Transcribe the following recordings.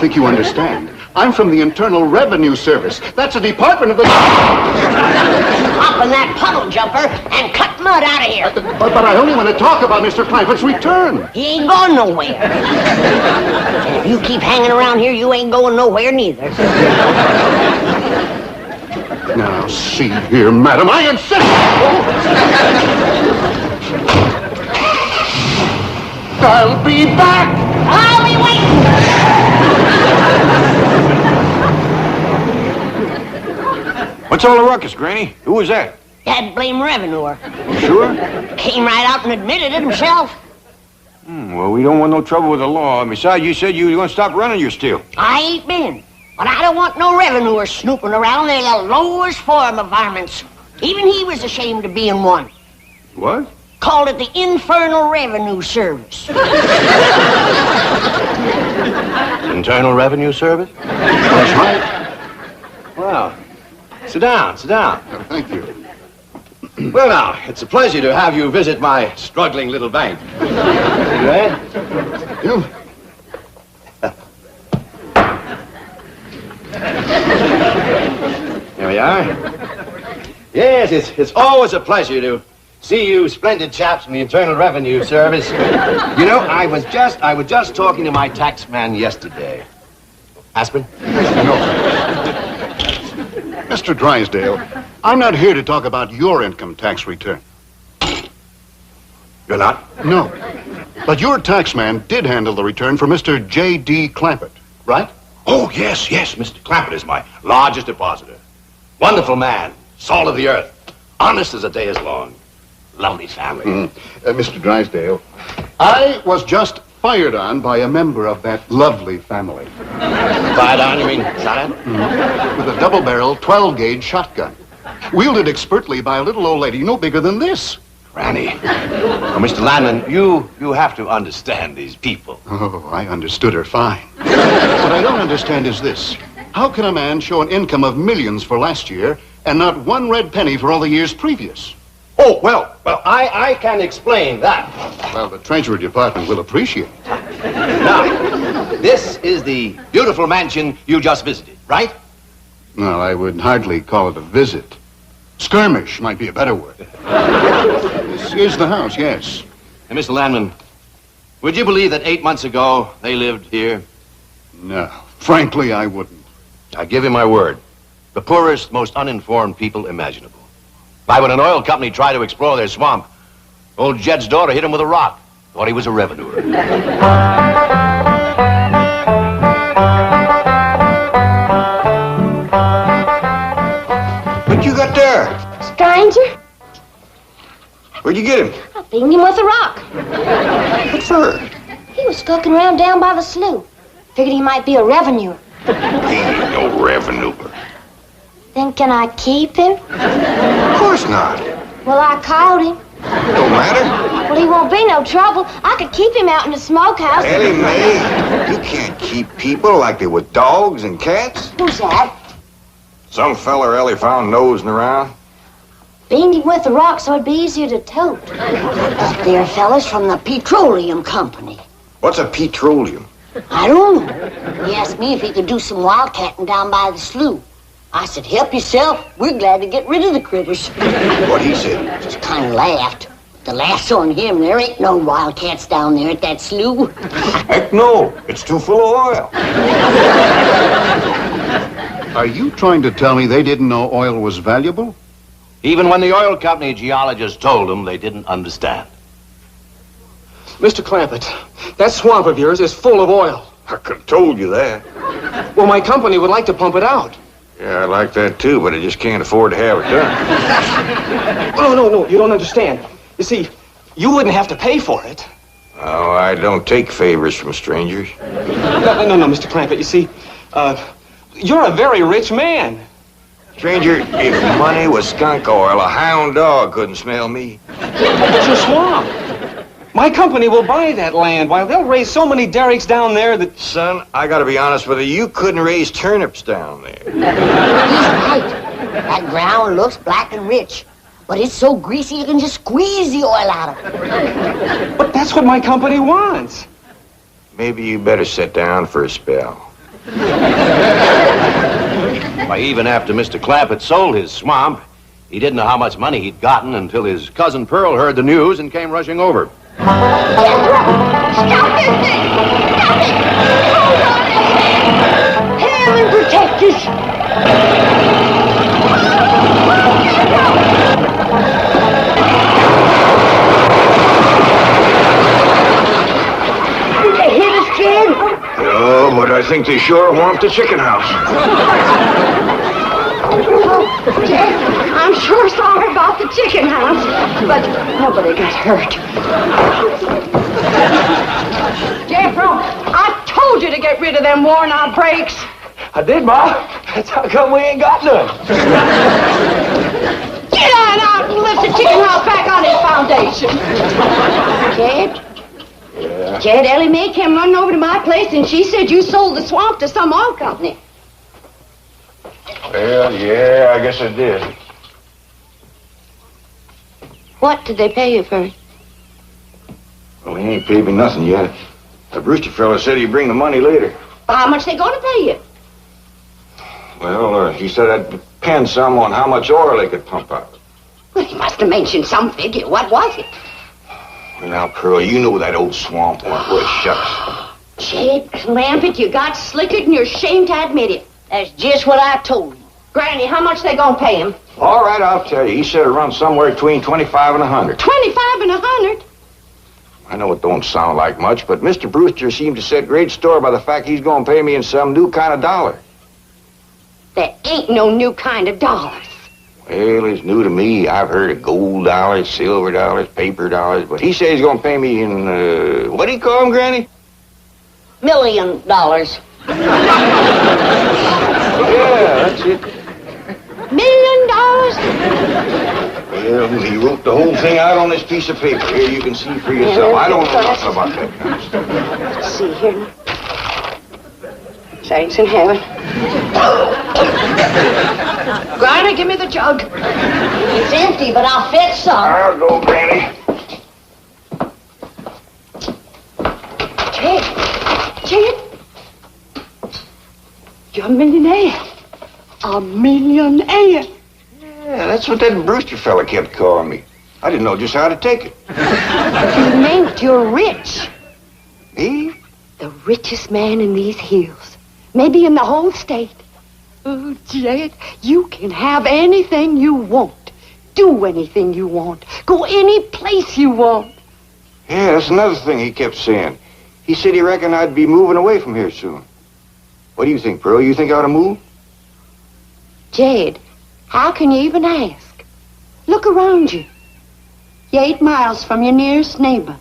think you understand. I'm from the Internal Revenue Service. That's a department of the... Hop in that puddle, Jumper, and cut mud out of here. But I only want to talk about Mr. Clampett's return. He ain't going nowhere. And if you keep hanging around here, you ain't going nowhere neither. Now, see here, madam, I insist. I'll be back. I'll be waiting. What's all the ruckus, Granny? Who was that? That blame revenuer. Sure? Came right out and admitted it himself. Well, we don't want no trouble with the law. Besides, you said you were going to stop running your still. I ain't been. But I don't want no revenuer snooping around. They're the lowest form of varmints. Even he was ashamed of being one. What? Called it the Infernal Revenue Service. Internal Revenue Service? That's right. Well, sit down, sit down. Oh, thank you. Well, now, it's a pleasure to have you visit my struggling little bank. Right? You? Here we are. Yes, it's always a pleasure to see you splendid chaps from the Internal Revenue Service. You know, I was just talking to my tax man yesterday. Aspirin? No. Mr. Drysdale, I'm not here to talk about your income tax return. You're not? No. But your tax man did handle the return for Mr. J.D. Clampett, right? Oh, yes, Mr. Clampett is my largest depositor. Wonderful man, salt of the earth, honest as a day is long. Lovely family. Mr. Drysdale, I was just fired on by a member of that lovely family. Fired on, you mean shot at? With a double-barrel 12-gauge shotgun. Wielded expertly by a little old lady no bigger than this. Granny. Oh, Mr. Landman, you have to understand these people. Oh, I understood her fine. What I don't understand is this. How can a man show an income of millions for last year and not one red penny for all the years previous? Oh, well, I can explain that. Well, the Treasury Department will appreciate it. Now, this is the beautiful mansion you just visited, right? Well, I would hardly call it a visit. Skirmish might be a better word. This is the house, yes. And Mr. Landman, would you believe that 8 months ago they lived here? No, frankly, I wouldn't. I give you my word. The poorest, most uninformed people imaginable. Why, when an oil company tried to explore their swamp, old Jed's daughter hit him with a rock. Thought he was a revenuer. What you got there? Stranger, Where'd you get him? I beamed him with a rock. What for? He was skulking around down by the slough. Figured he might be a revenuer. He ain't no revenuer. Then can I keep him? Of course not. Well, I caught him. Don't matter. Well, he won't be no trouble. I could keep him out in the smokehouse. Ellie Mae, you can't keep people like they were dogs and cats. Who's that? Some feller Ellie found nosing around. Beamed him with a rock so it'd be easier to tote. That there fella's from the petroleum company. What's a petroleum? I don't know. He asked me if he could do some wildcatting down by the slough. I said, help yourself. We're glad to get rid of the critters. What he said? Just kind of laughed. The laugh's on him. There ain't no wildcats down there at that slough. Heck no. It's too full of oil. Are you trying to tell me they didn't know oil was valuable? Even when the oil company geologists told them, they didn't understand. Mr. Clampett, that swamp of yours is full of oil. I could have told you that. Well, my company would like to pump it out. Yeah, I like that too, but I just can't afford to have it done. Oh, no, you don't understand. You see, you wouldn't have to pay for it. Oh, I don't take favors from strangers. No, Mr. Clampett, you see, you're a very rich man. Stranger, if money was skunk oil, a hound dog couldn't smell me. It's your swamp. My company will buy that land. Why, they'll raise so many derricks down there that... Son, I gotta be honest with you, you couldn't raise turnips down there. He's right. That ground looks black and rich. But it's so greasy you can just squeeze the oil out of it. But that's what my company wants. Maybe you better sit down for a spell. Why, even after Mr. Clampett sold his swamp, he didn't know how much money he'd gotten until his cousin Pearl heard the news and came rushing over. Stop this thing! Stop it! Hold on his hand! Heaven protect us! Did they hit us, kid? No, but I think they sure want the chicken house. Oh, Jack, I'm sure sorry about the chicken house, but nobody got hurt. Jeffro, I told you to get rid of them worn-out brakes. I did, Ma. That's how come we ain't got none. Get on out and lift the chicken house back on its foundation. Jed? Yeah. Jed, Ellie Mae came running over to my place and she said you sold the swamp to some oil company. Well, yeah, I guess I did. What did they pay you for it? Well, he ain't paid me nothing yet. The Brewster fella said he'd bring the money later. How much they gonna pay you? Well, he said that'd depend some on how much oil they could pump out. Well, he must have mentioned some figure. What was it? Now, Pearl, you know that old swamp weren't worth shucks. Jed Clampett, you got slickered and you're ashamed to admit it. That's just what I told you. Granny, how much they gonna pay him? All right, I'll tell you. He said it runs somewhere between 25 and 100. 25 and 100? I know it don't sound like much, but Mr. Brewster seemed to set great store by the fact he's going to pay me in some new kind of dollar. There ain't no new kind of dollars. Well, it's new to me. I've heard of gold dollars, silver dollars, paper dollars, but he says he's going to pay me in, what do you call them, Granny? $1 million. Yeah, that's it. $1 million? Well, he wrote the whole thing out on this piece of paper. Here, you can see for yourself. I don't know nothing about that kind of stuff. Let's see here. Saints in heaven. Granny, give me the jug. It's empty, but I'll fetch some. I'll go, Granny. Jed, you're a millionaire. A millionaire. Yeah, that's what that Brewster fella kept calling me. I didn't know just how to take it. You meant you're rich. Me? The richest man in these hills. Maybe in the whole state. Oh, Jed, you can have anything you want. Do anything you want. Go any place you want. Yeah, that's another thing he kept saying. He said he reckoned I'd be moving away from here soon. What do you think, Pearl? You think I ought to move? Jed, how can you even ask? Look around you. You're 8 miles from your nearest neighbor.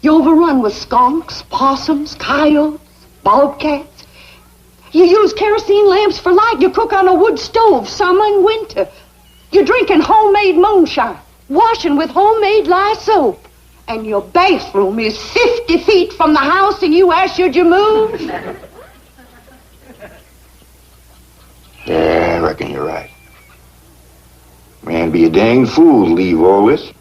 You're overrun with skunks, possums, coyotes, bobcats. You use kerosene lamps for light. You cook on a wood stove, summer and winter. You're drinking homemade moonshine, washing with homemade lye soap. And your bathroom is 50 feet from the house and you ask, should you move? Yeah, I reckon you're right. Man, be a dang fool to leave all this.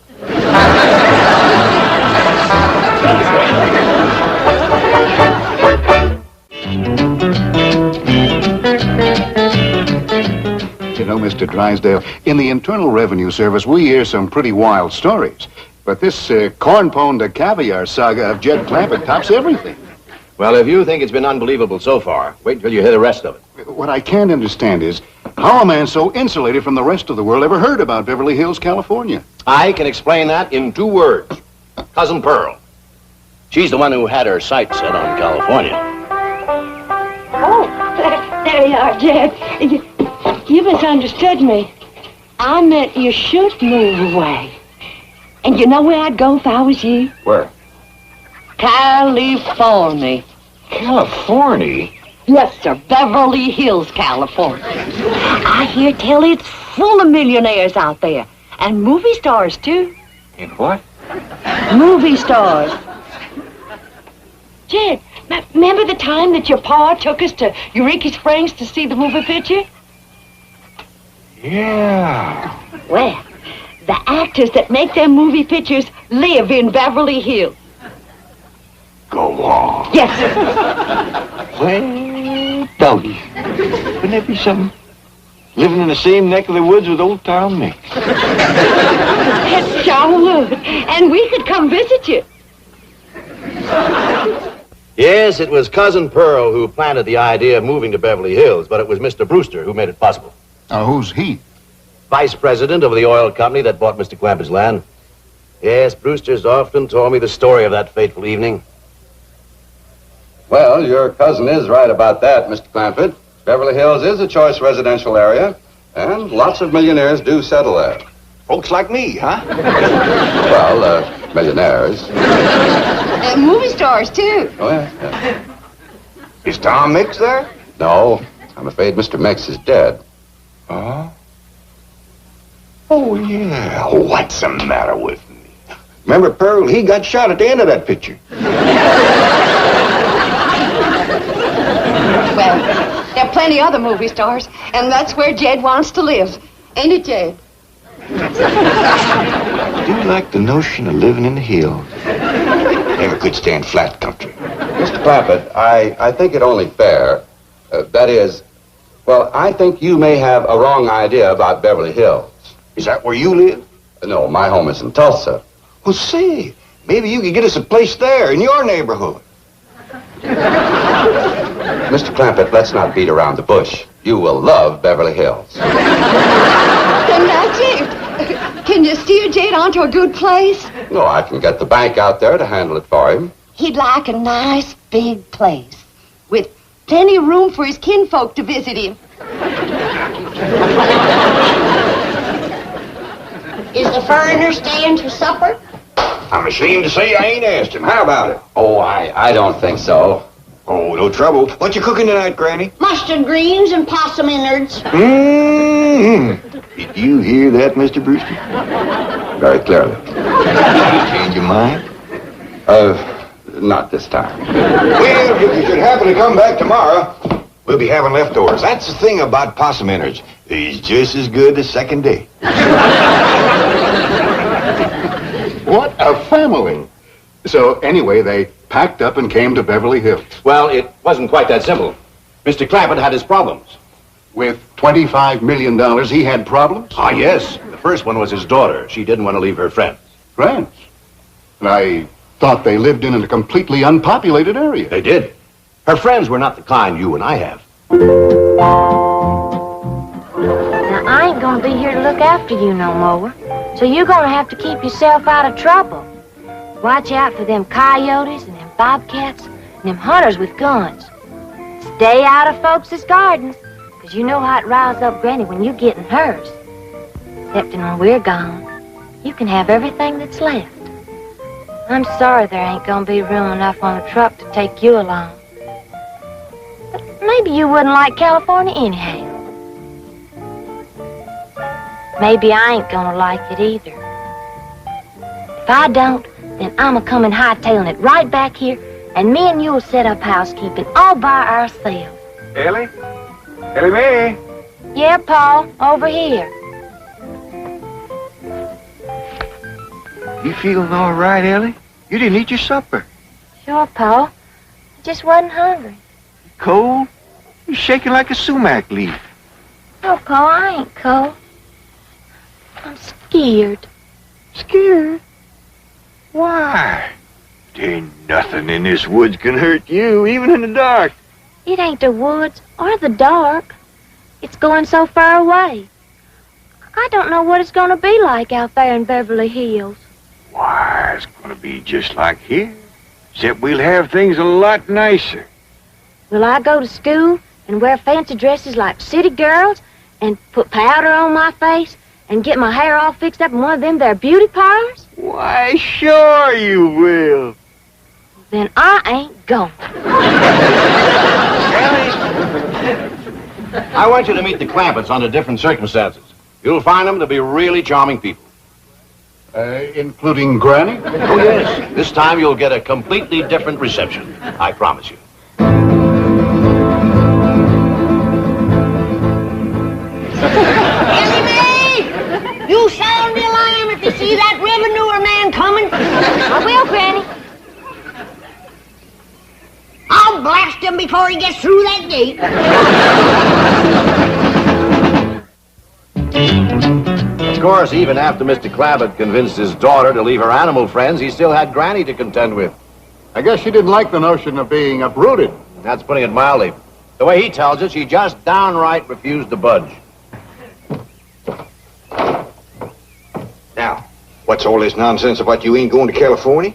You know, Mr. Drysdale, in the Internal Revenue Service, we hear some pretty wild stories. But this corn pone to caviar saga of Jed Clampett tops everything. Well, if you think it's been unbelievable so far, wait until you hear the rest of it. What I can't understand is how a man so insulated from the rest of the world ever heard about Beverly Hills, California. I can explain that in 2 words. Cousin Pearl. She's the one who had her sights set on California. Oh, there you are, Jed. You misunderstood me. I meant you should move away. And you know where I'd go if I was you? Where? California. California? Yes, sir. Beverly Hills, California. I hear tell it's full of millionaires out there. And movie stars, too. In what? Movie stars. Jed, remember the time that your pa took us to Eureka Springs to see the movie picture? Yeah. Well, the actors that make them movie pictures live in Beverly Hills. Go on. Yes, sir. Well, Doggies. Wouldn't that be something? Living in the same neck of the woods with old Tom Mix. It sure would. And we could come visit you. Yes, it was Cousin Pearl who planted the idea of moving to Beverly Hills, but it was Mr. Brewster who made it possible. Who's he? Vice president of the oil company that bought Mr. Clampett's land. Yes, Brewster's often told me the story of that fateful evening. Well, your cousin is right about that, Mr. Clampett. Beverly Hills is a choice residential area, and lots of millionaires do settle there. Folks like me, huh? Well, millionaires. Movie stars, too. Oh, yeah. Is Tom Mix there? No, I'm afraid Mr. Mix is dead. Oh? Oh, yeah. Oh, what's the matter with me? Remember Pearl? He got shot at the end of that picture. Well, there are plenty other movie stars, and that's where Jed wants to live. Ain't it, Jed? I do like the notion of living in the hills. Never could stand flat country. Mr. Clampett, I think it only fair. That is, well, I think you may have a wrong idea about Beverly Hills. Is that where you live? No, my home is in Tulsa. Well, say, maybe you could get us a place there in your neighborhood. Mr. Clampett, let's not beat around the bush. You will love Beverly Hills. Then that's it. Can you steer Jed onto a good place? No, I can get the bank out there to handle it for him. He'd like a nice big place with plenty of room for his kinfolk to visit him. Is the foreigner staying for supper? I'm ashamed to say I ain't asked him. How about it? Oh, I don't think so. Oh, no trouble. What you cooking tonight, Granny? Mustard greens and possum innards. Mm-hmm. Did you hear that, Mr. Brewster? Very clearly. Change your mind? Not this time. Well, if you should happen to come back tomorrow, we'll be having leftovers. That's the thing about possum innards. He's just as good the second day. What a family. So anyway, they packed up and came to Beverly Hills. Well, it wasn't quite that simple. Mr. Clampett had his problems. With $25 million, he had problems? Ah, yes. The first one was his daughter. She didn't want to leave her friends. Friends? And I thought they lived in a completely unpopulated area. They did. Her friends were not the kind you and I have. Now, I ain't gonna be here to look after you no more. So you're gonna have to keep yourself out of trouble. Watch out for them coyotes and them bobcats and them hunters with guns. Stay out of folks' gardens, 'cause you know how it riles up Granny when you get in hers. Except when we're gone, you can have everything that's left. I'm sorry there ain't gonna be room enough on the truck to take you along. But maybe you wouldn't like California anyhow. Maybe I ain't gonna like it either. If I don't, then I'm a-comin' hightailing it right back here, and me and you'll set up housekeeping all by ourselves. Ellie? Ellie Mae? Yeah, Paul, over here. You feeling all right, Ellie? You didn't eat your supper. Sure, Paul. I just wasn't hungry. Cold? You're shaking like a sumac leaf. No, Paul, I ain't cold. I'm scared. Scared? Why? There ain't nothing in this woods can hurt you, even in the dark. It ain't the woods or the dark. It's going so far away. I don't know what it's gonna be like out there in Beverly Hills. Why, it's gonna be just like here. Except we'll have things a lot nicer. Will I go to school and wear fancy dresses like city girls and put powder on my face and get my hair all fixed up in one of them there beauty parlors? Why, sure you will. Then I ain't going. I want you to meet the Clampetts under different circumstances. You'll find them to be really charming people. Including Granny? Oh, yes. This time you'll get a completely different reception. I promise you. Ellie Mae! You sound the alarm if you see that revenue man coming. I will, Granny. I'll blast him between before he gets through that gate. Of course, even after Mr. Clampett convinced his daughter to leave her animal friends, he still had Granny to contend with. I guess she didn't like the notion of being uprooted. That's putting it mildly. The way he tells it, she just downright refused to budge. Now, what's all this nonsense about you ain't going to California?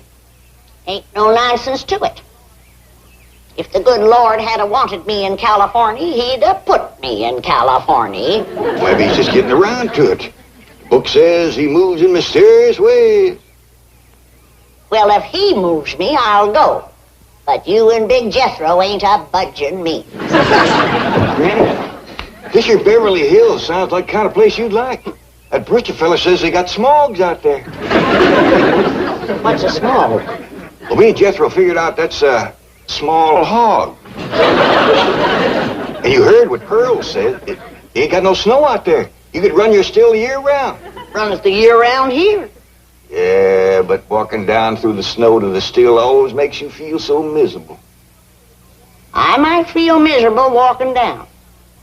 Ain't no nonsense to it. If the good Lord had wanted me in California, he'd have put me in California. Maybe he's just getting around to it. The book says he moves in mysterious ways. Well, if he moves me, I'll go. But you and Big Jethro ain't a budging me. Granny, this here Beverly Hills sounds like the kind of place you'd like. That Britcher fella says they got smogs out there. What's a smog? Well, me and Jethro figured out that's a small hog. And you heard what Pearl said. It ain't got no snow out there. You could run your still the year round. Run it the year round here. Yeah, but walking down through the snow to the still always makes you feel so miserable. I might feel miserable walking down.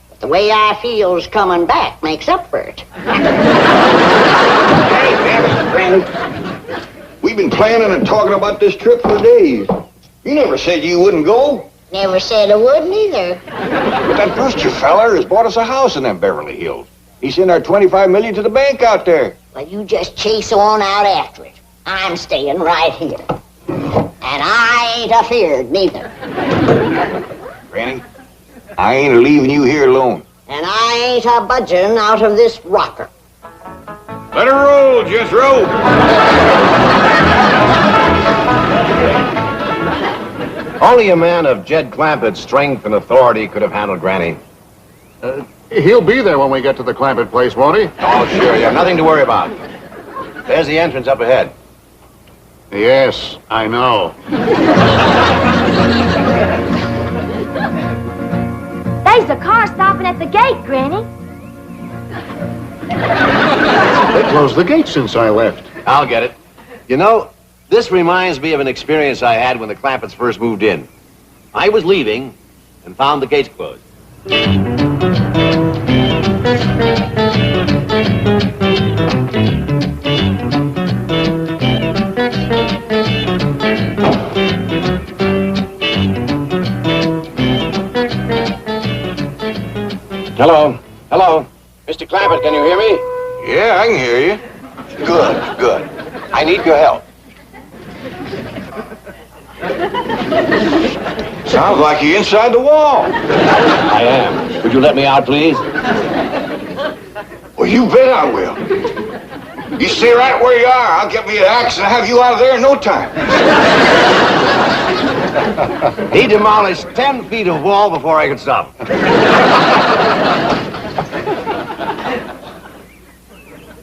But the way I feels coming back makes up for it. Hey, Granny. We've been planning and talking about this trip for days. You never said you wouldn't go. Never said I wouldn't either. But that Brewster feller has bought us a house in them Beverly Hills. He sent our $25 million to the bank out there. Well, you just chase on out after it. I'm staying right here. And I ain't afeared neither. Granny, I ain't leaving you here alone. And I ain't a budging out of this rocker. Let her roll, Jethro. Only a man of Jed Clampett's strength and authority could have handled Granny. He'll be there when we get to the Clampett place, won't he? Oh, sure, you have nothing to worry about. There's the entrance up ahead. Yes, I know. There's a car stopping at the gate, Granny. They closed the gate since I left. I'll get it. You know, this reminds me of an experience I had when the Clampetts first moved in. I was leaving and found the gates closed. Hello. Hello. Mr. Clampett, can you hear me? Yeah, I can hear you. Good, good. I need your help. Sounds like you're inside the wall. I am. Would you let me out, please? Well, you bet I will. You stay right where you are. I'll get me an axe and have you out of there in no time. He demolished 10 feet of wall before I could stop him.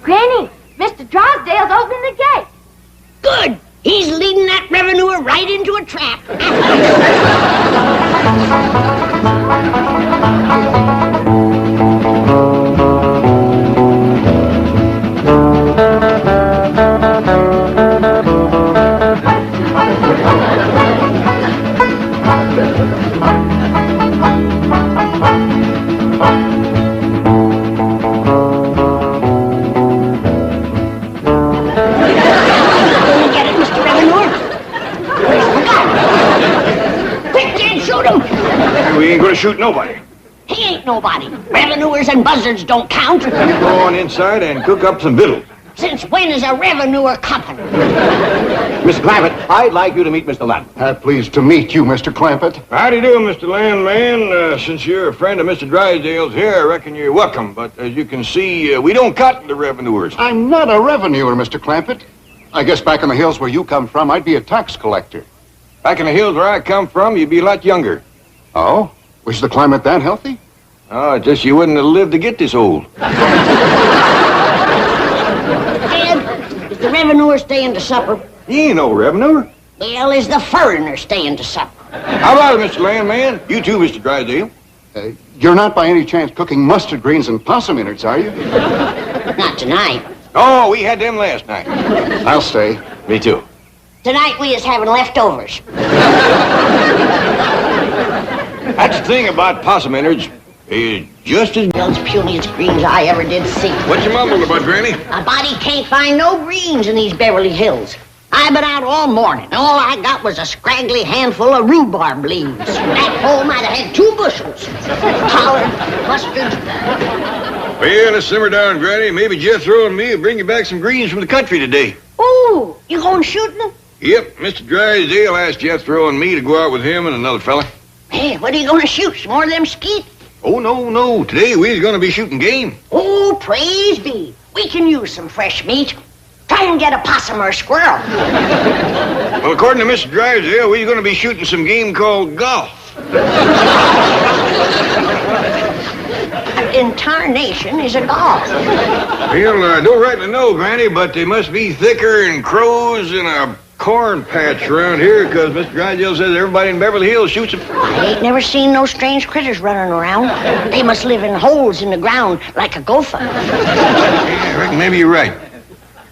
Granny, Mr. Drysdale's opening the gate. Good. He's leading that revenuer right into a trap. We ain't gonna shoot nobody. He ain't nobody. Revenuers and buzzards don't count. You go on inside and cook up some victuals. Since when is a revenuer company? Mr. Clampett, I'd like you to meet Mr. Lamb. Pleased to meet you, Mr. Clampett. How do you do, Mr. Landman? Since you're a friend of Mr. Drysdale's here, I reckon you're welcome. But as you can see, we don't cut the revenuers. I'm not a revenuer, Mr. Clampett. I guess back in the hills where you come from, I'd be a tax collector. Back in the hills where I come from, you'd be a lot younger. Oh? Was the climate that healthy? Oh, just you wouldn't have lived to get this old. Ed, is the revenuer staying to supper? He ain't no revenuer. Well, is the foreigner staying to supper? How about it, Mr. Landman? You too, Mr. Drysdale. You're not by any chance cooking mustard greens and possum innards, are you? Not tonight. Oh, we had them last night. I'll stay. Me too. Tonight we is having leftovers. That's the thing about possum innards. It's just as... Those puniest greens I ever did see. What you mumbling about, Granny? A body can't find no greens in these Beverly Hills. I've been out all morning, and all I got was a scraggly handful of rhubarb leaves. That hole might have had 2 bushels. Collard, mustard. Well, let's simmer down, Granny. Maybe Jethro and me will bring you back some greens from the country today. Ooh, you going shooting? Yep, Mr. Drysdale asked Jethro and me to go out with him and another fella. Hey, what are you going to shoot? Some more of them skeet? Oh, no. Today we're going to be shooting game. Oh, praise be. We can use some fresh meat. Try and get a possum or a squirrel. Well, according to Mr. Drysdale, we're going to be shooting some game called golf. In tarnation is a golf. Well, I don't rightly know, Granny, but they must be thicker than crows in a corn patch around here, because Mr. Drysdale says everybody in Beverly Hills shoots them. I ain't never seen no strange critters running around. They must live in holes in the ground like a gopher. Yeah, I reckon maybe you're right.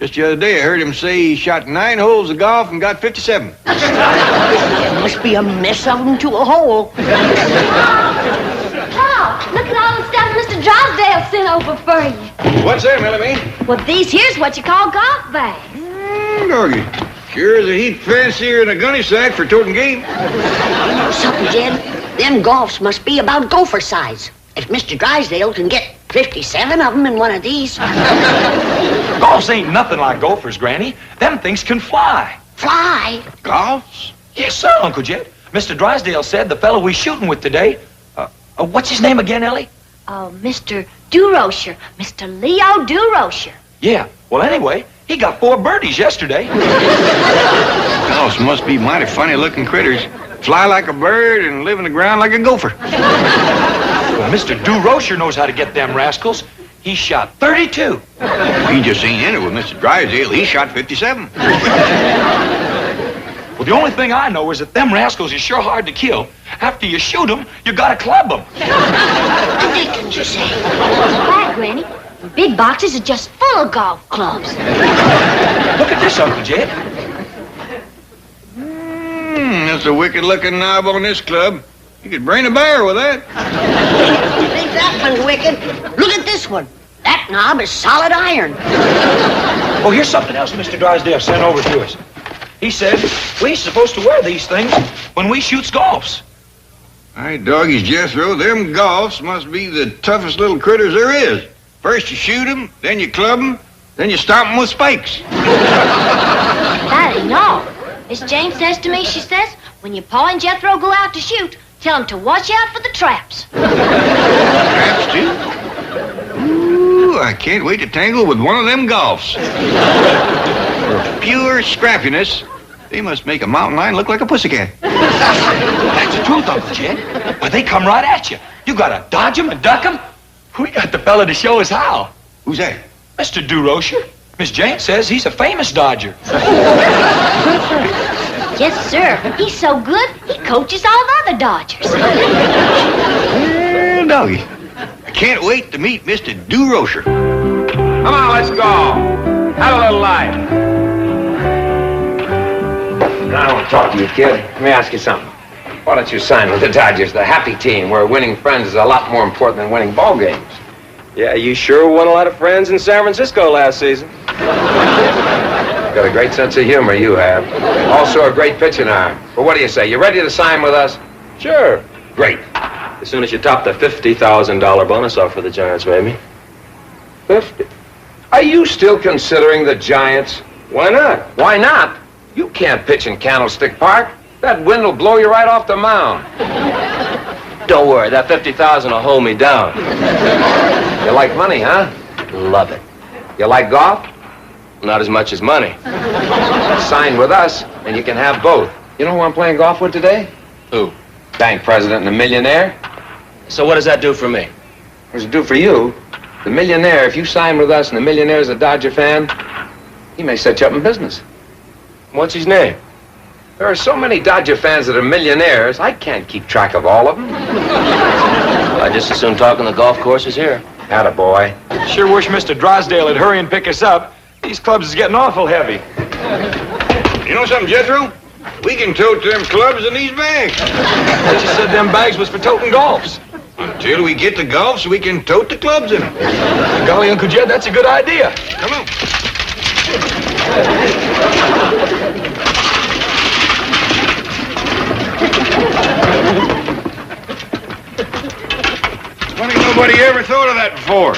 Just the other day, I heard him say he shot 9 holes of golf and got 57. There must be a mess of them to a hole. Paul, look at all the stuff Mr. Drysdale sent over for you. What's that, Melanie? Well, these here's what you call golf bags. Doggy. Sure is a heap fancier than a gunny sack for toting game. You know something, Jed? Them golfs must be about gopher size. If Mr. Drysdale can get 57 of them in one of these. Golfs ain't nothing like gophers, Granny. Them things can fly. Fly? Golfs? Yes, sir, Uncle Jed. Mr. Drysdale said the fellow we're shooting with today, what's his name again, Ellie? Oh, Mr. Durocher. Mr. Leo Durocher. Yeah, well, anyway, he got 4 birdies yesterday. Golfs must be mighty funny-looking critters. Fly like a bird and live in the ground like a gopher. Well, Mr. Durocher knows how to get them rascals. He shot 32. He just ain't in it with Mr. Drysdale. He shot 57. Well, the only thing I know is that them rascals are sure hard to kill. After you shoot them, you gotta club them. The dickens, you say? Why, Granny? The big boxes are just full of golf clubs. Look at this, Uncle Jed. That's a wicked-looking knob on this club. You could brain a bear with that. You think that one's wicked? Look at this one. That knob is solid iron. Oh, here's something else Mr. Drysdale sent over to us. He said we're supposed to wear these things when we shoots golfs. Hey, doggies, Jethro, them golfs must be the toughest little critters there is. First you shoot them, then you club them, then you stomp them with spikes. That ain't all. Miss Jane says to me, she says, when your Pa and Jethro go out to shoot, tell them to watch out for the traps. Traps, too? Ooh, I can't wait to tangle with one of them golfs. For pure scrappiness, they must make a mountain lion look like a pussycat. That's the truth, Uncle Jed. Why, they come right at you. You gotta dodge them and duck them. We got the fella to show us how. Who's that? Mr. Durocher. Miss Jane says he's a famous dodger. Yes, sir. He's so good, he coaches all the other dodgers. Well, doggy, I can't wait to meet Mr. Durocher. Come on, let's go. Have a little life. I want to talk to you, kid. Let me ask you something. Why don't you sign with the Dodgers, the happy team, where winning friends is a lot more important than winning ball games? Yeah, you sure won a lot of friends in San Francisco last season. Got a great sense of humor, you have. Also a great pitching arm. Well, what do you say? You ready to sign with us? Sure. Great. As soon as you top the $50,000 bonus offer the Giants made me. 50. Are you still considering the Giants? Why not? Why not? You can't pitch in Candlestick Park. That wind will blow you right off the mound. Don't worry, that $50,000 will hold me down. You like money, huh? Love it. You like golf? Not as much as money. Sign with us, and you can have both. You know who I'm playing golf with today? Who? Bank president and a millionaire. So what does that do for me? What does it do for you? The millionaire, if you sign with us and the millionaire's a Dodger fan, he may set you up in business. What's his name? There are so many Dodger fans that are millionaires, I can't keep track of all of them. I just as soon talk on the golf courses here. Attaboy. Sure wish Mr. Drysdale would hurry and pick us up. These clubs is getting awful heavy. You know something, Jethro? We can tote them clubs in these bags. But you said them bags was for toting golfs. Until we get the golfs, we can tote the clubs in them. Golly, Uncle Jed, that's a good idea. Come on. Funny nobody ever thought of that before.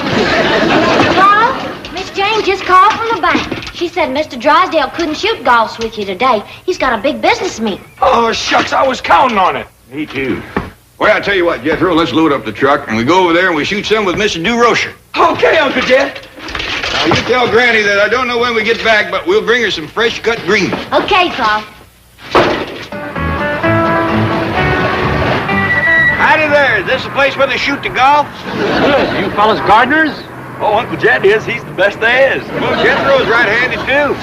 Paul, Miss Jane just called from the bank. She said Mr. Drysdale couldn't shoot golfs with you today. He's got a big business meeting. Oh, shucks, I was counting on it. Me too. Well, I'll tell you what, Jethro, let's load up the truck and we go over there and we shoot some with Mr. DeRocher. Okay, Uncle Jed. Now, you tell Granny that I don't know when we get back, but we'll bring her some fresh cut greens. Okay, Paul. Howdy there. Is this the place where they shoot the golf? Good. You fellas gardeners? Oh, Uncle Jed is. He's the best there is. Well, Jethro's right-handed, too.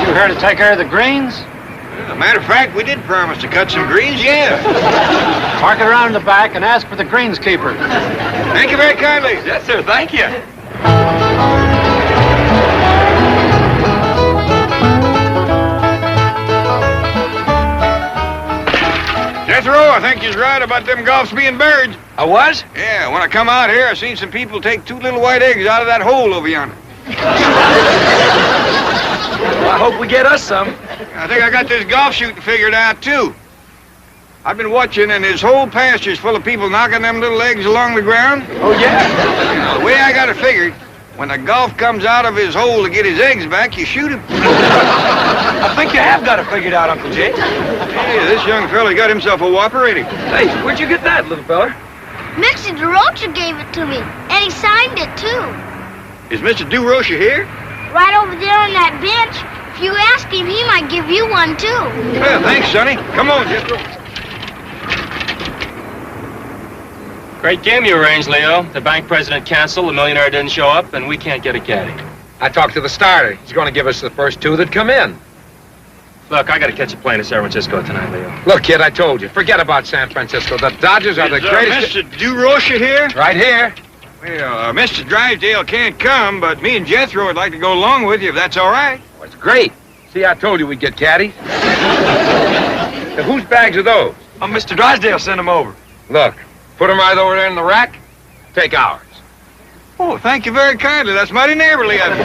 You here to take care of the greens? As a matter of fact, we did promise to cut some greens, yeah. Park it around in the back and ask for the greenskeeper. Thank you very kindly. Yes, sir. Thank you. Jethro, I think you're right about them golfs being birds. I was? Yeah, when I come out here, I seen some people take 2 little white eggs out of that hole over yonder. Well, I hope we get us some. I think I got this golf shooting figured out, too. I've been watching, and his whole pasture's full of people knocking them little eggs along the ground. Oh, yeah? Now, the way I got it figured, when the golf comes out of his hole to get his eggs back, you shoot him. I think you have got it figured out, Uncle Jed. Hey, this young fella got himself a whopper, ain't he? Hey, where'd you get that, little fella? Mr. DeRocher gave it to me, and he signed it, too. Is Mr. DeRocher here? Right over there on that bench. If you ask him, he might give you one, too. Well, thanks, Sonny. Come on, Jethro. Great game you arranged, Leo. The bank president canceled, the millionaire didn't show up, and we can't get a caddy. I talked to the starter. He's going to give us the first 2 that come in. Look, I gotta catch a plane to San Francisco tonight, Leo. Look, kid, I told you. Forget about San Francisco. The Dodgers are the greatest... Mr. DeRocher here? Right here. Well, Mr. Drysdale can't come, but me and Jethro would like to go along with you, if that's all right. Well, it's great. See, I told you we'd get caddies. Now, whose bags are those? Oh, Mr. Drysdale sent them over. Look, put them right over there in the rack. Take ours. Oh, thank you very kindly. That's mighty neighborly of you.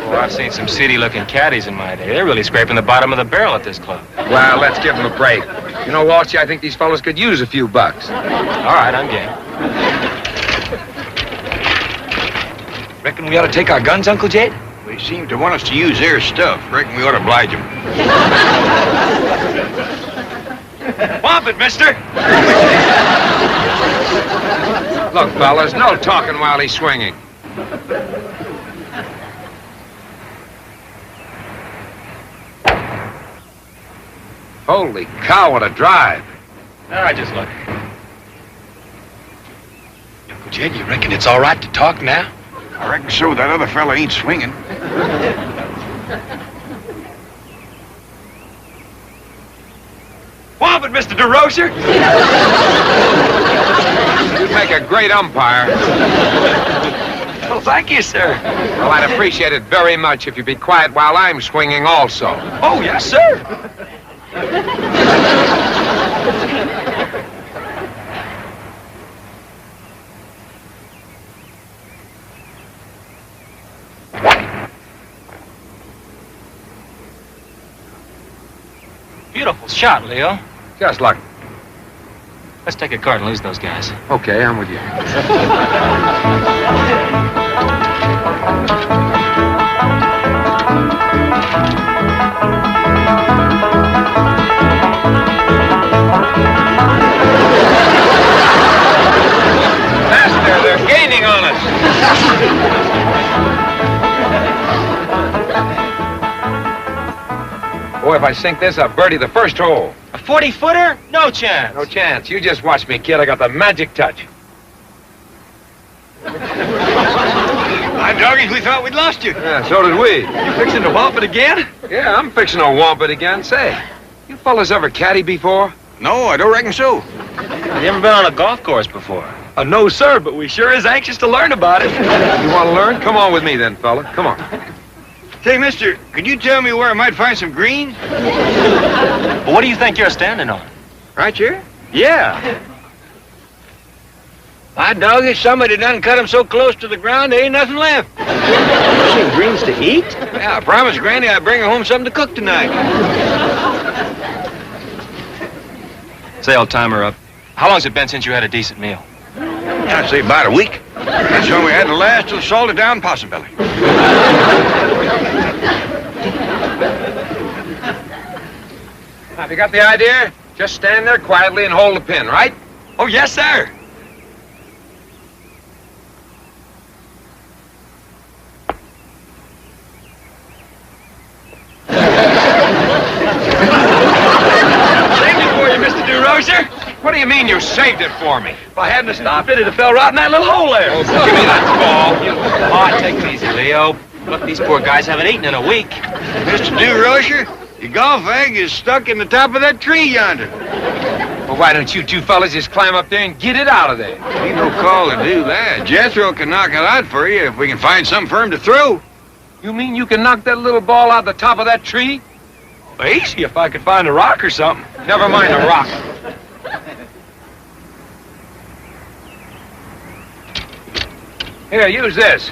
Oh, I've seen some seedy-looking caddies in my day. They're really scraping the bottom of the barrel at this club. Well, let's give them a break. You know, Walshy, I think these fellas could use a few bucks. All right, I'm game. Reckon we ought to take our guns, Uncle Jed? They seem to want us to use their stuff. Reckon we ought to oblige them. Bump it, mister! Look, fellas, no talking while he's swinging. Holy cow, what a drive. All right, just look. Uncle Jed, you reckon it's all right to talk now? I reckon so. That other fella ain't swinging. Bump it, Mr. DeRocher! You'd make a great umpire. Oh, thank you, sir. Well, I'd appreciate it very much if you'd be quiet while I'm swinging also. Oh, yes, sir. Beautiful shot, Leo. Just like... Let's take a cart and lose those guys. Okay, I'm with you. Master, they're gaining on us. Boy, if I sink this, I'll birdie the first hole. A 40-footer? No chance. No chance. You just watch me, kid. I got the magic touch. My doggies, we thought we'd lost you. Yeah, so did we. You fixing to whomp it again? Yeah, I'm fixing to whomp it again. Say, you fellas ever caddy before? No, I don't reckon so. You ever been on a golf course before? No, sir, but we sure is anxious to learn about it. You want to learn? Come on with me then, fella. Come on. Say, mister, could you tell me where I might find some greens? Well, what do you think you're standing on? Right here? Yeah. My dog, if somebody done cut them so close to the ground, there ain't nothing left. Greens to eat? Yeah, I promised Granny I'd bring her home something to cook tonight. Say, old timer up. How long's it been since you had a decent meal? I'd say about a week. That's when we had the last of the salted down possum belly. Have you got the idea? Just stand there quietly and hold the pin, right? Oh, yes, sir. Saved it for you, Mr. DeRocher. What do you mean you saved it for me? If I hadn't have stopped it, it'd have fell right in that little hole there. Oh, give me that ball. Oh, take it easy, Leo. Look, these poor guys haven't eaten in a week. Mr. DeRocher, your golf egg is stuck in the top of that tree yonder. Well, why don't you two fellas just climb up there and get it out of there? Ain't no call to do that. Jethro can knock it out for you if we can find some for him to throw. You mean you can knock that little ball out the top of that tree? Well, easy if I could find a rock or something. Never mind a rock. Here, use this.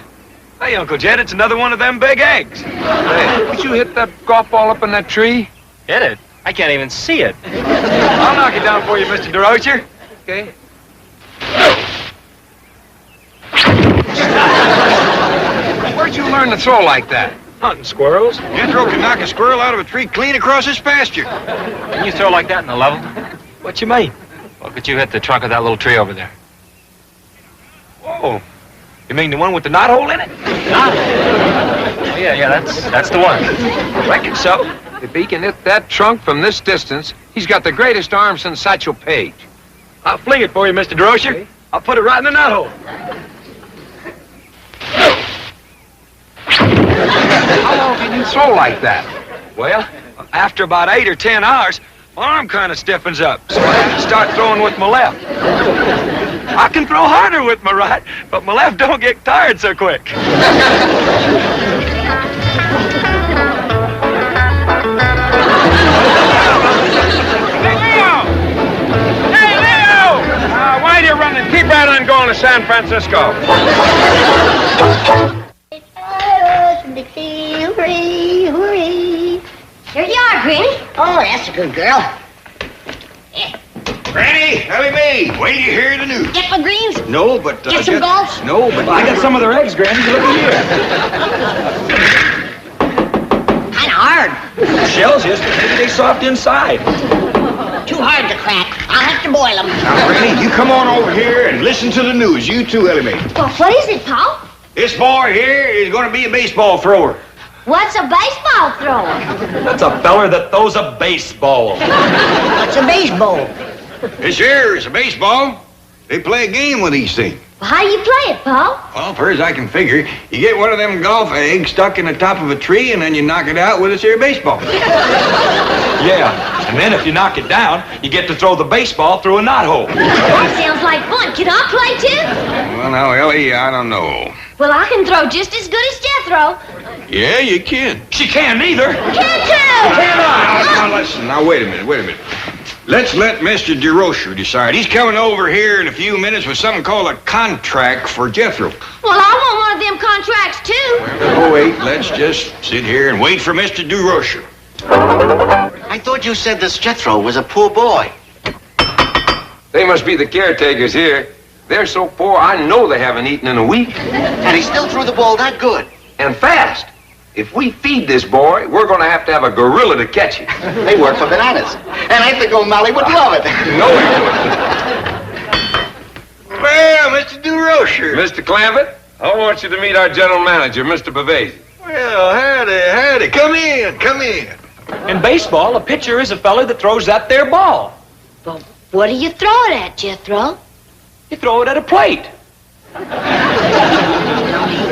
Hey, Uncle Jed, it's another one of them big eggs. Hey, would you hit that golf ball up in that tree? Hit it? I can't even see it. I'll knock it down for you, Mr. DeRocher. Okay. Where'd you learn to throw like that? Hunting squirrels. Jethro can knock a squirrel out of a tree clean across his pasture. Can you throw like that in the level? What you mean? Well, could you hit the trunk of that little tree over there? Whoa. You mean the one with the knot hole in it? Knot hole? Oh, yeah, that's the one. I reckon so. If he can hit that trunk from this distance, he's got the greatest arm since Satchel Paige. I'll fling it for you, Mr. DeRocher. Okay. I'll put it right in the knot hole. How long can you throw like that? Well, after about 8 or 10 hours, my arm kind of stiffens up, so I have to start throwing with my left. I can throw harder with my right, but my left don't get tired so quick. Why are you running? Keep right on going to San Francisco. Here you are, Granny. Oh, that's a good girl. Granny, Ellie Mae, wait till you hear the news. Get my greens? No, but... Get some golfs? No, but... I got some of their eggs, Granny. Look here. Kinda hard. Shells is, but maybe they soft inside. Too hard to crack. I'll have to boil them. Now, Granny, you come on over here and listen to the news. You too, Ellie Mae. Well, what is it, Paul? This boy here is going to be a baseball thrower. What's a baseball thrower? That's a feller that throws a baseball. What's a baseball? This here is a baseball. They play a game with these things. Well, how do you play it, Paul? Well, far as I can figure, you get one of them golf eggs stuck in the top of a tree, and then you knock it out with this here baseball. Yeah, and then if you knock it down, you get to throw the baseball through a knot hole. That sounds like fun. Can I play, too? Well, now, Ellie, I don't know. Well, I can throw just as good as Jethro. Yeah, you can. She can't either. Can too! Now, listen. Now, wait a minute. Let's let Mr. DeRocher decide. He's coming over here in a few minutes with something called a contract for Jethro. Well, I want one of them contracts, too. Oh, wait. Let's just sit here and wait for Mr. DeRocher. I thought you said this Jethro was a poor boy. They must be the caretakers here. They're so poor, I know they haven't eaten in a week. And he still threw the ball that good. And fast. If we feed this boy, we're going to have a gorilla to catch him. They work for bananas. And I think O'Malley would love it. No, he wouldn't. Well, Mr. DeRocher. Mr. Clampett, I want you to meet our general manager, Mr. Bavasi. Well, howdy. Come in. In baseball, a pitcher is a feller that throws that there ball. Well, what do you throw it at, Jethro? You throw it at a plate.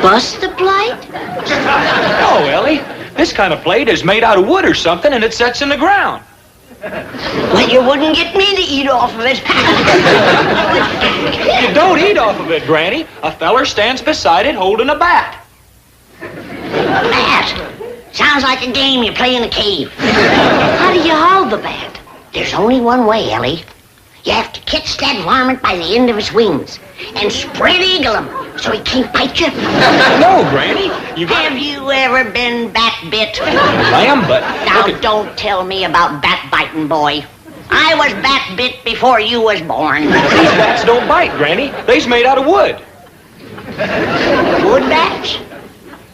Bust the plate? No, Ellie. This kind of plate is made out of wood or something, and it sets in the ground. Well, you wouldn't get me to eat off of it. You don't eat off of it, Granny. A feller stands beside it holding a bat. Bat? Sounds like a game you play in a cave. How do you hold the bat? There's only one way, Ellie. You have to catch that varmint by the end of his wings and spread eagle him so he can't bite you. No, Granny. Have you ever been bat bit? Ma'am, but... Now, don't tell me about bat biting, boy. I was bat bit before you was born. These bats don't bite, Granny. They's made out of wood. Wood bats?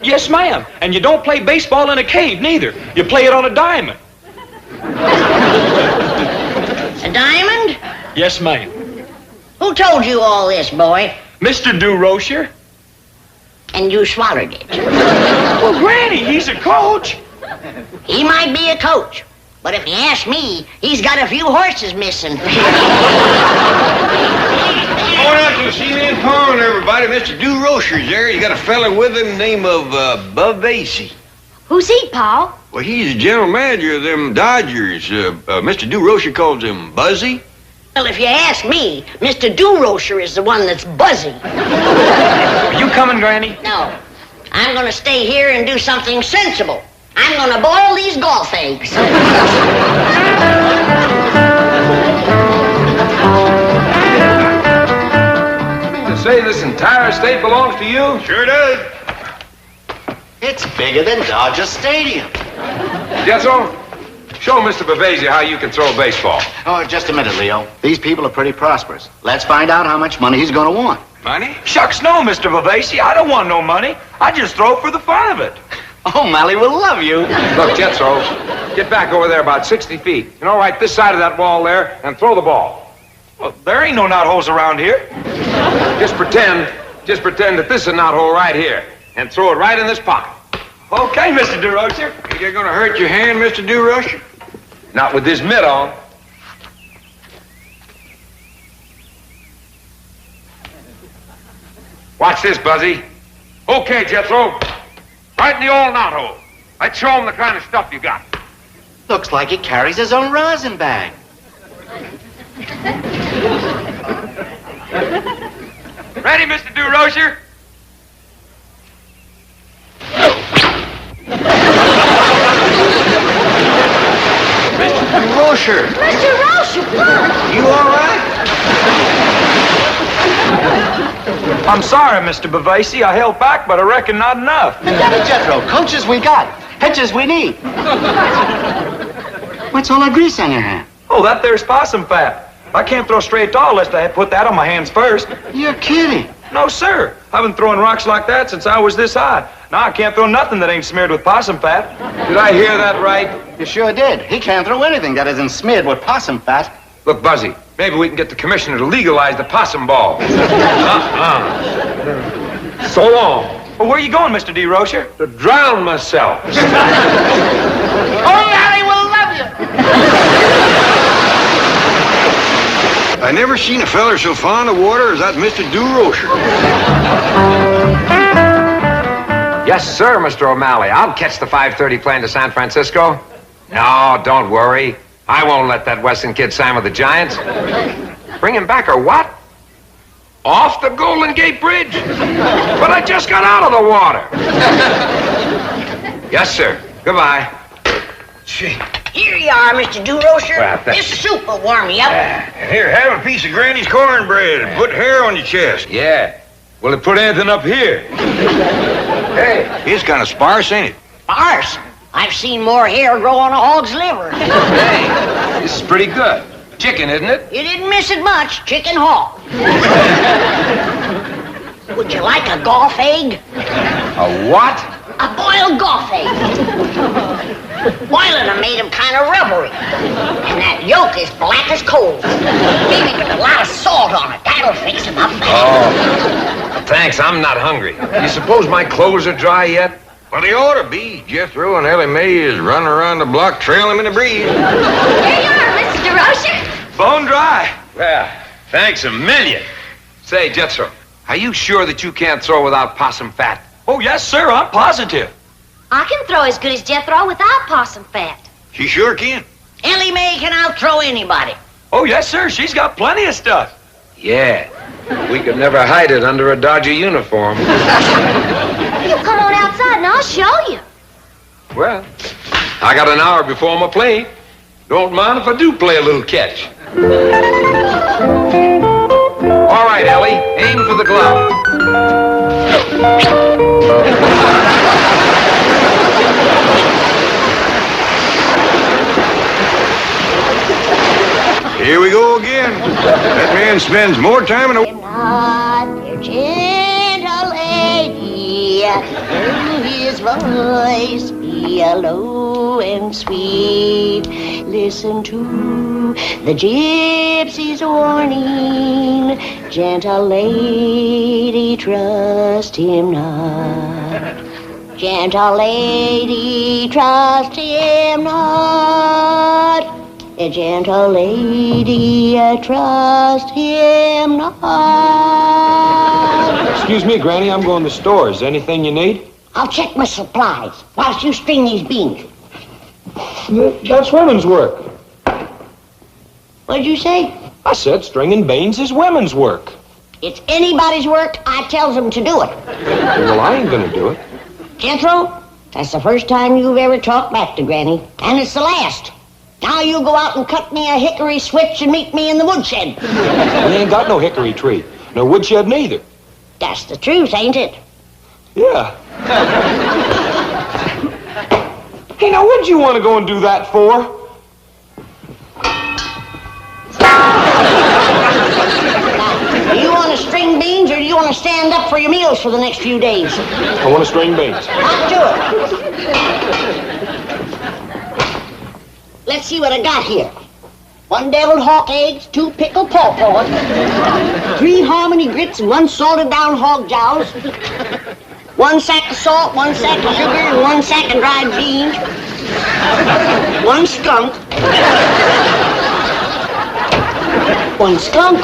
Yes, ma'am. And you don't play baseball in a cave, neither. You play it on a diamond. A diamond? Yes, ma'am. Who told you all this, boy? Mr. DeRocher. And you swallowed it. Well, Granny, he's a coach. He might be a coach, but if you ask me, he's got a few horses missing. Going out to see me in pond, everybody. Mr. DeRocher's there. He's got a fella with him named Bavasi. Who's he, Paul? Well, he's the general manager of them Dodgers. Mr. DeRocher calls him Buzzy. Well, if you ask me, Mr. DeRocher is the one that's buzzy. Are you coming, Granny? No. I'm going to stay here and do something sensible. I'm going to boil these golf eggs. To say this entire estate belongs to you? Sure does. It's bigger than Dodger Stadium. Jethro, show Mr. Bavasi how you can throw a baseball. Oh, just a minute, Leo. These people are pretty prosperous. Let's find out how much money he's going to want. Money? Shucks no, Mr. Bavasi. I don't want no money. I just throw for the fun of it. Oh, Molly will love you. Look, Jethro, get back over there about 60 feet. You know, right this side of that wall there, and throw the ball. Well, there ain't no knotholes around here. Just pretend that this is a knothole right here, and throw it right in this pocket. Okay, Mr. DeRocher. You're gonna hurt your hand, Mr. DeRocher? Not with this mitt on. Watch this, Buzzy. Okay, Jethro. Right in the old knothole. Let's show him the kind of stuff you got. Looks like he carries his own rosin bag. Ready, Mr. DeRocher? Mr. DeRocher. Mr. Rocher, look! You all right? I'm sorry, Mr. Bavasi. I held back, but I reckon not enough. Jethro, coaches we got. Pitches we need. What's all that grease on your hand? Oh, that there's possum fat. I can't throw straight tall unless I put that on my hands first. You're kidding. No, sir. I've been throwing rocks like that since I was this high. Now I can't throw nothing that ain't smeared with possum fat. Did I hear that right? You sure did. He can't throw anything that isn't smeared with possum fat. Look, Buzzy, maybe we can get the commissioner to legalize the possum ball. So long. Well, where are you going, Mr. DeRocher? To drown myself. Oh, Larry will love you. I never seen a feller so fond of water as that Mr. DeRocher. Yes, sir, Mr. O'Malley. I'll catch the 5:30 plane to San Francisco. No, don't worry. I won't let that Weston kid sign with the Giants. Bring him back or what? Off the Golden Gate Bridge? But I just got out of the water. Yes, sir. Goodbye. Gee. Here you are, Mr. DeRocher. Well, thank This soup will warm you up. Here, have a piece of Granny's cornbread and put hair on your chest. Yeah. Will it put anything up here? Hey. It's kind of sparse, ain't it? Sparse. I've seen more hair grow on a hog's liver. Hey, this is pretty good. Chicken, isn't it? You didn't miss it much. Chicken hog. Would you like a golf egg? A what? A boiled golf egg. Boiling them made them kind of rubbery. And that yolk is black as coal. Maybe put a lot of salt on it. That'll fix them up fast. Oh. Thanks, I'm not hungry. You suppose my clothes are dry yet? Well, they ought to be. Jethro and Ellie Mae is running around the block trailing them in the breeze. Here you are, Mr. DeRocher. Bone dry. Well, thanks a million. Say, Jethro, are you sure that you can't throw without possum fat? Oh, yes, sir. I'm positive. I can throw as good as Jethro without possum fat. She sure can. Ellie Mae can outthrow anybody. Oh, yes, sir. She's got plenty of stuff. Yeah. We could never hide it under a Dodger uniform. You come on outside and I'll show you. Well, I got an hour before my plane. Don't mind if I do play a little catch. All right, Ellie, aim for the glove. Here we go again. That man spends more time in a... Not a gentle lady, hear his voice be low and sweet. Listen to the gypsy's warning, gentle lady, trust him not. Gentle lady, trust him not. A gentle lady, trust him not. Excuse me, Granny, I'm going to the store. Is there anything you need? I'll check my supplies whilst you string these beans. That's women's work. What'd you say? I said stringing beans is women's work. It's anybody's work. I tells them to do it. Well, I ain't gonna do it. Jethro, that's the first time you've ever talked back to Granny. And it's the last. Now you go out and cut me a hickory switch and meet me in the woodshed. We ain't got no hickory tree. No woodshed neither. That's the truth, ain't it? Yeah. Hey, now what'd you want to go and do that for? Now, do you want to string beans or do you want to stand up for your meals for the next few days? I want to string beans. I'll do it. Let's see what I got here. 1 deviled hawk eggs, 2 pickled pawpaws, 3 harmony grits, and 1 salted down hog jowls, 1 sack of salt, 1 sack of sugar, and 1 sack of dried beans, 1 skunk, 1 skunk.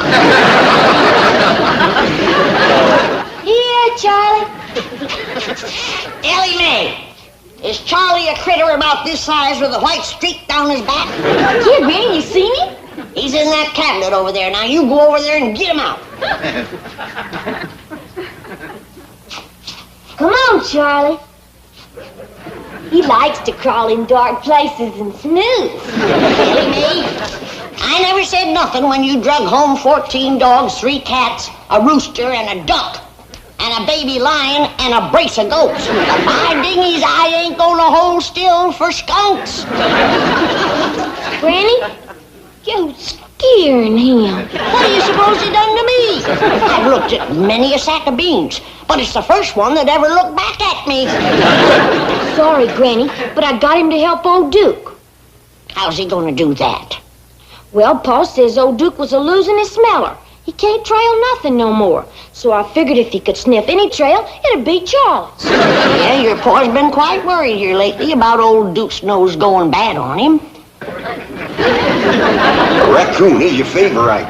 Here, Charlie. Ellie Mae. Is Charlie a critter about this size with a white streak down his back? Here, Granny, you see me? He's in that cabinet over there. Now you go over there and get him out. Come on, Charlie. He likes to crawl in dark places and snooze. Ellie Mae, I never said nothing when you drug home 14 dogs, 3 cats, a rooster, and a duck, and a baby lion, and a brace of goats. But my dingies, I ain't gonna hold still for skunks. Granny, you're scaring him. What do you suppose he done to me? I've looked at many a sack of beans, but it's the first one that ever looked back at me. Sorry, Granny, but I got him to help old Duke. How's he gonna do that? Well, Pa says old Duke was a-losing his smeller. He can't trail nothing no more. So I figured if he could sniff any trail, it'd be Charlie's. Yeah, your pa's been quite worried here lately about old Duke's nose going bad on him. Raccoon, he's your favorite.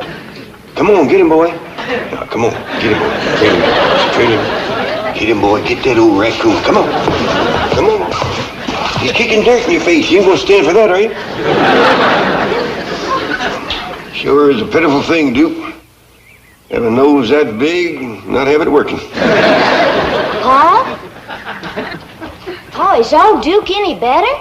Come on, get him, boy. Now, come on, get him, boy. Train him. Get him, boy. Get that old raccoon. Come on. Come on. He's kicking dirt in your face. You ain't gonna stand for that, are you? Sure is a pitiful thing, Duke. Have a nose that big and not have it working. Pa? Pa, is old Duke any better?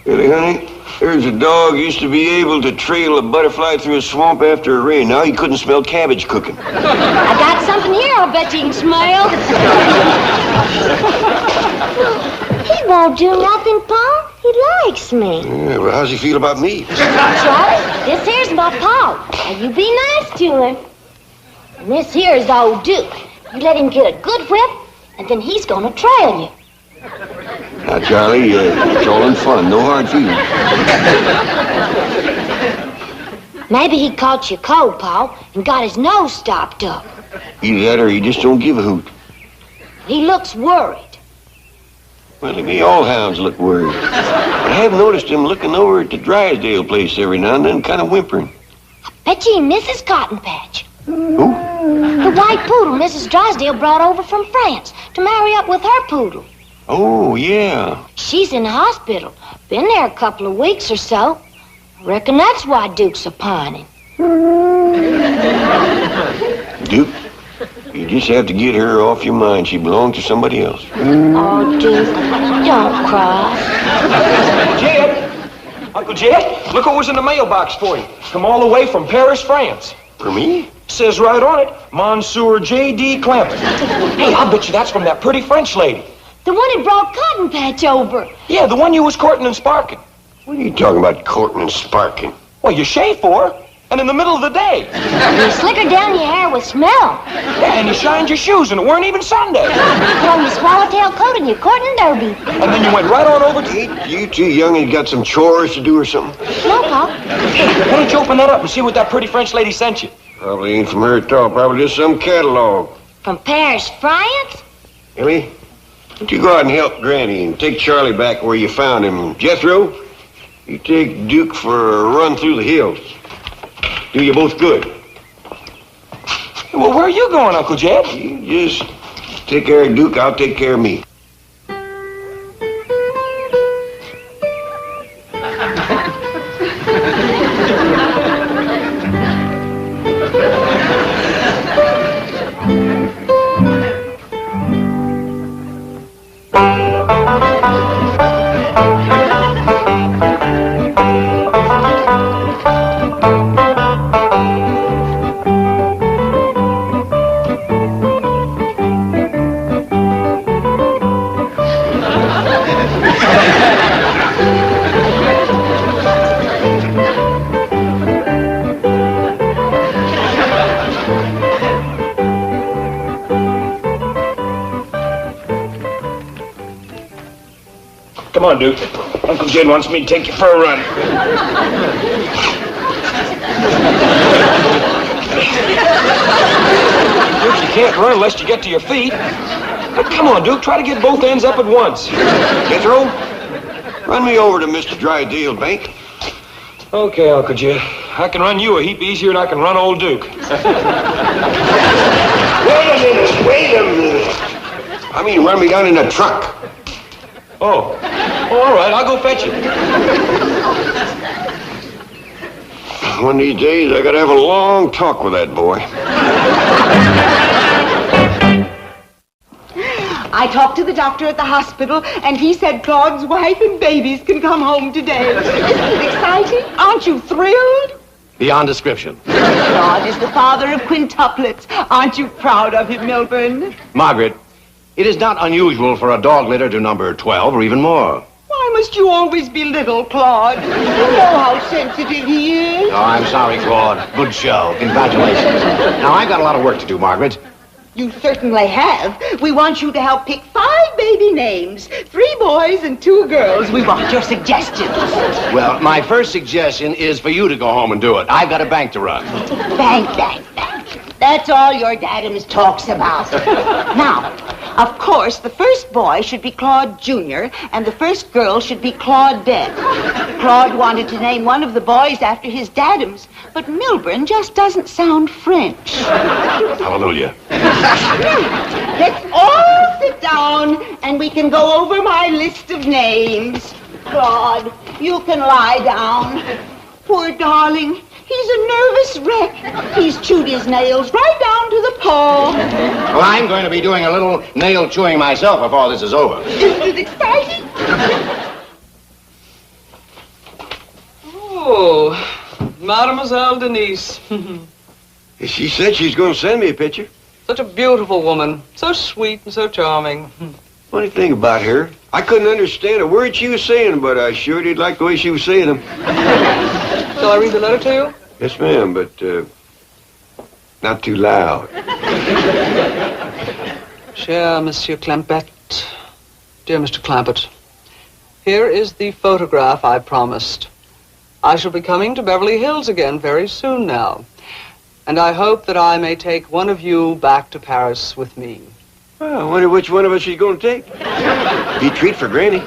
Really, honey? There's a dog used to be able to trail a butterfly through a swamp after a rain. Now he couldn't smell cabbage cooking. I got something here I'll bet you can smell. He won't do nothing, Pa. He likes me. Yeah, well, how's he feel about me? Charlie, this here's my Pa. Now, you be nice to him. And this here is old Duke. You let him get a good whip, and then he's gonna trail you. Now, Charlie, it's all in fun. No hard feelings. Maybe he caught you cold, Pa, and got his nose stopped up. Either that or he just don't give a hoot. He looks worried. Well, to me, all hounds look worried. But I have noticed him looking over at the Drysdale place every now and then, kind of whimpering. Bet you he misses Cotton Patch. Who? The white poodle Mrs. Drysdale brought over from France to marry up with her poodle. Oh, yeah. She's in the hospital. Been there a couple of weeks or so. I reckon that's why Duke's a pining. Duke? You just have to get her off your mind. She belongs to somebody else. Oh, Duke, don't cry. Jed! Uncle Jed, look what was in the mailbox for you. Come all the way from Paris, France. For me? Says right on it, Monsieur J.D. Clampett. Hey, I'll bet you that's from that pretty French lady. The one who brought Cotton Patch over. Yeah, the one you was courting and sparking. What are you talking about, courting and sparking? Well, you shave for her, and in the middle of the day. You slickered down your hair with smell. Yeah, and you shined your shoes, and it weren't even Sunday. You put on your swallowtail coat and your courting derby. And then you went right on over to... Ain't you too young and got some chores to do or something? No, Pop. Hey, why don't you open that up and see what that pretty French lady sent you? Probably ain't from her at all. Probably just some catalog. From Paris, France? Ellie, why don't you go out and help Granny and take Charlie back where you found him? Jethro, you take Duke for a run through the hills. Do you both good. Well, where are you going, Uncle Jed? You just take care of Duke, I'll take care of me. Come on, Duke. Uncle Jed wants me to take you for a run. Duke, you can't run unless you get to your feet. Now, come on, Duke. Try to get both ends up at once. Jethro, run me over to Mr. Drydale Bank. Okay, Uncle Jed. I can run you a heap easier than I can run old Duke. Wait a minute. I mean, run me down in a truck. Oh, all right. I'll go fetch you. One of these days, I gotta have a long talk with that boy. I talked to the doctor at the hospital, and he said Claude's wife and babies can come home today. Isn't it exciting? Aren't you thrilled? Beyond description. Claude is the father of quintuplets. Aren't you proud of him, Milburn? Margaret, it is not unusual for a dog litter to number 12 or even more. Why must you always belittle Claude? You know how sensitive he is. Oh, I'm sorry, Claude. Good show. Congratulations. Now, I've got a lot of work to do, Margaret. You certainly have. We want you to help pick 5 baby names. 3 boys and 2 girls. We want your suggestions. Well, my first suggestion is for you to go home and do it. I've got a bank to run. Bank. That's all your dadums talks about. Now, of course, the first boy should be Claude Jr., and the first girl should be Claudette. Claude wanted to name one of the boys after his dadums, but Milburn just doesn't sound French. Hallelujah. Let's all sit down, and we can go over my list of names. Claude, you can lie down. Poor darling. He's a nervous wreck. He's chewed his nails right down to the paw. Well, I'm going to be doing a little nail chewing myself if all this is over. Isn't it exciting? Oh, Mademoiselle Denise. She said she's going to send me a picture. Such a beautiful woman. So sweet and so charming. Funny thing about her, I couldn't understand a word she was saying, but I sure did like the way she was saying them. Shall I read the letter to you? Yes, ma'am, but not too loud. Cher Monsieur Clampett, dear Mr. Clampett, here is the photograph I promised. I shall be coming to Beverly Hills again very soon now, and I hope that I may take one of you back to Paris with me. Well, I wonder which one of us she's going to take. Be a treat for Granny.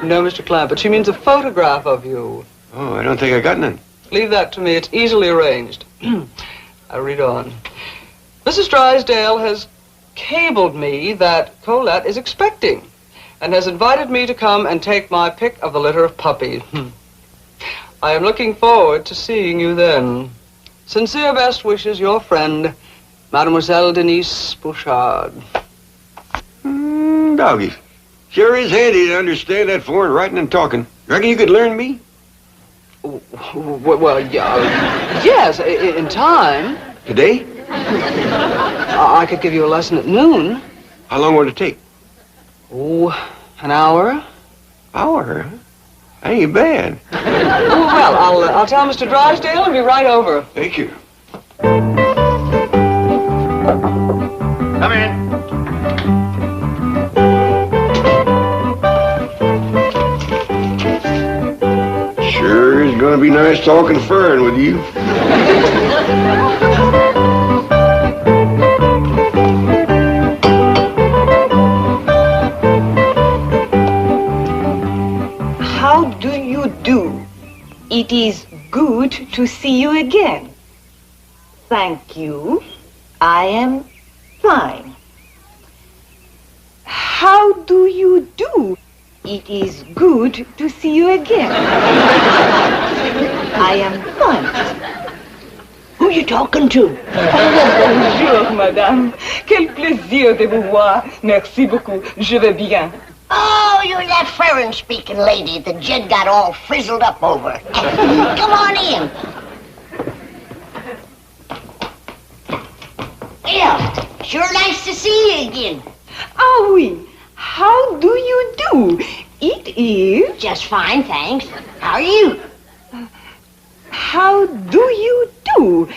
No, Mr. Clampett, she means a photograph of you. Oh, I don't think I got none. Leave that to me. It's easily arranged. I read on. Mrs. Drysdale has cabled me that Colette is expecting and has invited me to come and take my pick of the litter of puppies. I am looking forward to seeing you then. Sincere best wishes, your friend, Mademoiselle Denise Bouchard. Doggies. Sure is handy to understand that foreign writing and talking. Reckon you could learn me? Well, yes, in time. Today? I could give you a lesson at noon. How long would it take? Oh, an hour. Hour, huh? Ain't bad. Well, I'll tell Mr. Drysdale and be right over. Thank you. Come in. Sure is gonna be nice talking fern with you. How do you do? It is good to see you again. Thank you. I am fine. How do you do? It is good to see you again. I am fine. Who you talking to? Bonjour, madame. Quel plaisir de vous voir. Merci beaucoup. Je vais bien. Oh, you're that foreign-speaking lady that Jed got all frizzled up over. Come on in. Yeah, sure nice to see you again. Ah oui. How do you do? It is... Just fine, thanks. How are you? How do you do?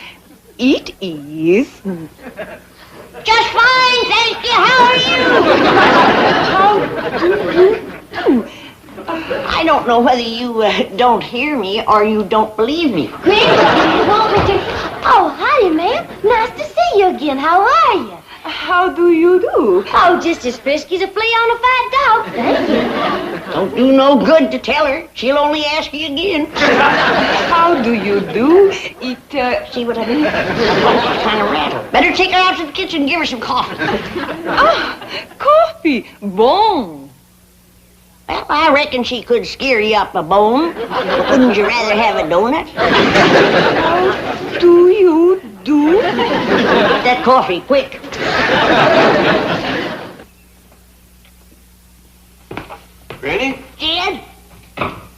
It is... Just fine, thank you. How are you? How do you do? I don't know whether you don't hear me or you don't believe me. Grandpa, you want me to... Oh, howdy, ma'am. Nice to see you again. How are you? How do you do? Oh, just as frisky as a flea on a fat dog. Thank you. Don't do no good to tell her. She'll only ask you again. How do you do? It, See what I mean? Kind of rattle. Better take her out to the kitchen and give her some coffee. Coffee. Bon. Well, I reckon she could scare you up a bone. Wouldn't you rather have a donut? How do you do? Get that coffee, quick. Ready? Jed,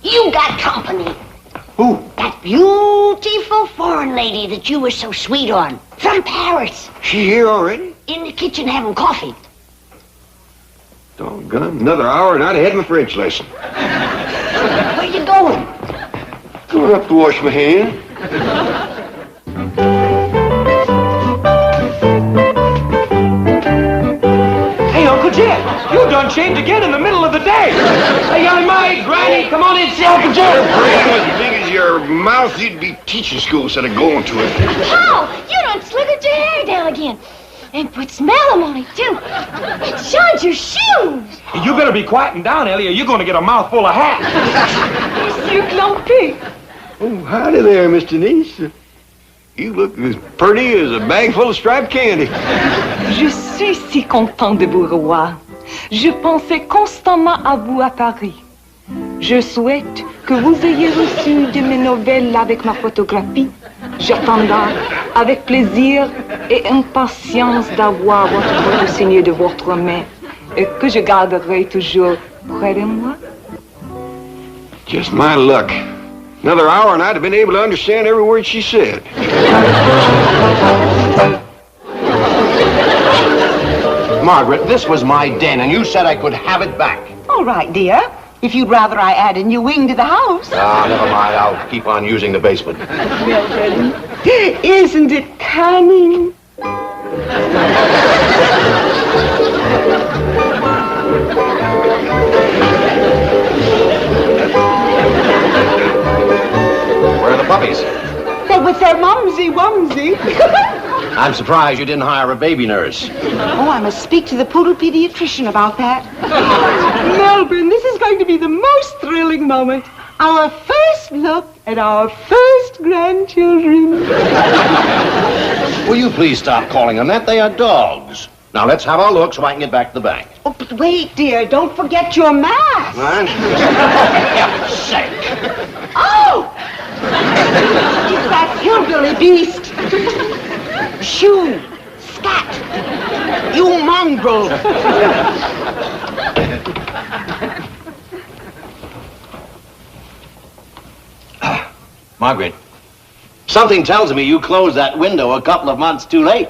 you got company. Who? That beautiful foreign lady that you were so sweet on. From Paris. She here already? In the kitchen having coffee. Doggone, another hour and I'd have had my French lesson. Where you going? Going up to wash my hands. Hey, Uncle Jed, you done shaved again in the middle of the day. Hey, young Mike, Granny, come on in, see Uncle Jed. As big as your mouth, you'd be teaching school instead of going to it. Oh, you done slickered your hair down again. And put smell 'em on it, too. And shined your shoes. You better be quieting down, Ellie, or you're going to get a mouthful of hat. Monsieur Clampett. Oh, howdy there, Miss Denise. You look as pretty as a bag full of striped candy. Je suis si content de vous revoir. Je pensais constamment à vous à Paris. Je souhaite que vous ayez reçu de mes nouvelles avec ma photographie. J'attendrai avec plaisir et impatience d'avoir votre photo signée de votre main et que je garderai toujours près de moi. Just my luck. Another hour and I'd have been able to understand every word she said. Margaret, this was my den, and you said I could have it back. All right, dear. If you'd rather I add a new wing to the house. Ah, never mind. I'll keep on using the basement. Well, then, isn't it cunning? Where are the puppies? They're with their mumsy-wumsy. I'm surprised you didn't hire a baby nurse. Oh, I must speak to the poodle pediatrician about that. Melbourne, this is going to be the most thrilling moment. Our first look at our first grandchildren. Will you please stop calling them that? They are dogs. Now, let's have our look so I can get back to the bank. Oh, but wait, dear. Don't forget your mask. What? For heaven's sake. Oh! It's that hillbilly beast. Shoo! that? You mongrel! Margaret, something tells me you closed that window a couple of months too late.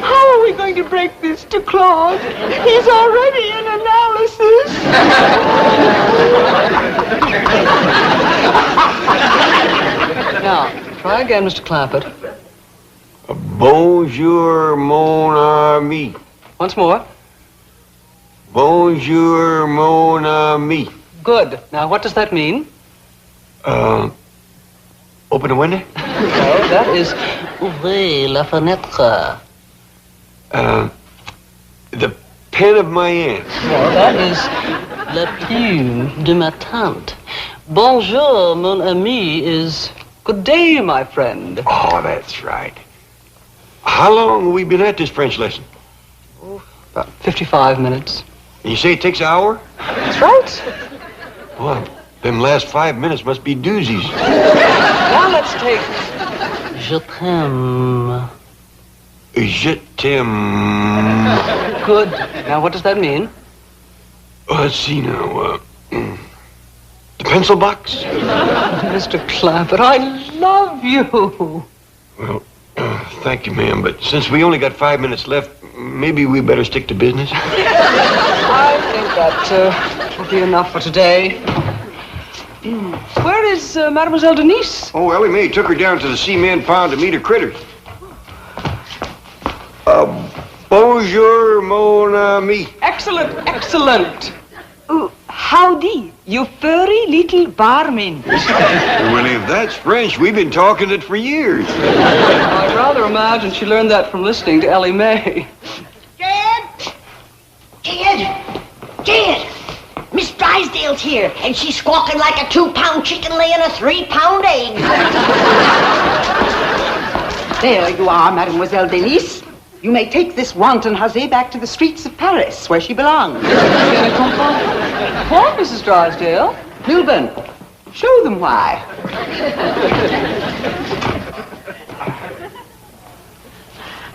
How are we going to break this to Claude? He's already in analysis. Now, try again, Mr. Clampett. Bonjour, mon ami. Once more. Bonjour, mon ami. Good. Now, what does that mean? Open the window? No, that is ouvrez la fenêtre. The pen of my aunt. No, that is la plume de ma tante. Bonjour, mon ami is good day, my friend. Oh, that's right. How long have we been at this French lesson? About 55 minutes. And you say it takes an hour? That's right. Well, them last 5 minutes must be doozies. Now let's take Je t'aime. Je t'aime. Good. Now what does that mean? Let's see now. The pencil box? Mr. Clampett, I love you. Well, thank you, ma'am, but since we only got 5 minutes left, maybe we better stick to business. I think that will be enough for today. Where is Mademoiselle Denise? Oh, Ellie Mae took her down to the cement pond to meet her critters. Bonjour, mon ami. Excellent, excellent. Howdy, you furry little barman. Well, if that's French, we've been talking it for years. I rather imagine she learned that from listening to Ellie Mae. Jed! Miss Drysdale's here, and she's squawking like a 2-pound chicken laying a 3-pound egg. There you are, Mademoiselle Denise. You may take this wanton hussy back to the streets of Paris, where she belongs. What, Mrs. Drysdale? Milburn, show them why.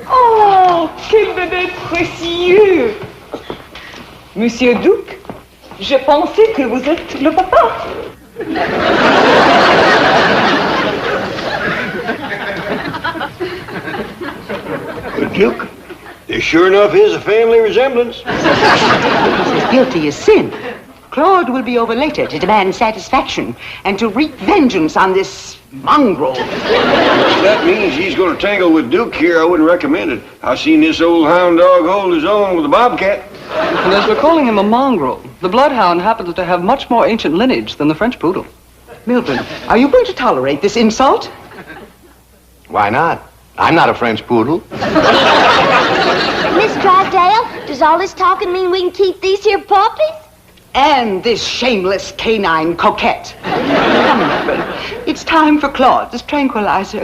Oh, quel bébé précieux! Monsieur Duc, je pensais que vous êtes le papa. Duke, there sure enough is a family resemblance. As guilty as sin. Claude will be over later to demand satisfaction and to wreak vengeance on this mongrel. If that means he's going to tangle with Duke here, I wouldn't recommend it. I've seen this old hound dog hold his own with a bobcat. And as we're calling him a mongrel, the bloodhound happens to have much more ancient lineage than the French poodle. Milburn, are you going to tolerate this insult? Why not? I'm not a French poodle. Miss Drysdale, does all this talking mean we can keep these here puppies? And this shameless canine coquette. Come, Milburn. It's time for Claude's tranquilizer.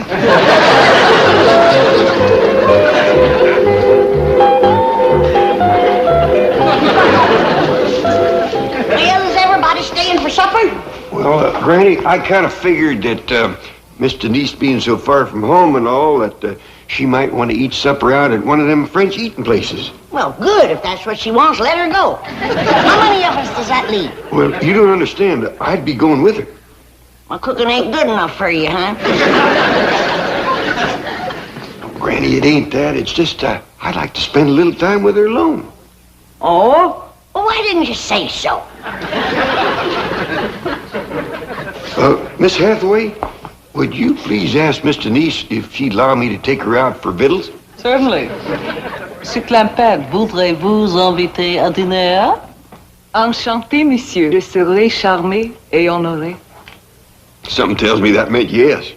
Well, is everybody staying for supper? Well, Granny, I kind of figured that Miss Denise being so far from home and all, that she might want to eat supper out at one of them French eating places. Well, good. If that's what she wants, let her go. How many of us does that leave? Well, you don't understand. I'd be going with her. Well, cooking ain't good enough for you, huh? Granny, it ain't that. It's just I'd like to spend a little time with her alone. Oh? Well, why didn't you say so? Miss Hathaway, would you please ask Miss Denise if she'd allow me to take her out for victuals? Certainly. Monsieur Clampett, voudrez-vous inviter à dîner? Enchanté, monsieur. Je serai charmé et honoré. Something tells me that meant yes.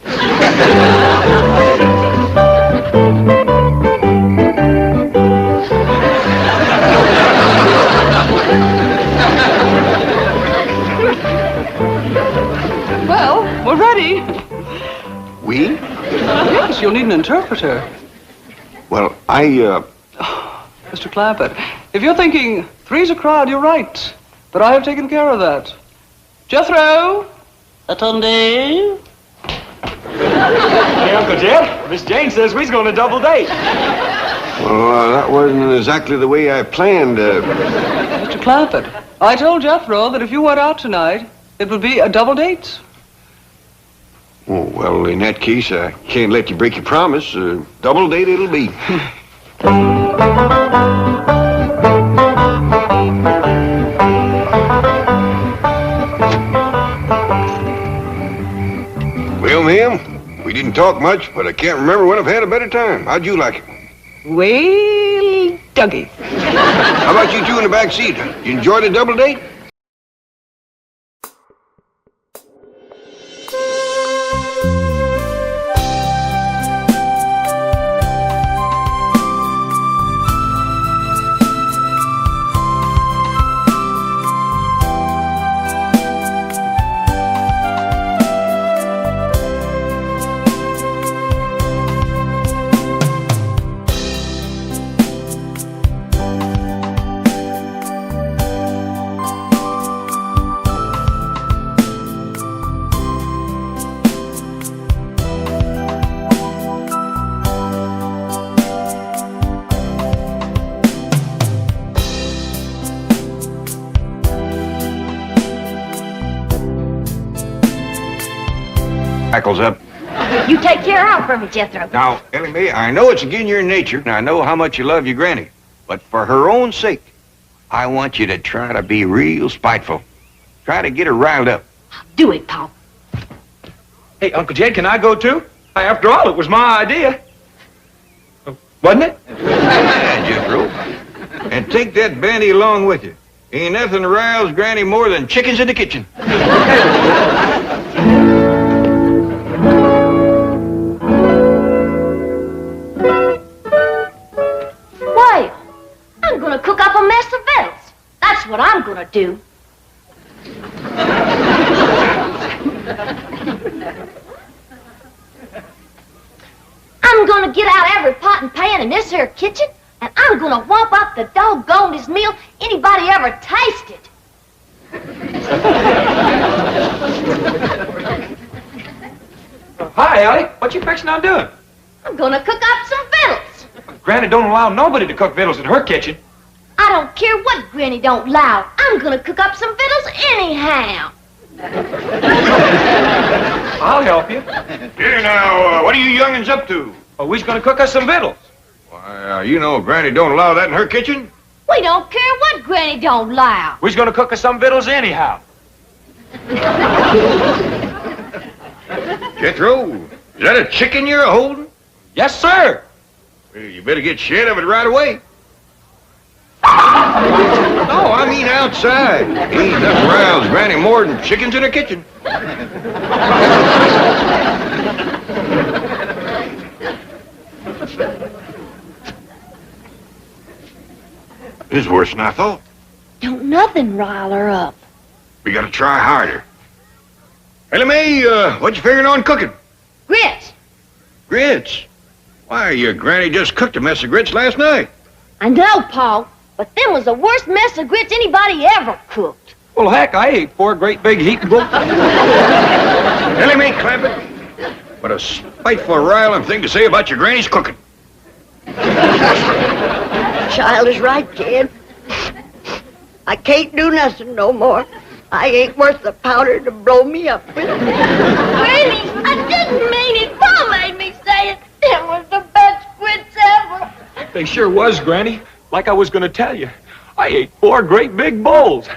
Well, we're ready. We? Yes, you'll need an interpreter. Well, I, Mr. Clampett, if you're thinking three's a crowd, you're right. But I have taken care of that. Jethro! Attendez. Hey, Uncle Jed, Miss Jane says we's going to double date. Well, that wasn't exactly the way I planned. Mr. Clampett, I told Jethro that if you went out tonight, it would be a double date. Oh, well, in that case, I can't let you break your promise. Double date it'll be. Well, ma'am, we didn't talk much, but I can't remember when I've had a better time. How'd you like it? Well, Dougie. How about you two in the back seat? You enjoy the double date? Hackles up. You take care of her for me, Jethro. Now, Ellie Mae, I know it's against your nature, and I know how much you love your granny. But for her own sake, I want you to try to be real spiteful. Try to get her riled up. Do it, Paul. Hey, Uncle Jed, can I go too? After all, it was my idea. Wasn't it? Yeah, Jethro. And take that bandy along with you. Ain't nothing riles Granny more than chickens in the kitchen. Well, I'm gonna cook up a mess of victuals. That's what I'm gonna do. I'm gonna get out every pot and pan in this here kitchen, and I'm gonna whop up the doggonedest meal anybody ever tasted. Hi, Allie. What you fixing on doing? I'm gonna cook up some victuals. Granny don't allow nobody to cook victuals in her kitchen. I don't care what Granny don't allow. I'm gonna cook up some victuals anyhow. I'll help you. Here now, what are you youngins up to? Oh, we's gonna cook us some victuals. Why, you know Granny don't allow that in her kitchen. We don't care what Granny don't allow. We's gonna cook us some victuals anyhow. Jethro, is that a chicken you're holding? Yes, sir. Well, you better get shed of it right away. No, I mean outside. Ain't nothing riles Granny more than chickens in her kitchen. This is worse than I thought. Don't nothing rile her up. We gotta try harder. Ellie Mae, what you figuring on cooking? Grits. Grits? Why, your granny just cooked a mess of grits last night. I know, Paul, but them was the worst mess of grits anybody ever cooked. Well, heck, I ate 4 great big heaping bowls. Ellie Mae Clampett, what a spiteful, riling thing to say about your granny's cooking. Child is right, kid. I can't do nothing no more. I ain't worth the powder to blow me up with. Granny, I didn't mean it. Paul made me say it. Them was the best grits ever. They sure was, Granny. Like I was gonna tell you. I ate 4 great big bowls.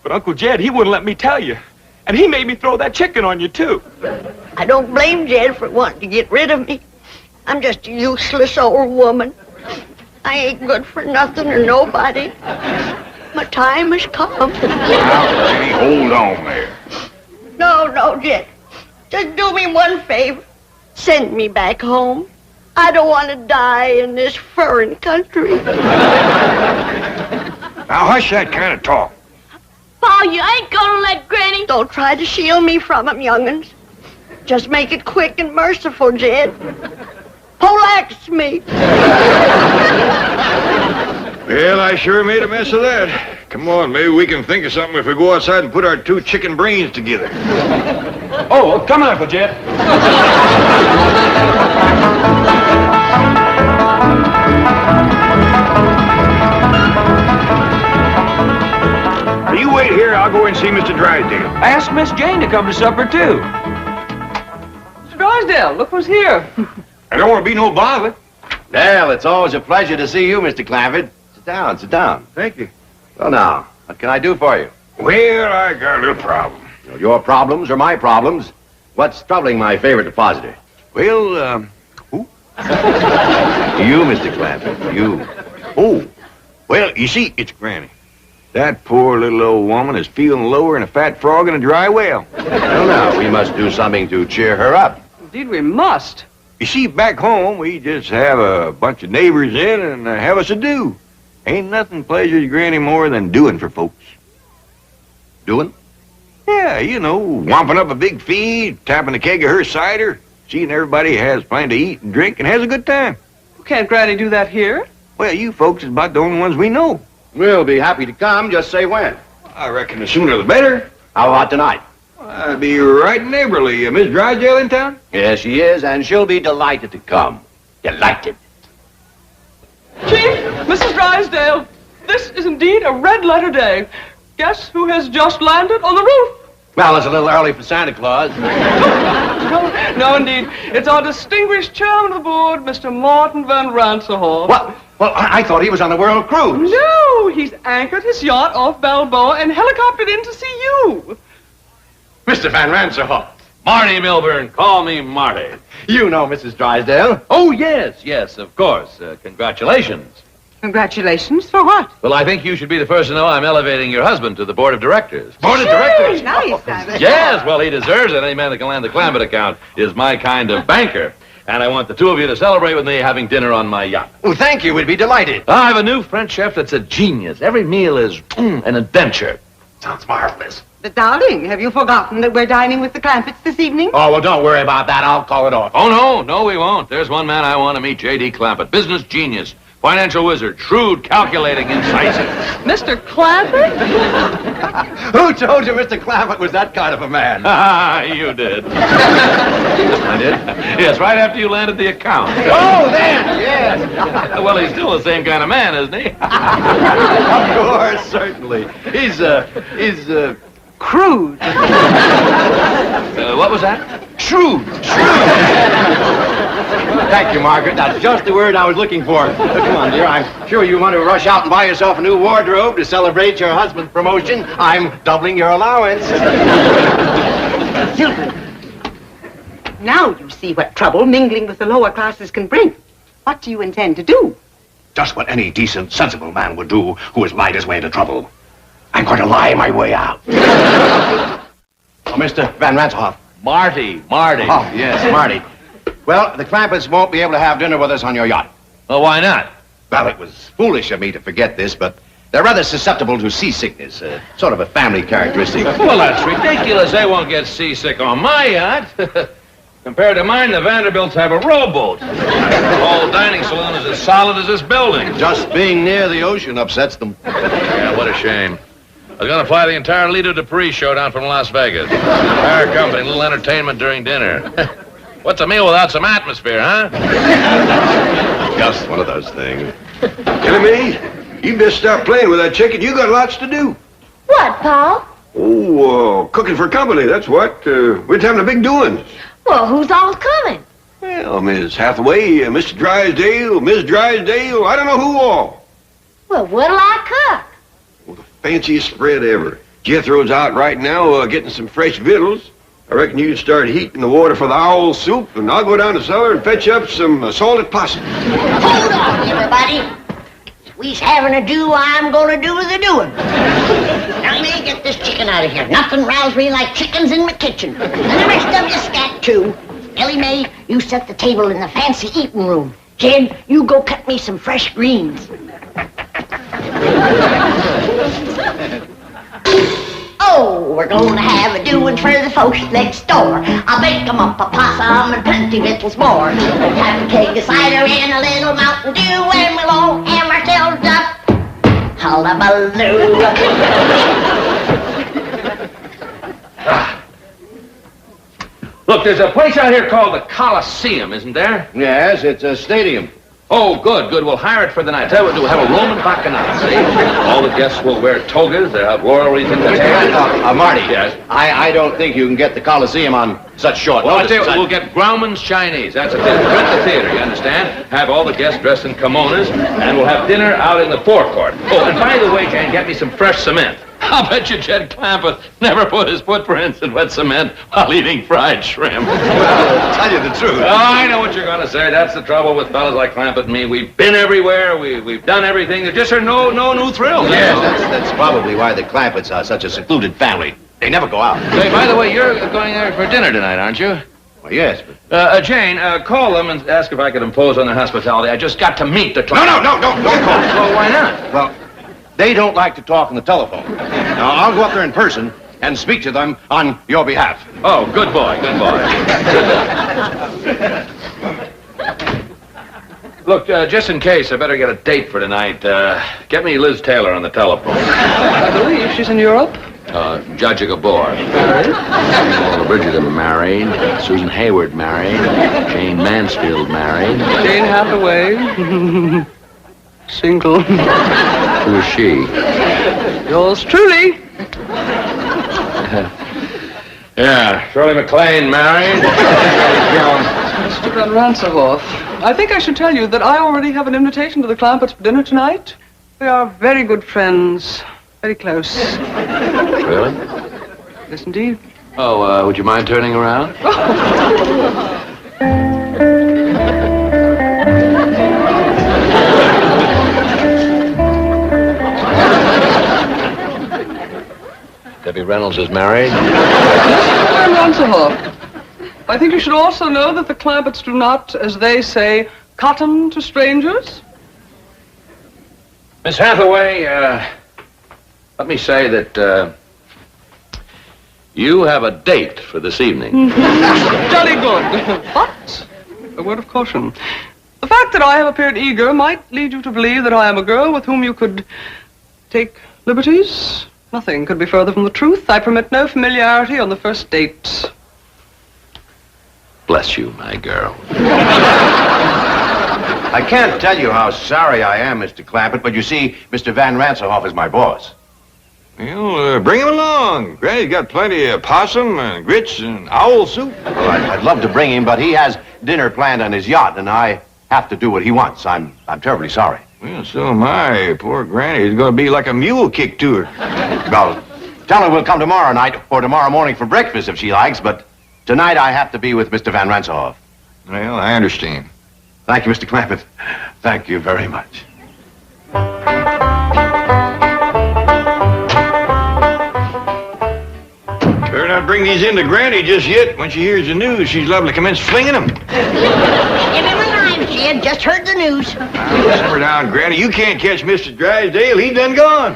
But Uncle Jed, he wouldn't let me tell you. And he made me throw that chicken on you, too. I don't blame Jed for wanting to get rid of me. I'm just a useless old woman. I ain't good for nothing or nobody. My time has come. Now, Granny, hold on there. No, Jed. Just do me one favor. Send me back home. I don't want to die in this foreign country. Now, hush that kind of talk. Paul, you ain't gonna let Granny... Don't try to shield me from him, young'uns. Just make it quick and merciful, Jed. Poleaxe me. Well, I sure made a mess of that. Come on, maybe we can think of something if we go outside and put our 2 chicken brains together. Oh, come on, Uncle Jet. You wait here, I'll go and see Mr. Drysdale. I asked Miss Jane to come to supper, too. Mr. Drysdale, look who's here. I don't want to be no bother. Well, it's always a pleasure to see you, Mr. Clampett. Sit down, sit down. Thank you. Well, now, what can I do for you? Well, I got a little problem. Your problems are my problems. What's troubling my favorite depositor? Well, who? You, Mr. Clampett, you. Oh, well, you see, it's Granny. That poor little old woman is feeling lower than a fat frog in a dry well. Well, now, we must do something to cheer her up. Indeed, we must. You see, back home, we just have a bunch of neighbors in and have us a do. Ain't nothing pleasures Granny more than doing for folks. Doing? Yeah, you know, womping up a big feed, tapping a keg of her cider, seeing everybody has plenty to eat and drink and has a good time. Can't Granny do that here? Well, you folks is about the only ones we know. We'll be happy to come, just say when. I reckon the sooner the better. How about tonight? I'll be right neighborly. Miss Drysdale in town? Yes, she is, and she'll be delighted to come. Delighted. Chief, Mrs. Drysdale, this is indeed a red-letter day. Guess who has just landed on the roof? Well, it's a little early for Santa Claus. No, indeed. It's our distinguished chairman of the board, Mr. Martin Van Ranserhoff. What? Well, I thought he was on the world cruise. No, he's anchored his yacht off Balboa and helicoptered in to see you. Mr. Van Ranserhoff. Marty Milburn, call me Marty. You know Mrs. Drysdale. Oh, yes, of course. Congratulations. Congratulations for what? Well, I think you should be the first to know I'm elevating your husband to the board of directors. Board of directors? Nice. Yes, well, he deserves it. Any man that can land the Clampett account is my kind of banker. And I want the 2 of you to celebrate with me having dinner on my yacht. Well, thank you. We'd be delighted. I have a new French chef that's a genius. Every meal is an adventure. Sounds marvelous. But, darling, have you forgotten that we're dining with the Clampetts this evening? Oh, well, don't worry about that. I'll call it off. Oh, no, we won't. There's one man I want to meet, J.D. Clampett. Business genius. Financial wizard. Shrewd, calculating, incisive. Mr. Clampett? Who told you Mr. Clampett was that kind of a man? You did. I did? Yes, right after you landed the account. Oh, then, yes. Well, he's still the same kind of man, isn't he? Of course, certainly. He's Crude. What was that? shrewd. Thank you, Margaret. That's just the word I was looking for. Come on, dear. I'm sure you want to rush out and buy yourself a new wardrobe to celebrate your husband's promotion. I'm doubling your allowance. Children, now you see what trouble mingling with the lower classes can bring. What do you intend to do? Just what any decent, sensible man would do who has lied his way into trouble. I'm going to lie my way out. Oh, Mr. Van Ranserhoff. Marty. Oh, yes, Marty. Well, the Clampetts won't be able to have dinner with us on your yacht. Well, why not? Well, it was foolish of me to forget this, but they're rather susceptible to seasickness, sort of a family characteristic. Well, that's ridiculous. They won't get seasick on my yacht. Compared to mine, the Vanderbilts have a rowboat. The whole dining saloon is as solid as this building. Just being near the ocean upsets them. Yeah, what a shame. I was going to fly the entire Lido Dupree show down from Las Vegas. Entire company, little entertainment during dinner. What's a meal without some atmosphere, huh? Just one of those things. Timmy, you just stop playing with that chicken. You got lots to do. What, Paul? Oh, cooking for company, that's what. We're having a big doing. Well, who's all coming? Well, Miss Hathaway, Mr. Drysdale, Miss Drysdale, I don't know who all. Well, what'll I cook? Fanciest spread ever. Jethro's out right now getting some fresh victuals. I reckon you can start heating the water for the owl soup, and I'll go down the cellar and fetch up some salted possum. Hold on, everybody. We's having a do, I'm gonna do the doing. Now, let me get this chicken out of here. Nothing rouse me like chickens in my kitchen. And the rest of you scat, too. Ellie Mae, you set the table in the fancy eating room. Kid, you go cut me some fresh greens. Oh, we're gonna have a doing for the folks next door. I'll bake 'em up a possum and plenty victuals more. We'll have a keg of cider and a little Mountain Dew, and we'll all have ourselves up Hullabaloo. Look, there's a place out here called the Coliseum, isn't there? Yes, it's a stadium. Oh, good. We'll hire it for the night. Tell you what, we'll have a Roman bacchanal, see? All the guests will wear togas. They'll have laurel wreaths in their hair. Marty. Yes? I don't think you can get the Coliseum on such short Well, I'll notice. tell you what, we'll get Grauman's Chinese. That's a theater. Rent the theater, you understand? Have all the guests dressed in kimonos, and we'll have dinner out in the forecourt. Oh, and by the way, Jane, get me some fresh cement. I'll bet you Jed Clampett never put his footprints in wet cement while eating fried shrimp. Well, tell you the truth. Oh, I know what you're going to say. That's the trouble with fellas like Clampett and me. We've been everywhere. We've done everything. There just are no new thrills. Yes, that's probably why the Clampetts are such a secluded family. They never go out. Hey, by the way, you're going there for dinner tonight, aren't you? Well, yes, Jane, call them and ask if I could impose on their hospitality. I just got to meet the No, Clampett. don't call. Well, why not? Well, they don't like to talk on the telephone. Now, I'll go up there in person and speak to them on your behalf. Oh, good boy, good boy. Look, just in case, I better get a date for tonight. Get me Liz Taylor on the telephone. I believe she's in Europe. Judge Gabor. Married? Brigida married. Susan Hayward married. Jane Mansfield married. Jane Hathaway. Single. Who is she? Yours truly. Yeah, Shirley MacLaine married. Mr. Van Ranserhoff, I think I should tell you that I already have an invitation to the Clampetts for dinner tonight. We are very good friends. Very close. Really? Yes, indeed. Oh, would you mind turning around? Debbie Reynolds is married. Van Ranserhoff, I think you should also know that the Clampetts do not, as they say, cotton to strangers. Miss Hathaway, let me say that you have a date for this evening. Jolly good. But, a word of caution. The fact that I have appeared eager might lead you to believe that I am a girl with whom you could take liberties. Nothing could be further from the truth. I permit no familiarity on the first date. Bless you, my girl. I can't tell you how sorry I am, Mr. Clampett, but you see, Mr. Van Ranserhoff is my boss. Well, bring him along. Granny's got plenty of possum and grits and owl soup. Well, I'd love to bring him, but he has dinner planned on his yacht, and I have to do what he wants. I'm terribly sorry. Well, so am I. Poor Granny's going to be like a mule kick to her. Well, tell her we'll come tomorrow night or tomorrow morning for breakfast if she likes, but tonight I have to be with Mr. Van Ranserhoff. Well, I understand. Thank you, Mr. Clampett. Thank you very much. Better not bring these in to Granny just yet. When she hears the news, she's liable to commence flinging them. Give him a line, Jed. Just heard the news. Now, simmer down, Granny. You can't catch Mr. Drysdale. He done gone.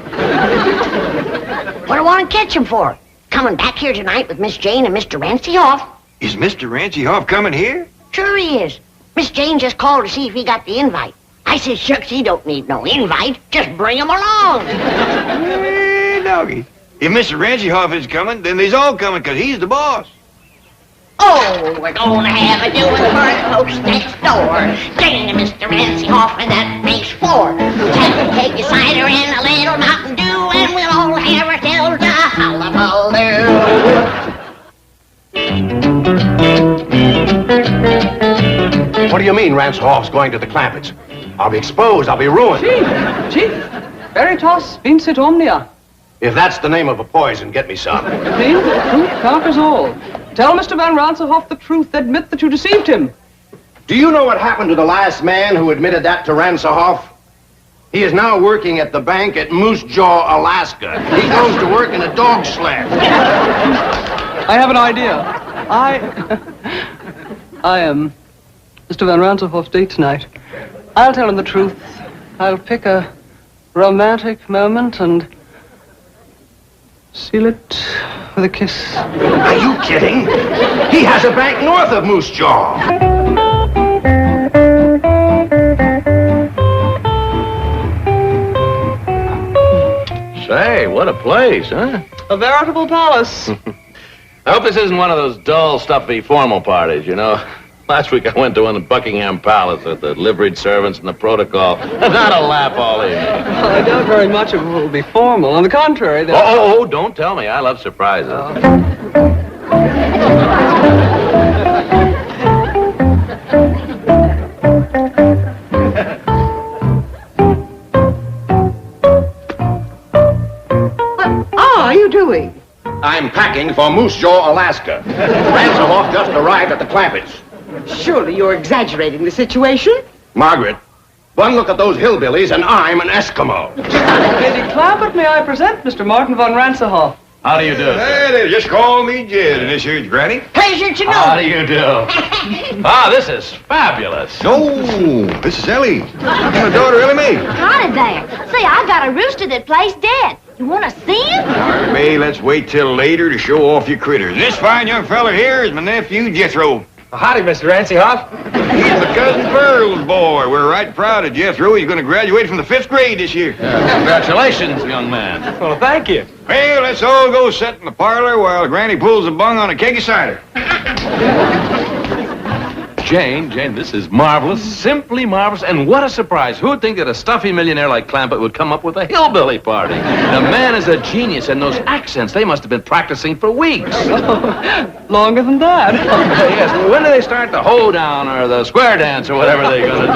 What do I want to catch him for? Coming back here tonight with Miss Jane and Mr. Ranserhoff. Is Mr. Ranserhoff coming here? Sure he is. Miss Jane just called to see if he got the invite. I said, shucks, he don't need no invite. Just bring him along. Hey, doggy. If Mr. Ranserhoff is coming, then they's all coming, because he's the boss. Oh, we're gonna have a doing for the folks next door. Jane and Mr. Ranserhoff, and that makes four. Have to take a cider and a little Mountain Dew, and we'll all have ourselves a hullabaloo. What do you mean Ranserhoff's going to the Clampetts? I'll be exposed. I'll be ruined. Chief, veritas vincit omnia. If that's the name of a poison, get me some. See, truth conquers all. Tell Mr. Van Ranserhoff the truth. Admit that you deceived him. Do you know what happened to the last man who admitted that to Ranserhoff? He is now working at the bank at Moose Jaw, Alaska. He goes to work in a dog sled. I have an idea. I am Mr. Van Ranserhoff's date tonight. I'll tell him the truth. I'll pick a romantic moment and seal it with a kiss. Are you kidding? He has a bank north of Moose Jaw. Say, what a place, huh? A veritable palace. I hope this isn't one of those dull, stuffy, formal parties, you know. Last week I went to one in Buckingham Palace with the liveried servants and the protocol. Not a laugh all evening. Well, I doubt very much it will be formal. On the contrary, Oh, don't tell me. I love surprises. What are you doing? I'm packing for Moose Jaw, Alaska. Ransohoff just arrived at the Clampetts. Surely you're exaggerating the situation. Margaret, one look at those hillbillies and I'm an Eskimo. Lady Clampett, may I present Mr. Martin von Ransohoff? How do you do? Hey, they just call me Jed, and this here's Granny. Pleasure to know. How do you do? This is fabulous. No, this is Ellie. My daughter, Ellie Mae. Howdy there. See, I got a rooster that plays dead. You want to see him? All right, Mae, let's wait till later to show off your critters. This fine young fella here is my nephew, Jethro. Howdy, Mr. Ransohoff. He's my cousin Pearl's boy. We're right proud of Jethro. He's going to graduate from the 5th grade this year. Congratulations, young man. Well, thank you. Well, let's all go sit in the parlor while Granny pulls a bung on a keg of cider. Jane, this is marvelous, simply marvelous, and what a surprise. Who'd think that a stuffy millionaire like Clampett would come up with a hillbilly party? The man is a genius, and those accents, they must have been practicing for weeks. Longer than that. Yes, when do they start the hoedown or the square dance or whatever they're going to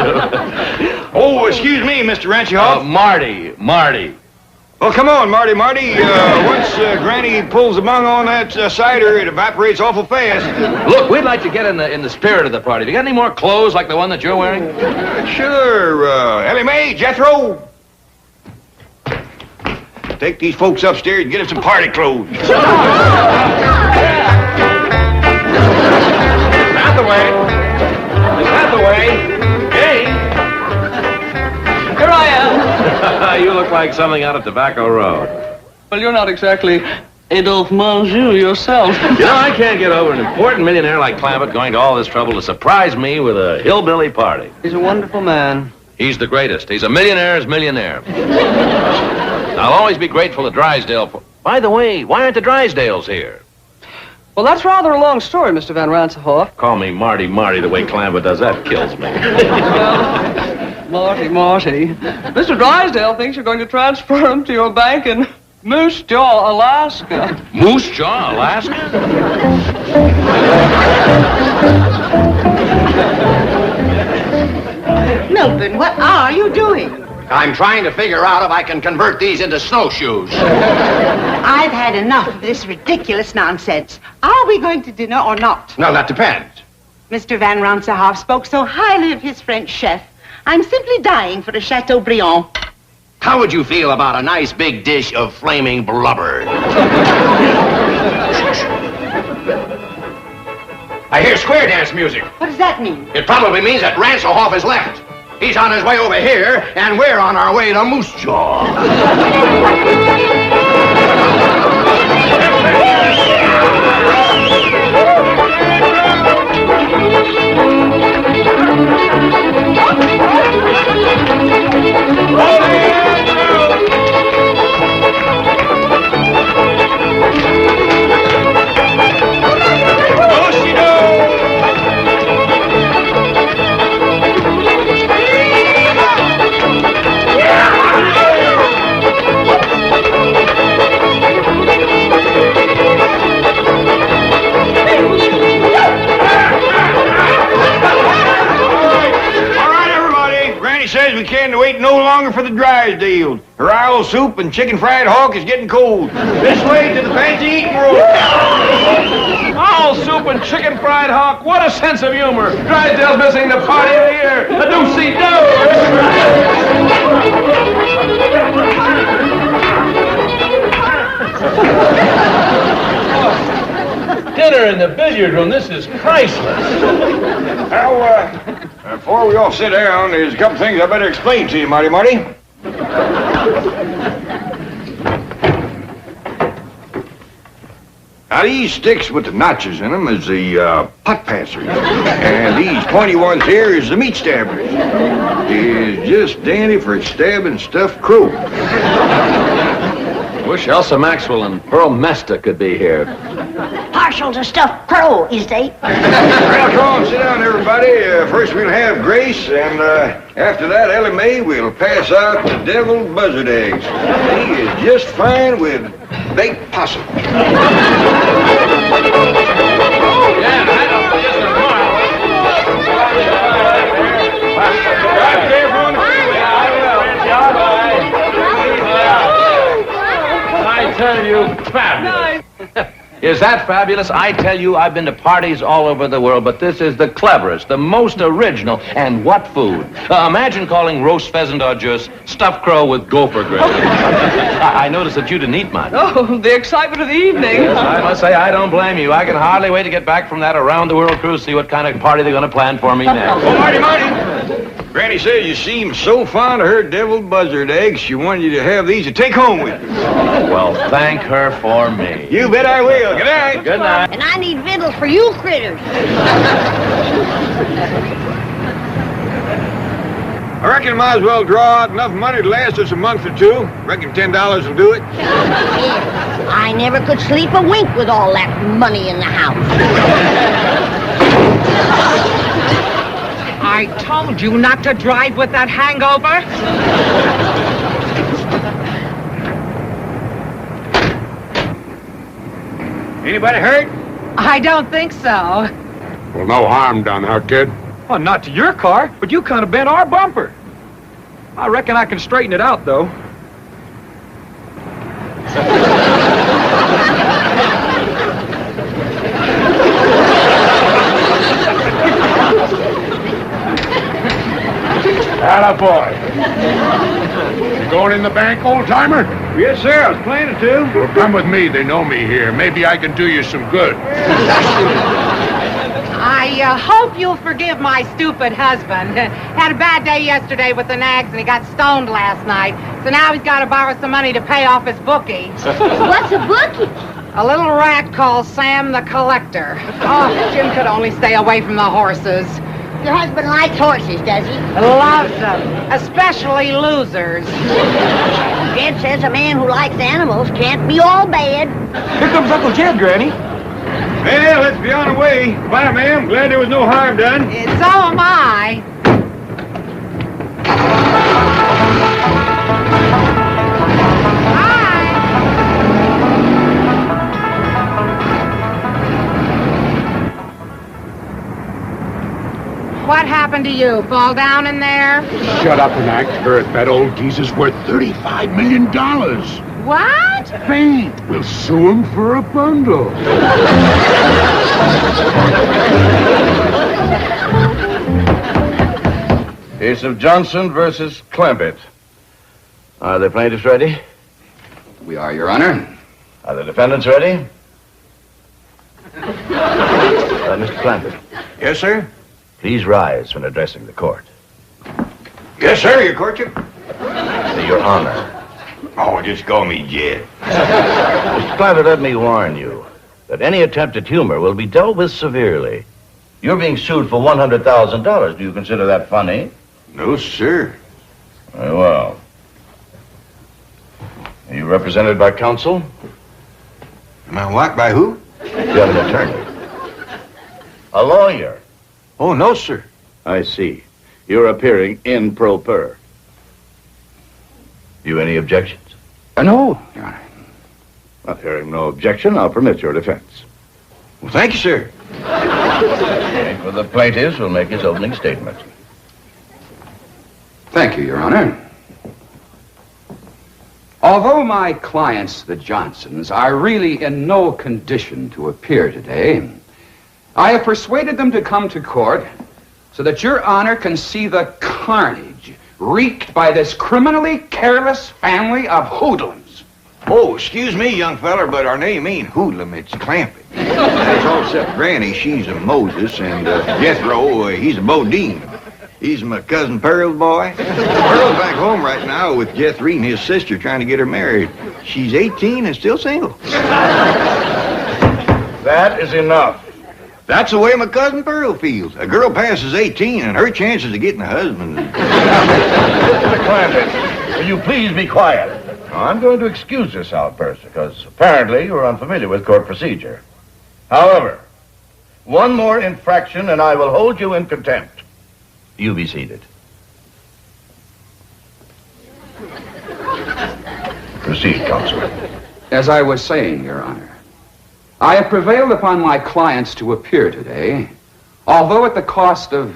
do? Oh, excuse me, Mr. Ransohoff. Marty. Well, come on, Marty. Once Granny pulls the bung on that cider, it evaporates awful fast. Look, we'd like to get in the spirit of the party. Have you got any more clothes like the one that you're wearing? Sure. Ellie Mae, Jethro. Take these folks upstairs and get them some party clothes. Out the way. Jane. Here I am. You look like something out of Tobacco Road. Well, you're not exactly Adolphe Manjou yourself. You know, I can't get over an important millionaire like Clampett going to all this trouble to surprise me with a hillbilly party. He's a wonderful man. He's the greatest. He's a millionaire's millionaire. I'll always be grateful to Drysdale for... By the way, why aren't the Drysdales here? Well, that's rather a long story, Mr. Van Ransohoff. Call me Marty the way Clampett does. That kills me. Marty. Mr. Drysdale thinks you're going to transfer him to your bank in Moose Jaw, Alaska. Moose Jaw, Alaska? Milton, what are you doing? I'm trying to figure out if I can convert these into snowshoes. I've had enough of this ridiculous nonsense. Are we going to dinner or not? No, that depends. Mr. Van Ransohoff spoke so highly of his French chef. I'm simply dying for a Chateaubriand. How would you feel about a nice big dish of flaming blubber? I hear square dance music. What does that mean? It probably means that Ransohoff has left. He's on his way over here, and we're on our way to Moose Jaw. Says we can't wait no longer for the Drysdales. Her owl soup and chicken fried hawk is getting cold. This way to the fancy eating room. Owl soup and chicken fried hawk. What a sense of humor. Drysdale's missing the party of the year. A do-see-do. Dinner in the billiard room. This is priceless. Now, before we all sit down, there's a couple things I better explain to you, Marty. Now, these sticks with the notches in them is the putt passers. And these pointy ones here is the meat stabbers. Is just dandy for stabbing stuffed crow. Wish Elsa Maxwell and Pearl Mesta could be here. Partial to stuffed crow, is they? Well, come on, sit down, everybody. First we'll have Grace, and after that, Ellie Mae will pass out the deviled buzzard eggs. He is just fine with baked possum. I tell you, fabulous. Is that fabulous? I tell you, I've been to parties all over the world, but this is the cleverest, the most original, and what food? Imagine calling roast pheasant au jus stuffed crow with gopher gravy. I noticed that you didn't eat much. Oh, the excitement of the evening. Yes, I must say, I don't blame you. I can hardly wait to get back from that around-the-world cruise, see what kind of party they're going to plan for me next. Oh, Marty! Granny says you seem so fond of her deviled buzzard eggs, she wanted you to have these to take home with you. Well, thank her for me. You bet I will. Good night. Good night. And I need victuals for you critters. I reckon I might as well draw out enough money to last us a month or two. Reckon $10 will do it. I never could sleep a wink with all that money in the house. I told you not to drive with that hangover. Anybody hurt? I don't think so. Well, no harm done, huh, kid? Well, not to your car, but you kind of bent our bumper. I reckon I can straighten it out, though. Attaboy. You going in the bank, old-timer? Yes, sir. I was planning to. Well, come with me. They know me here. Maybe I can do you some good. I hope you'll forgive my stupid husband. Had a bad day yesterday with the nags, and he got stoned last night. So now he's got to borrow some money to pay off his bookie. What's a bookie? A little rat called Sam the Collector. Oh, Jim could only stay away from the horses. Your husband likes horses, does he? Loves them, especially losers. Jed says a man who likes animals can't be all bad. Here comes Uncle Jed, Granny. Well, let's be on our way. Bye, ma'am. Glad there was no harm done. So am I. What happened to you? Fall down in there? Shut up and act hurt. That old geezer's worth $35 million. What? Faint. We'll sue him for a bundle. Case of Johnson versus Clampett. Are the plaintiffs ready? We are, Your Honor. Are the defendants ready? Mr. Clampett. Yes, sir? Please rise when addressing the court. Yes, sir, your courtship. Your Honor. Oh, just call me Jed. Mr. Clampett, let me warn you that any attempt at humor will be dealt with severely. You're being sued for $100,000. Do you consider that funny? No, sir. Very well. Are you represented by counsel? Am I what? By who? You have an attorney. A lawyer. Oh, no, sir. I see. You're appearing in pro per. You any objections? No, Your Honor. Well, hearing no objection, I'll permit your defense. Well, thank you, sir. For the plaintiffs will make his opening statement. Thank you, Your Honor. Although my clients, the Johnsons, are really in no condition to appear today, I have persuaded them to come to court so that Your Honor can see the carnage wreaked by this criminally careless family of hoodlums. Oh, excuse me, young feller, but our name ain't Hoodlum, it's Clampett. That's all except Granny, she's a Moses, and Jethro, he's a Bodine. He's my cousin Pearl's boy. Pearl's back home right now with Jethro and his sister trying to get her married. She's 18 and still single. That is enough. That's the way my cousin Pearl feels. A girl passes 18 and her chances of getting a husband. Mr. Clampett, will you please be quiet? I'm going to excuse this outburst because apparently you're unfamiliar with court procedure. However, one more infraction and I will hold you in contempt. You be seated. Proceed, Counselor. As I was saying, Your Honor, I have prevailed upon my clients to appear today, although at the cost of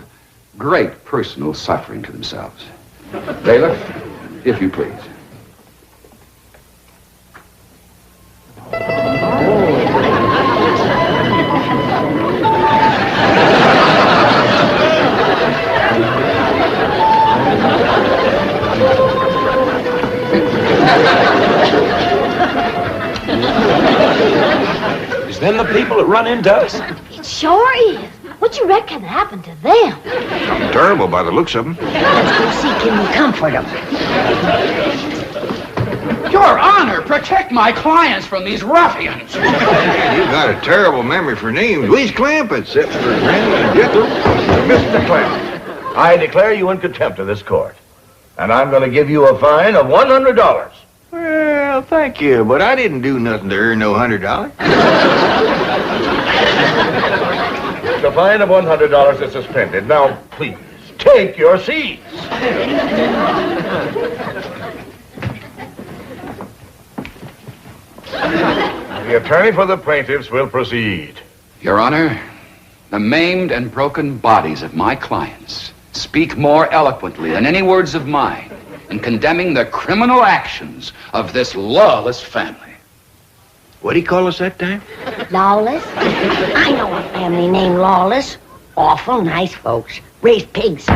great personal suffering to themselves. Bailiff, if you please. Is them the people that run into us? It sure is. What you reckon happened to them? Something terrible by the looks of them. Let's go see, can we comfort them? Your Honor, protect my clients from these ruffians. You got a terrible memory for names. We's Clampetts, except for Granny and Jethro. Mr. Clampett, I declare you in contempt of this court. And I'm going to give you a fine of $100. Well, thank you, but I didn't do nothing to earn no $100. The fine of $100 is suspended. Now, please, take your seats. The attorney for the plaintiffs will proceed. Your Honor, the maimed and broken bodies of my clients speak more eloquently than any words of mine in condemning the criminal actions of this lawless family. What'd he call us that time? Lawless? I know a family named Lawless. Awful nice folks. Raise pigs.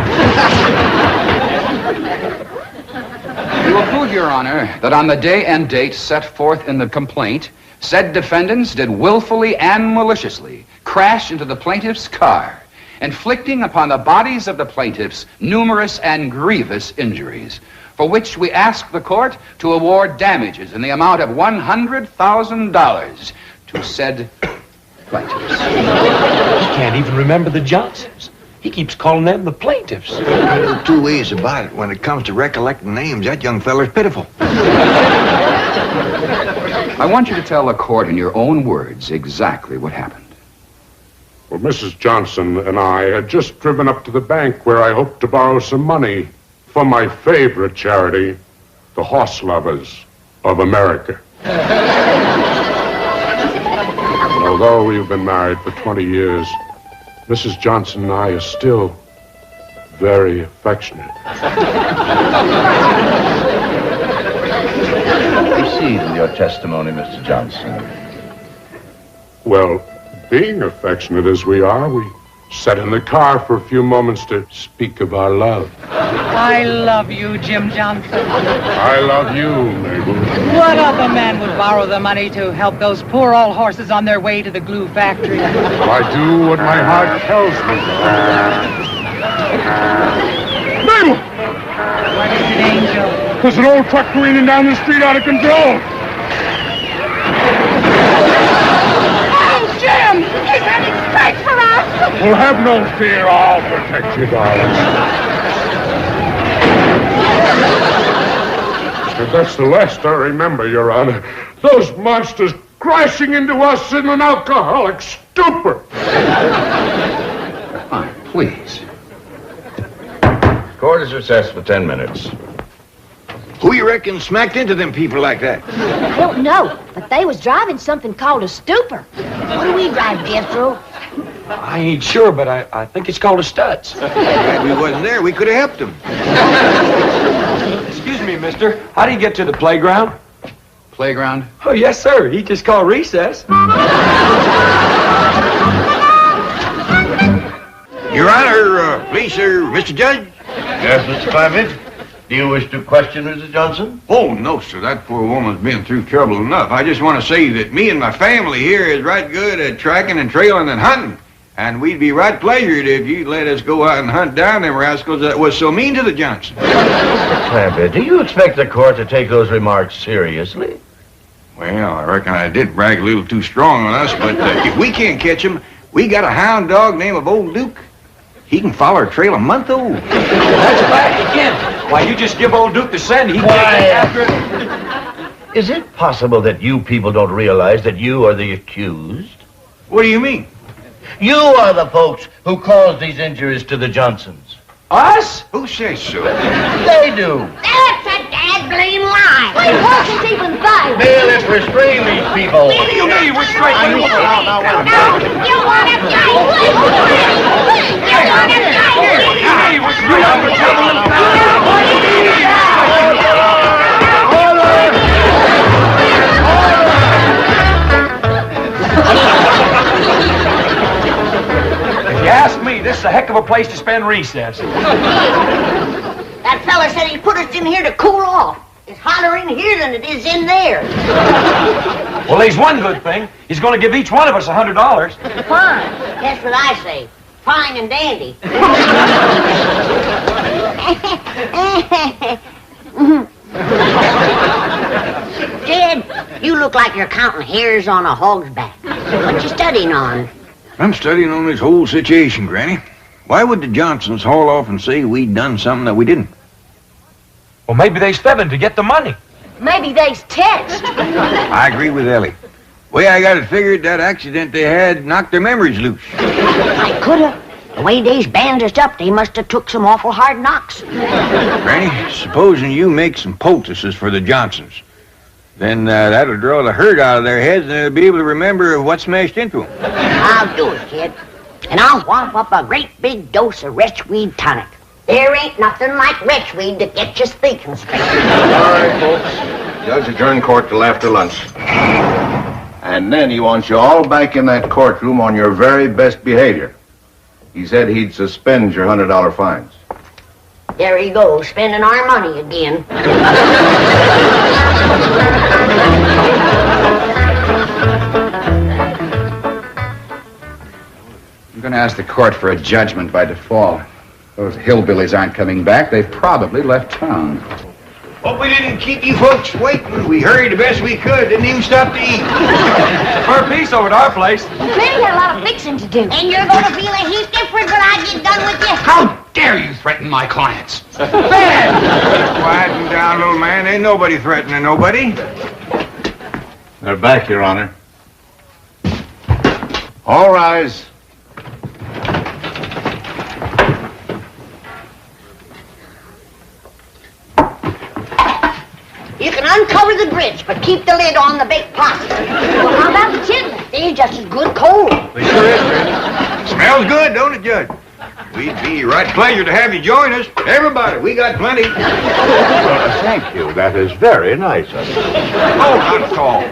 You will prove, Your Honor, that on the day and date set forth in the complaint, said defendants did willfully and maliciously crash into the plaintiff's car, inflicting upon the bodies of the plaintiffs numerous and grievous injuries, for which we ask the court to award damages in the amount of $100,000 to said plaintiffs. He can't even remember the Johnsons. He keeps calling them the plaintiffs. There are two ways about it. When it comes to recollecting names, that young feller's pitiful. I want you to tell the court in your own words exactly what happened. Well, Mrs. Johnson and I had just driven up to the bank where I hoped to borrow some money for my favorite charity, the Horse Lovers of America. And although we've been married for 20 years, Mrs. Johnson and I are still very affectionate. Proceed with your testimony, Mr. Johnson. Well, being affectionate as we are, we sat in the car for a few moments to speak of our love. I love you, Jim Johnson. I love you, Mabel. What other man would borrow the money to help those poor old horses on their way to the glue factory? I do what my heart tells me. Mabel! What is it, Angel? There's an old truck careening down the street out of control. Oh, Jim! He's heading straight for us! Well, have no fear. I'll protect you, darling. And that's the last I remember, Your Honor. Those monsters crashing into us in an alcoholic stupor. Fine, please. Court is recessed for 10 minutes. Who you reckon smacked into them people like that? I don't know, but they was driving something called a stupor. What do we drive, Jethro? I ain't sure, but I think it's called a Stutz. Glad we wasn't there. We could have helped them. Excuse me, mister. How do you get to the playground? Playground? Oh, yes, sir. He just called recess. Your Honor, please, sir, Mr. Judge. Yes, Mr. Clampett? Do you wish to question Mrs. Johnson? Oh, no, sir. That poor woman's been through trouble enough. I just want to say that me and my family here is right good at tracking and trailing and hunting. And we'd be right pleasured if you'd let us go out and hunt down them rascals that was so mean to the Johnsons. Mr. Clampett, do you expect the court to take those remarks seriously? Well, I reckon I did brag a little too strong on us, but if we can't catch him, we got a hound dog named of Old Duke. He can follow our trail a month old. That's back again. Why, you just give old Duke the scent, he can get after it. Is it possible that you people don't realize that you are the accused? What do you mean? You are the folks who caused these injuries to the Johnsons. Us? Who says so? They do. That's a dad-blame lie. My horse is even five. Bailiff, restrain these people. What do you mean, restrain them? You want to die? You want to die? Hey, what's going on? If you ask me, this is a heck of a place to spend recess. That fella said he put us in here to cool off. It's hotter in here than it is in there. Well, there's one good thing. He's going to give each one of us $100. Fine. That's what I say. Fine and dandy. Jed, you look like you're counting hairs on a hog's back. What you studying on? I'm studying on this whole situation, Granny. Why would the Johnsons haul off and say we'd done something that we didn't? Well, maybe they's fibbing to get the money. Maybe they's text. I agree with Ellie. Way I got it figured, that accident they had knocked their memories loose. I coulda. The way they's bandaged up, they must have took some awful hard knocks. Granny, supposing you make some poultices for the Johnsons, then that'll draw the hurt out of their heads and they'll be able to remember what smashed into them. I'll do it, kid. And I'll whomp up a great big dose of retchweed tonic. There ain't nothing like retchweed to get you thinking straight. All right, folks. Judge adjourned court till after lunch. And then he wants you all back in that courtroom on your very best behavior. He said he'd suspend your $100 fines. There he goes, spending our money again. I'm going to ask the court for a judgment by default. Those hillbillies aren't coming back. They've probably left town. Hope we didn't keep you folks waiting. We hurried the best we could. Didn't even stop to eat. For a piece over at our place. We clearly got a lot of fixing to do. And you're going to feel a heap different when I get done with you. How dare you threaten my clients? Quieten down, little man. Ain't nobody threatening nobody. They're back, Your Honor. All rise. You can uncover the bridge, but keep the lid on the baked pasta. Well, how about the chimney? They're just as good cold. They sure is, Granny. Smells good, don't it, Judge? We'd be right pleasure to have you join us. Everybody, we got plenty. Thank you. That is very nice of you. Oh, not at all.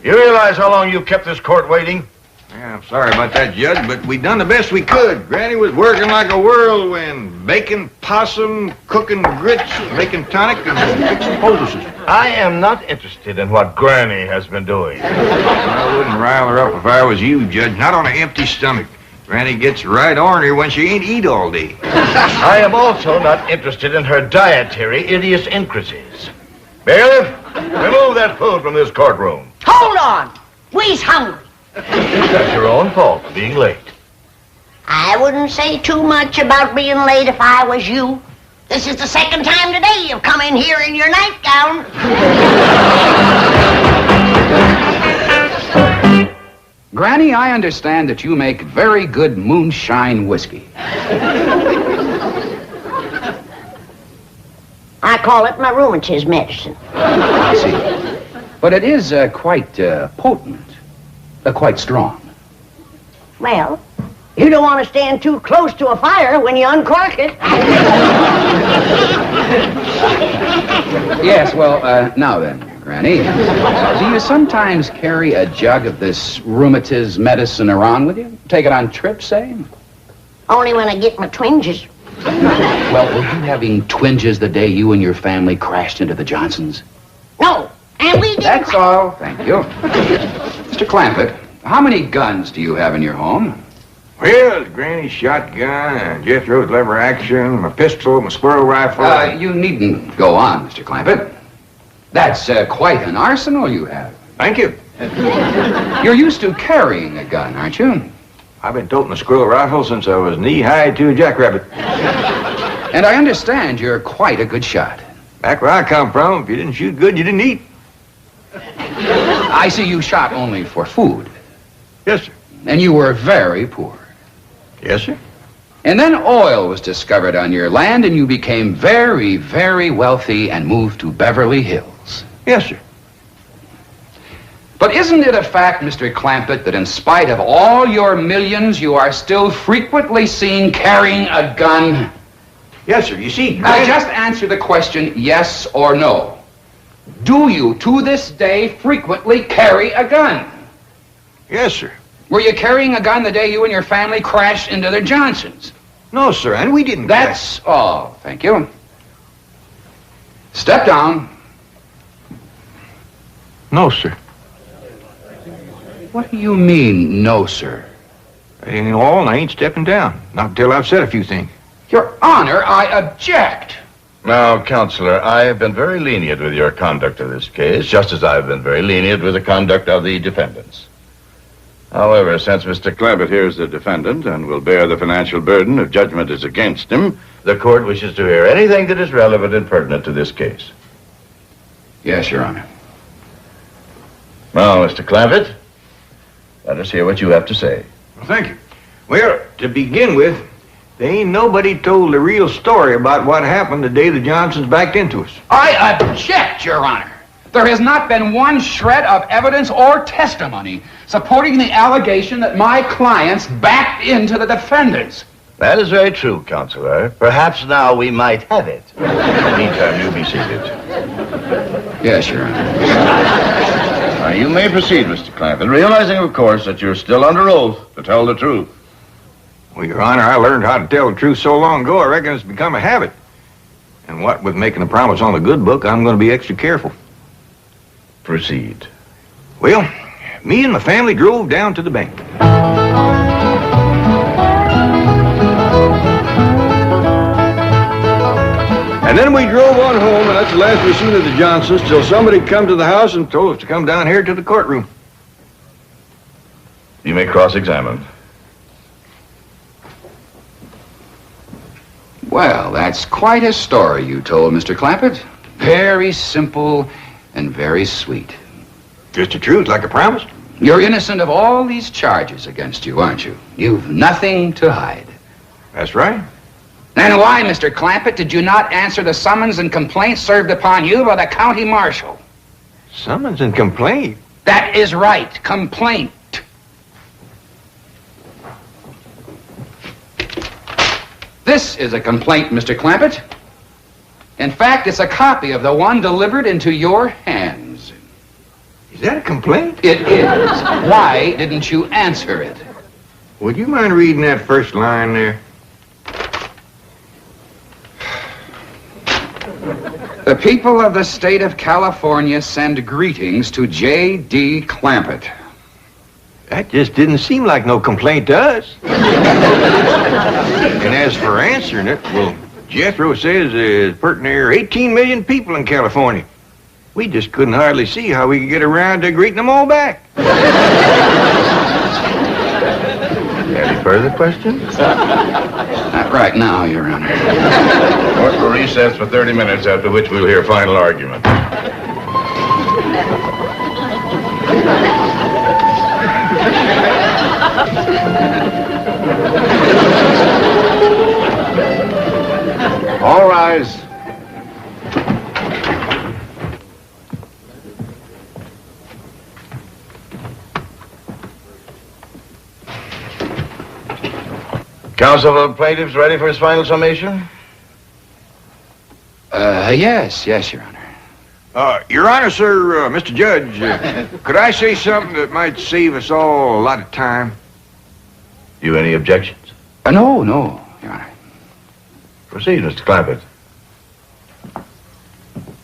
You realize how long you've kept this court waiting? Yeah, I'm sorry about that, Judge, but we done the best we could. Granny was working like a whirlwind, baking possum, cooking grits, making tonic, and fixing poultices. I am not interested in what Granny has been doing. I wouldn't rile her up if I was you, Judge. Not on an empty stomach. Granny gets right ornery when she ain't eat all day. I am also not interested in her dietary idiosyncrasies. Bailiff, remove that food from this courtroom. Hold on. We's hungry. That's your own fault for being late. I wouldn't say too much about being late if I was you. This is the second time today you've come in here in your nightgown. Granny, I understand that you make very good moonshine whiskey. I call it my rheumatism medicine. I see. But it is quite potent, quite strong. Well, you don't want to stand too close to a fire when you uncork it. Yes, well, now then, Granny, do you sometimes carry a jug of this rheumatism medicine around with you? Take it on trips, say? Only when I get my twinges. Well, were you having twinges the day you and your family crashed into the Johnsons? No, and we didn't. That's all, thank you. Mr. Clampett, how many guns do you have in your home? Well, Granny's shotgun, Jethro's lever action, my pistol, my squirrel rifle. You needn't go on, Mr. Clampett. That's quite an arsenal you have. Thank you. You're used to carrying a gun, aren't you? I've been toting a squirrel rifle since I was knee-high to a jackrabbit. And I understand you're quite a good shot. Back where I come from, if you didn't shoot good, you didn't eat. I see you shot only for food. Yes, sir. And you were very poor. Yes, sir. And then oil was discovered on your land, and you became very, very wealthy and moved to Beverly Hills. Yes, sir. But isn't it a fact, Mr. Clampett, that in spite of all your millions, you are still frequently seen carrying a gun? Yes, sir. You see, Now, just answer the question, yes or no. Do you, to this day, frequently carry a gun? Yes, sir. Were you carrying a gun the day you and your family crashed into the Johnsons? No, sir, and we didn't. That's all. Thank you. Step down. No, sir. What do you mean, no, sir? Ain't all, and I ain't stepping down. Not until I've said a few things. Your Honor, I object. Now, Counselor, I have been very lenient with your conduct of this case, just as I have been very lenient with the conduct of the defendants. However, since Mr. Clampett here is the defendant and will bear the financial burden if judgment is against him, the court wishes to hear anything that is relevant and pertinent to this case. Yes, Your Honor. Now, Mr. Clampett, let us hear what you have to say. Well, thank you. Well, to begin with, there ain't nobody told the real story about what happened the day the Johnsons backed into us. I object, Your Honor. There has not been one shred of evidence or testimony supporting the allegation that my clients backed into the defendants. That is very true, Counselor. Perhaps now we might have it. In the meantime, you be seated. Yes, Your Honor. Now, you may proceed, Mr. Clampett, realizing, of course, that you're still under oath to tell the truth. Well, Your Honor, I learned how to tell the truth so long ago, I reckon it's become a habit. And what with making a promise on the good book, I'm going to be extra careful. Proceed. Well, me and my family drove down to the bank. And then we drove on home, and that's the last we seen of the Johnsons till somebody come to the house and told us to come down here to the courtroom. You may cross-examine. Well, that's quite a story you told, Mr. Clampett. Very simple and very sweet. Just the truth, like I promised. You're innocent of all these charges against you, aren't you? You've nothing to hide. That's right. Then why, Mr. Clampett, did you not answer the summons and complaint served upon you by the county marshal? Summons and complaint? That is right, complaint. This is a complaint, Mr. Clampett. In fact, it's a copy of the one delivered into your hands. Is that a complaint? It is. Why didn't you answer it? Would you mind reading that first line there? The people of the state of California send greetings to J.D. Clampett. That just didn't seem like no complaint to us. And as for answering it, well, Jethro says there's pretty near 18 million people in California. We just couldn't hardly see how we could get around to greeting them all back. Any further questions? Not right now, Your Honor. Court will recess for 30 minutes, after which we'll hear final argument. All rise. Counsel for the plaintiffs ready for his final summation? Yes, Your Honor. Your Honor, sir, Mr. Judge, could I say something that might save us all a lot of time? You any objections? No, Your Honor. Proceed, Mr. Clampett.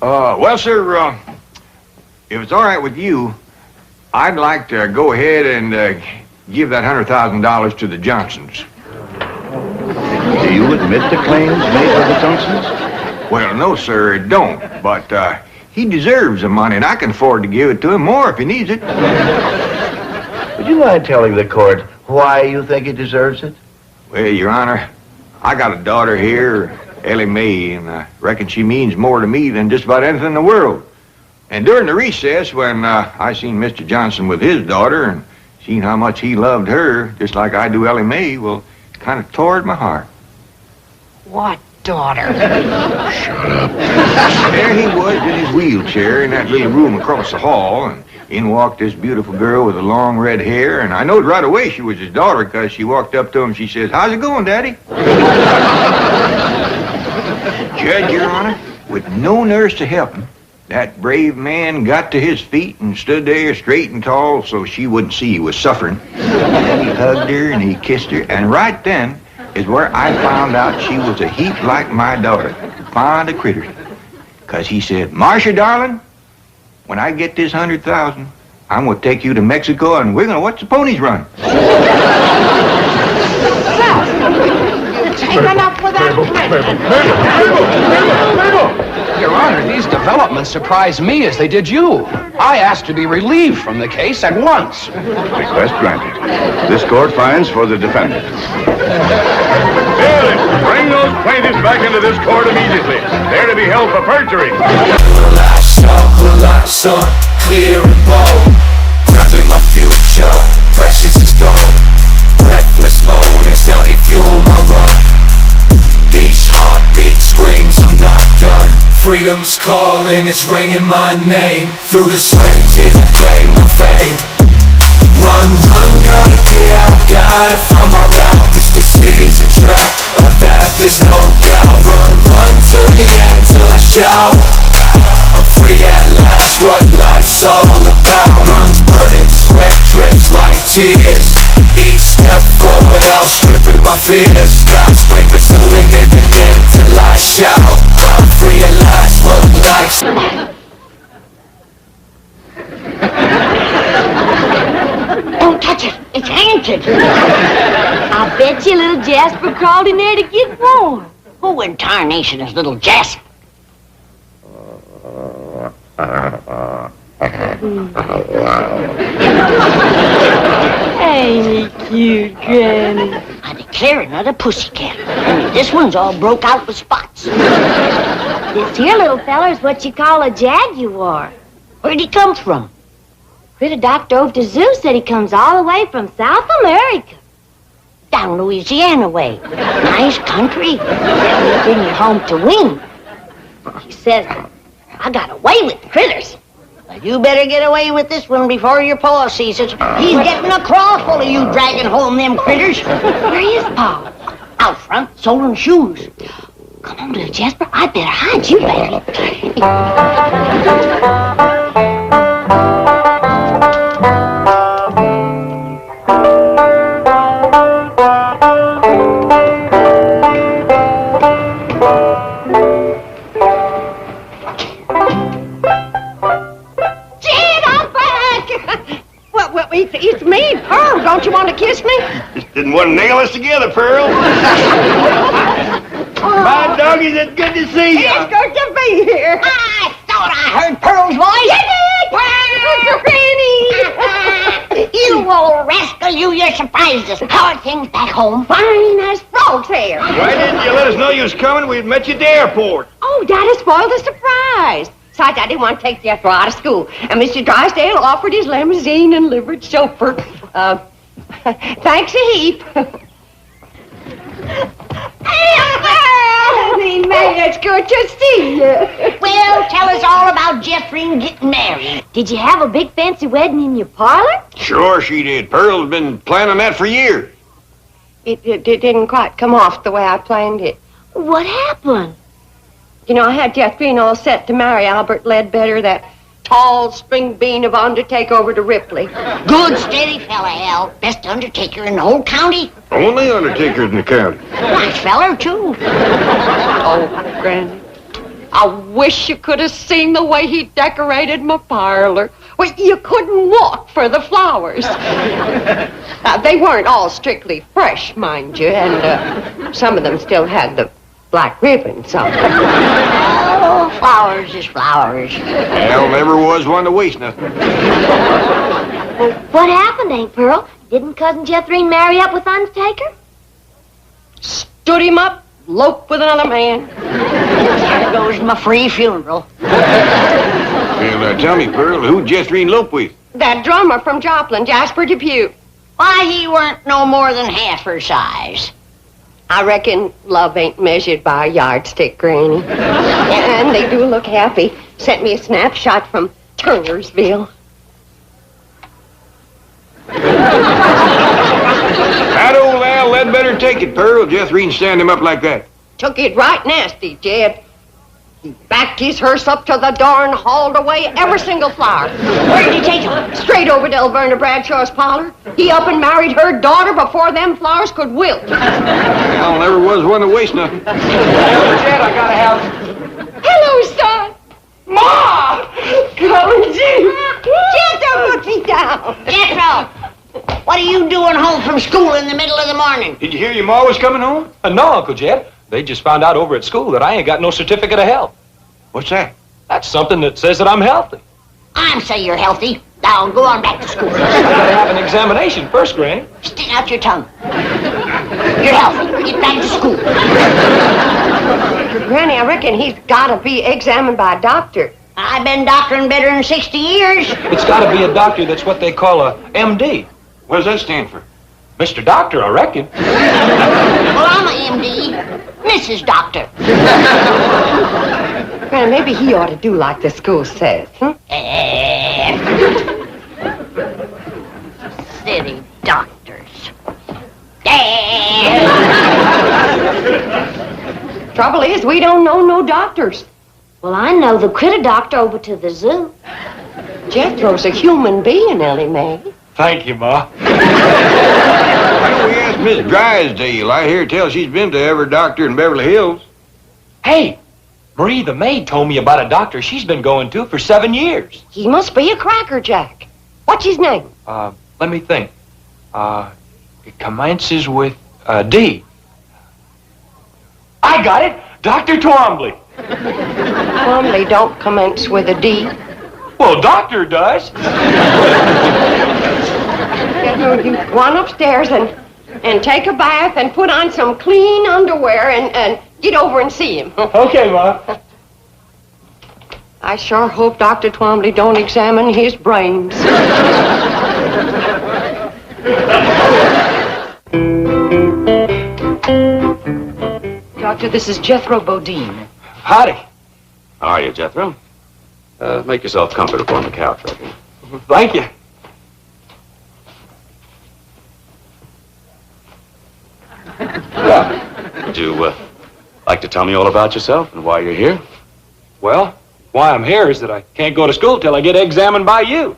Well, sir, if it's all right with you, I'd like to go ahead and give that $100,000 to the Johnsons. Do you admit the claims made by the Johnsons? Well, no, sir, it don't. But he deserves the money, and I can afford to give it to him more if he needs it. Would you mind telling the court why you think he deserves it? Well, Your Honor, I got a daughter here, Ellie Mae, and I reckon she means more to me than just about anything in the world. And during the recess, when I seen Mr. Johnson with his daughter and seen how much he loved her, just like I do Ellie Mae, well, it kind of tore at my heart. What daughter? Shut up. There he was in his wheelchair in that little room across the hall, and in walked this beautiful girl with the long red hair, and I knowed right away she was his daughter because she walked up to him and she says, "How's it going, Daddy?" Judge, Your Honor, with no nurse to help him, that brave man got to his feet and stood there straight and tall so she wouldn't see he was suffering. And he hugged her and he kissed her, and right then is where I found out she was a heap like my daughter, fond of critters. Because he said, "Marcia, darling, when I get this 100,000, I'm going to take you to Mexico and we're going to watch the ponies run." Take enough for that. Your Honor, these developments surprised me as they did you. I asked to be relieved from the case at once. Request granted. This court finds for the defendant. Bailiff, bring those plaintiffs back into this court immediately. They're to be held for perjury. Clear and bold, grabbing my future, precious as gold. Reckless mode is only fuel my run. These heartbeat screams, I'm not done. Freedom's calling, it's ringing my name. Through the swings, claim my fame. Run, run, gotta get out, gotta find my route. This city's a trap, of that there's no doubt. Run, run to the end till I shout. I'm free at last, what life's all about. Lungs burning, sweat drips like tears. Each step forward, I'll strip at my fears. Stop screaming, so living till I shout. I'm free at last, what life's Don't touch it. It's haunted. I bet you little Jasper crawled in there to get warm. Who in tarnation is little Jasper? Ain't he cute, Granny? I declare another pussycat. Only this one's all broke out with spots. This here little feller's what you call a jaguar. Where'd he come from? Critter Doc drove to zoo, said he comes all the way from South America. Down Louisiana way. Nice country. Bring you home to wing. He says, I got away with the critters. But you better get away with this one before your paw sees it. He's getting a craw full of you dragging home them critters. Where is Pa? Out front, soling shoes. Come on, little Jasper. I better hide you, baby. It's me, Pearl. Don't you want to kiss me? Just didn't want to nail us together, Pearl. My doggies, it's good to see you. It's good to be here. I thought I heard Pearl's voice. Granny! You old rascal, you surprised us. How are things back home? Fine as frogs here. Why didn't you let us know you was coming? We'd met you at the airport. Oh, Daddy spoiled the surprise. Besides, I didn't want to take Jethro out of school. And Mr. Drysdale offered his limousine and livered chauffeur. Thanks a heap. Honey, May, it's good to see you. Well, tell us all about Jeffrey getting married. Did you have a big fancy wedding in your parlor? Sure she did. Pearl's been planning that for years. It didn't quite come off the way I planned it. What happened? You know, I had Jeffrey all set to marry Albert Ledbetter, that tall spring bean of undertaker over to Ripley. Good, steady fella, Al. Best undertaker in the whole county. Only undertakers in the county. Nice feller, too. Oh, Granny, I wish you could have seen the way he decorated my parlor. Well, you couldn't walk for the flowers. They weren't all strictly fresh, mind you, and some of them still had the black ribbons on. Oh, flowers is flowers. Al never was one to waste nothing. Well, what happened, Aunt Pearl? Didn't Cousin Jethrine marry up with Undertaker? Stood him up, loped with another man. There goes my free funeral. Well, tell me, Pearl, who'd Jethro elope with? That drummer from Joplin, Jasper Depew. Why, he weren't no more than half her size. I reckon love ain't measured by a yardstick, Granny. And they do look happy. Sent me a snapshot from Turnersville. That old Al Ledbetter take it, Pearl. Jethro stand him up like that. Took it right nasty, Jed. He backed his hearse up to the door and hauled away every single flower. Where did he take him? Straight over to Elverna Bradshaw's parlor. He up and married her daughter before them flowers could wilt. Al never was one to waste nothing. Jed, I gotta have... Hello, son. Ma! Come and see. Jethro, put me down. Jethro! What are you doing home from school in the middle of the morning? Did you hear your ma was coming home? No, Uncle Jed. They just found out over at school that I ain't got no certificate of health. What's that? That's something that says that I'm healthy. I'm say you're healthy. Now go on back to school. I gotta have an examination first, Granny. Stick out your tongue. You're healthy. Get back to school. Granny, I reckon he's gotta be examined by a doctor. I've been doctoring better than 60 years. It's gotta be a doctor that's what they call a MD. What does that stand for? Mr. Doctor, I reckon. Well, I'm a MD. Mrs. Doctor. Granny, maybe he ought to do like the school says, City doctors. Trouble is, we don't know no doctors. Well, I know the critter doctor over to the zoo. Jethro's a human being, Ellie Mae. Thank you, Ma. Why don't we ask Miss Drysdale? I hear tell she's been to every doctor in Beverly Hills. Hey, Marie the maid told me about a doctor she's been going to for 7 years. He must be a crackerjack. What's his name? Let me think. It commences with D. I got it! Dr. Twombly. Twombly don't commence with a D. Well, doctor does. You go on upstairs and take a bath and put on some clean underwear and get over and see him. Okay, Ma. I sure hope Dr. Twombly don't examine his brains. Doctor, this is Jethro Bodine. Howdy. How are you, Jethro? Make yourself comfortable on the couch, right here. Thank you. Would you like to tell me all about yourself and why you're here? Well, why I'm here is that I can't go to school till I get examined by you.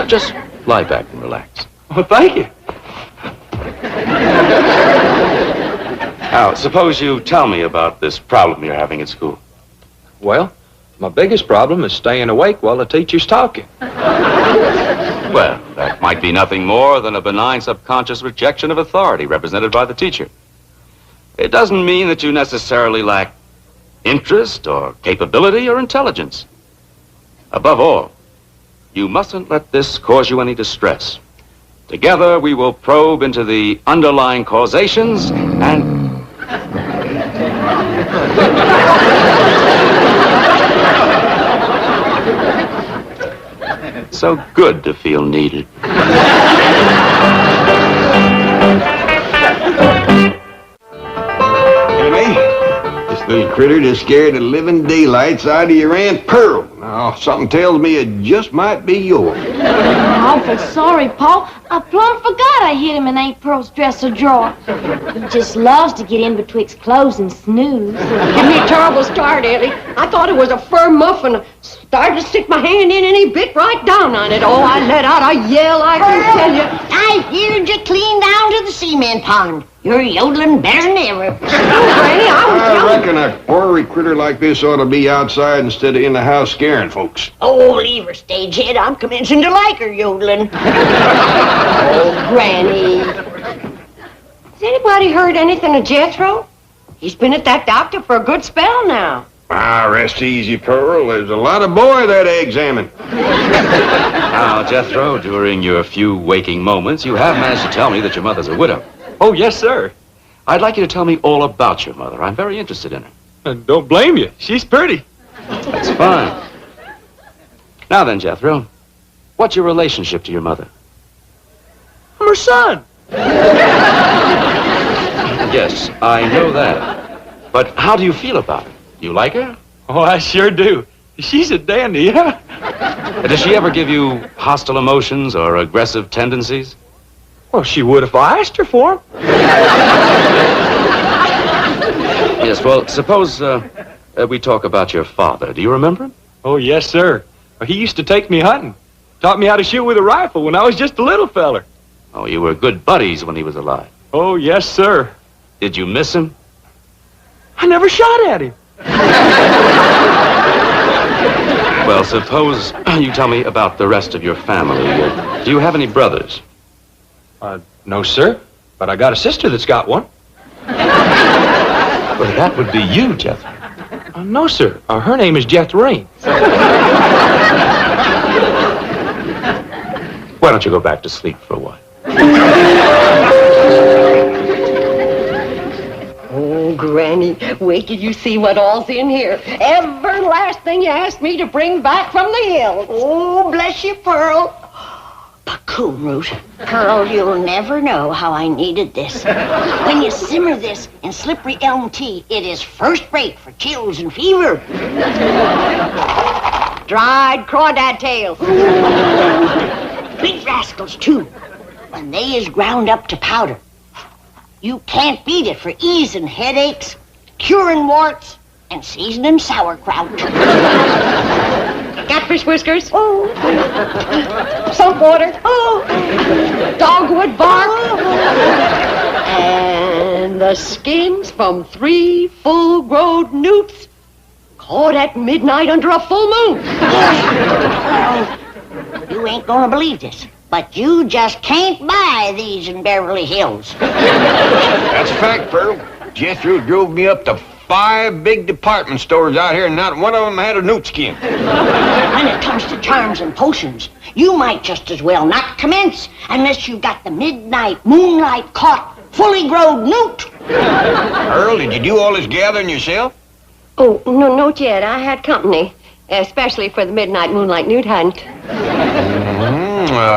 Just lie back and relax. Well, thank you. Now, suppose you tell me about this problem you're having at school. Well, my biggest problem is staying awake while the teacher's talking. Well, that might be nothing more than a benign subconscious rejection of authority represented by the teacher. It doesn't mean that you necessarily lack interest or capability or intelligence. Above all, you mustn't let this cause you any distress. Together, we will probe into the underlying causations and... So good to feel needed. Anyway, this little critter just scared the living daylights out of your Aunt Pearl. Now, something tells me it just might be yours. I'm awful sorry, Paul. I plumb forgot I hid him in Aunt Pearl's dresser drawer. He just loves to get in betwixt clothes and snooze. Give me a terrible start, Ellie. I thought it was a fur muffin. Started to stick my hand in and he bit right down on it. Oh, I let out a yell, I can tell you. I heard you clean down to the cement pond. You're yodeling better than ever. Granny, I reckon a ornery critter like this ought to be outside instead of in the house scaring folks. Oh, leave her, stagehead. I'm commencing to like her yodeling. Oh, Granny. Has anybody heard anything of Jethro? He's been at that doctor for a good spell now. Ah, rest easy, Pearl. There's a lot of boy there to examine. Now, Jethro, during your few waking moments, you have managed to tell me that your mother's a widow. Oh, yes, sir. I'd like you to tell me all about your mother. I'm very interested in her. And don't blame you. She's pretty. That's fine. Now then, Jethro, what's your relationship to your mother? I'm her son. Yes, I know that. But how do you feel about her? Do you like her? Oh, I sure do. She's a dandy, yeah? Does she ever give you hostile emotions or aggressive tendencies? Well, she would if I asked her for 'em. Yes, well, suppose we talk about your father. Do you remember him? Oh, yes, sir. He used to take me hunting. Taught me how to shoot with a rifle when I was just a little feller. Oh, you were good buddies when he was alive. Oh, yes, sir. Did you miss him? I never shot at him. Well, suppose you tell me about the rest of your family. Do you have any brothers? No, sir. But I got a sister that's got one. Well, that would be you, Jethro. No, sir. Her name is Jethrine. Why don't you go back to sleep for a while? Oh, Granny, wait till you see what all's in here. Every last thing you asked me to bring back from the hills. Oh, bless you, Pearl. Cool, Root. Pearl, you'll never know how I needed this. When you simmer this in slippery elm tea, it is first rate for chills and fever. Dried crawdad tails. Big rascals, too. When they is ground up to powder. You can't beat it for easing headaches, curing warts, and seasoning sauerkraut. Catfish whiskers. Oh. Salt water. Oh. Dogwood bark. Oh. And the skins from 3 full-grown newts caught at midnight under a full moon. You ain't gonna believe this, but you just can't buy these in Beverly Hills. That's a fact, Pearl. Jethro drove me up to 5 big department stores out here, and not one of them had a newt skin. When it comes to charms and potions, you might just as well not commence unless you got the midnight moonlight caught fully grown newt. Pearl, did you do all this gathering yourself? Oh, no, not yet. I had company, especially for the midnight moonlight newt hunt.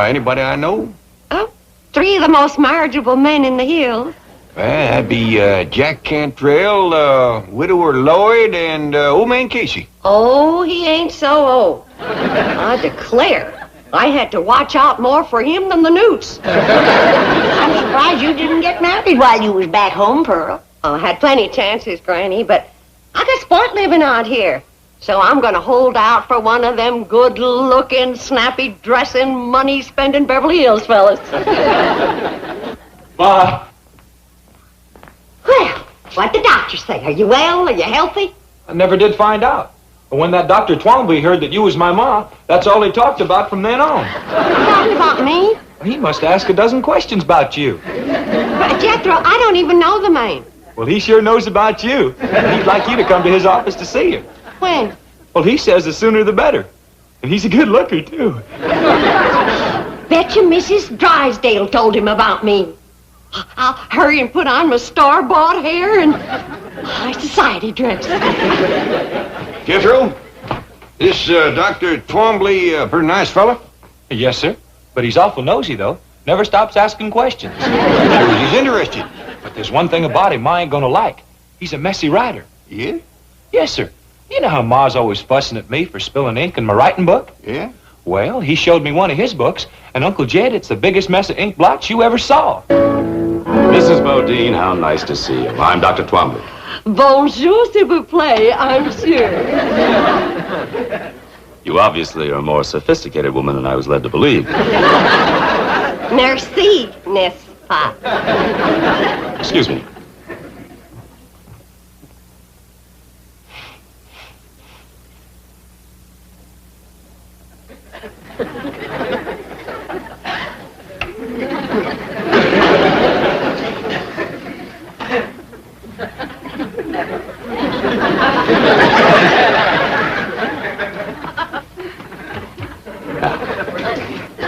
Anybody I know? Oh, 3 of the most marriageable men in the hills. Well, that'd be Jack Cantrell, Widower Lloyd, and Old Man Casey. Oh, he ain't so old. I declare, I had to watch out more for him than the newts. I'm surprised you didn't get married while you was back home, Pearl. Oh, I had plenty of chances, Granny, but I got sport living out here. So I'm gonna hold out for one of them good-looking, snappy-dressing, money-spending Beverly Hills fellas. Ma. Well, what'd the doctor say? Are you well? Are you healthy? I never did find out. But when that Dr. Twombly heard that you was my ma, that's all he talked about from then on. Talking about me? He must ask a dozen questions about you. But Jethro, I don't even know the man. Well, he sure knows about you. He'd like you to come to his office to see him. When? Well, he says the sooner the better. And he's a good looker, too. Bet you Mrs. Drysdale told him about me. I'll hurry and put on my store-bought hair and my society dress. Jethro, this Dr. Twombly a pretty nice fella? Yes, sir. But he's awful nosy, though. Never stops asking questions. He's interested. But there's one thing about him I ain't gonna like. He's a messy writer. Yeah? Yes, sir. You know how Ma's always fussing at me for spilling ink in my writing book? Yeah? Well, he showed me one of his books, and Uncle Jed, it's the biggest mess of ink blots you ever saw. Mrs. Bodine, how nice to see you. I'm Dr. Twombly. Bonjour, s'il vous plaît, I'm sure. You obviously are a more sophisticated woman than I was led to believe. Merci, n'est-ce pas? Excuse me.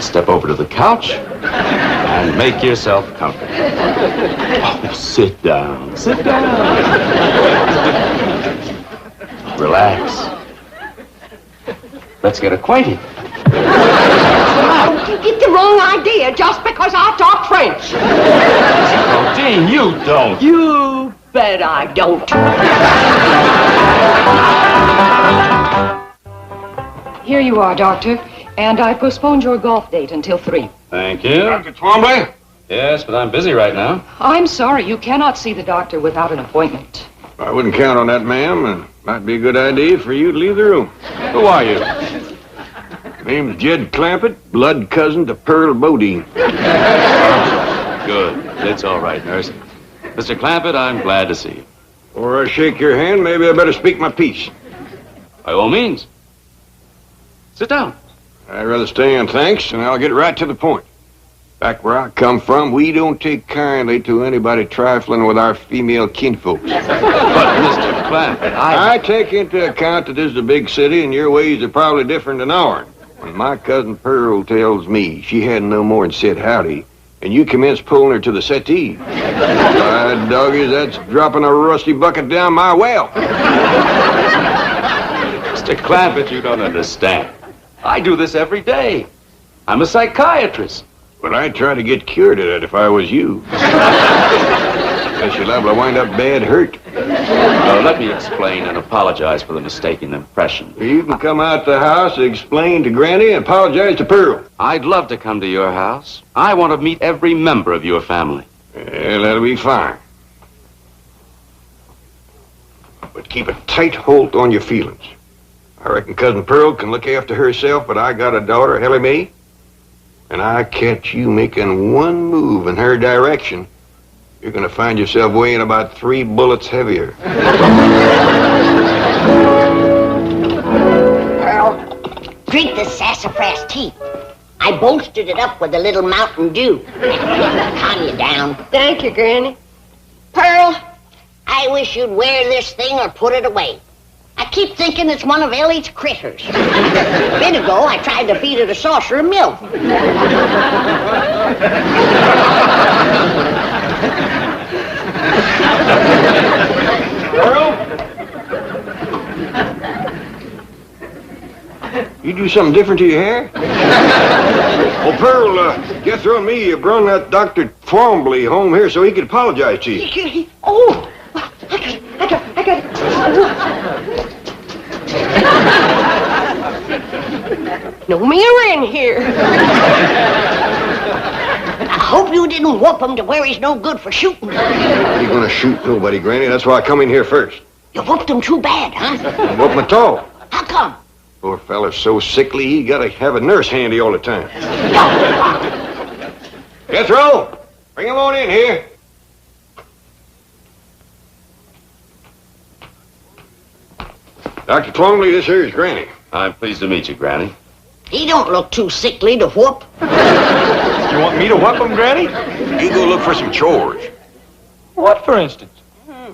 Step over to the couch and make yourself comfortable. Oh, sit down. Sit down. Relax. Let's get acquainted. Don't get the wrong idea just because I talk French. Dean, you don't. You bet I don't. Here you are, Doctor. And I postponed your golf date until 3. Thank you. Dr. Twombly? Yes, but I'm busy right now. I'm sorry, you cannot see the doctor without an appointment. I wouldn't count on that, ma'am. It might be a good idea for you to leave the room. Who are you? Name's Jed Clampett, blood cousin to Pearl Bodine. Good. It's all right, nurse. Mr. Clampett, I'm glad to see you. Before I shake your hand, maybe I better speak my piece. By all means. Sit down. I'd rather stay on thanks, and I'll get right to the point. Back where I come from, we don't take kindly to anybody trifling with our female kinfolks. But, Mr. Clampett, I take into account that this is a big city, and your ways are probably different than ours. When my cousin Pearl tells me she hadn't no more than said howdy, and you commence pulling her to the settee, my doggies, that's dropping a rusty bucket down my well. Mr. Clampett, you don't understand. I do this every day. I'm a psychiatrist. But I'd try to get cured of it if I was you. Guess you're liable to wind up bad hurt. Let me explain and apologize for the mistaken impression. You can come out the house, explain to Granny, and apologize to Pearl. I'd love to come to your house. I want to meet every member of your family. Yeah, that'll be fine. But keep a tight hold on your feelings. I reckon Cousin Pearl can look after herself, but I got a daughter, Helly Mae, and I catch you making one move in her direction, you're going to find yourself weighing about 3 bullets heavier. Pearl, drink this sassafras tea. I bolstered it up with a little Mountain Dew. Calm you down. Thank you, Granny. Pearl, I wish you'd wear this thing or put it away. I keep thinking it's one of Ellie's critters. A bit ago, I tried to feed it a saucer of milk. Pearl? You do something different to your hair? Well, Pearl, Jethro and me brung that Dr. Twombly home here so he could apologize to you. Oh, I got it. No mirror in here. I hope you didn't whoop him to where he's no good for shooting. I ain't gonna shoot nobody, Granny. That's why I come in here first. You whooped him too bad, huh? Whoop him at all. How come? Poor fella's so sickly, he gotta have a nurse handy all the time. Jethro, bring him on in here. Dr. Twombly, this here is Granny. I'm pleased to meet you, Granny. He don't look too sickly to whoop. You want me to whoop him, Granny? You go look for some chores. What, for instance?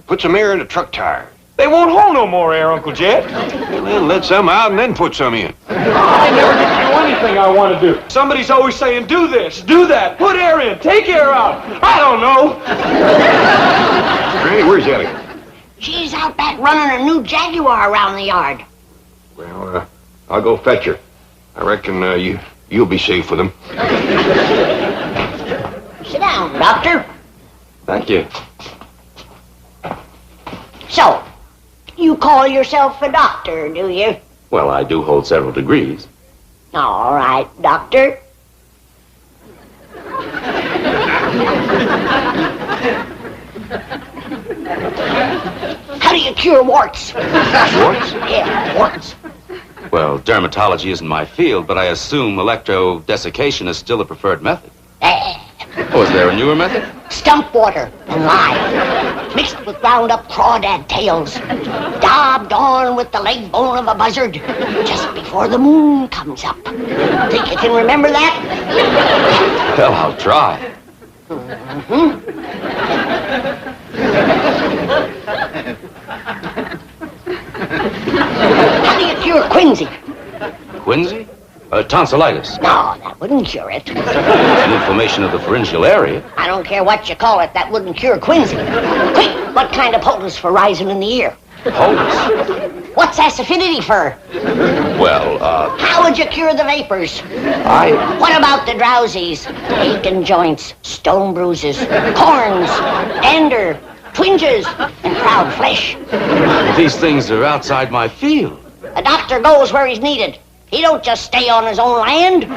Put some air in the truck tire. They won't hold no more air, Uncle Jed. Well, then let some out and then put some in. I never get to do anything I want to do. Somebody's always saying, do this, do that, put air in, take air out. I don't know. Granny, where's Ellie? She's out back running a new Jaguar around the yard. Well, I'll go fetch her. I reckon you'll be safe with them. Sit down, Doctor. Thank you. So, you call yourself a doctor, do you? Well, I do hold several degrees. All right, Doctor. How do you cure warts? Warts? Yeah, warts. Well, dermatology isn't my field, but I assume electrodesiccation is still the preferred method. Oh, is there a newer method? Stump water and lye, mixed with ground up crawdad tails, daubed on with the leg bone of a buzzard, just before the moon comes up. Think you can remember that? Well, I'll try. How do you cure quinsy? Quinsy? Tonsillitis. No, that wouldn't cure it. An inflammation of the pharyngeal area. I don't care what you call it, that wouldn't cure quinsy. Quick, what kind of poultice for rising in the ear? Poultice? What's acidity for? Well, How would you cure the vapors? What about the drowsies? Aching joints, stone bruises, corns, dander, twinges, and proud flesh. these things are outside my field. A doctor goes where he's needed. He don't just stay on his own land.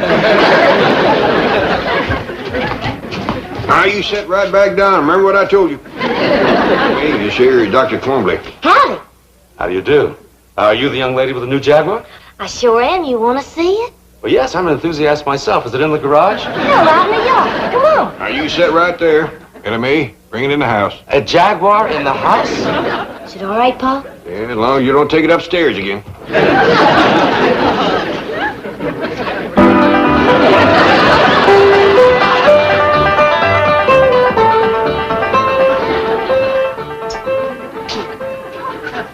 Now you sit right back down. Remember what I told you. Hey, this here is Dr. Twombly. Howdy. How do you do? Are you the young lady with the new Jaguar? I sure am. You want to see it? Well, yes, I'm an enthusiast myself. Is it in the garage? Yeah, out in the yard. Come on. Now you sit right there. Enemy, bring it in the house. A Jaguar in the house? Is it all right, Pa? Yeah, as long as you don't take it upstairs again.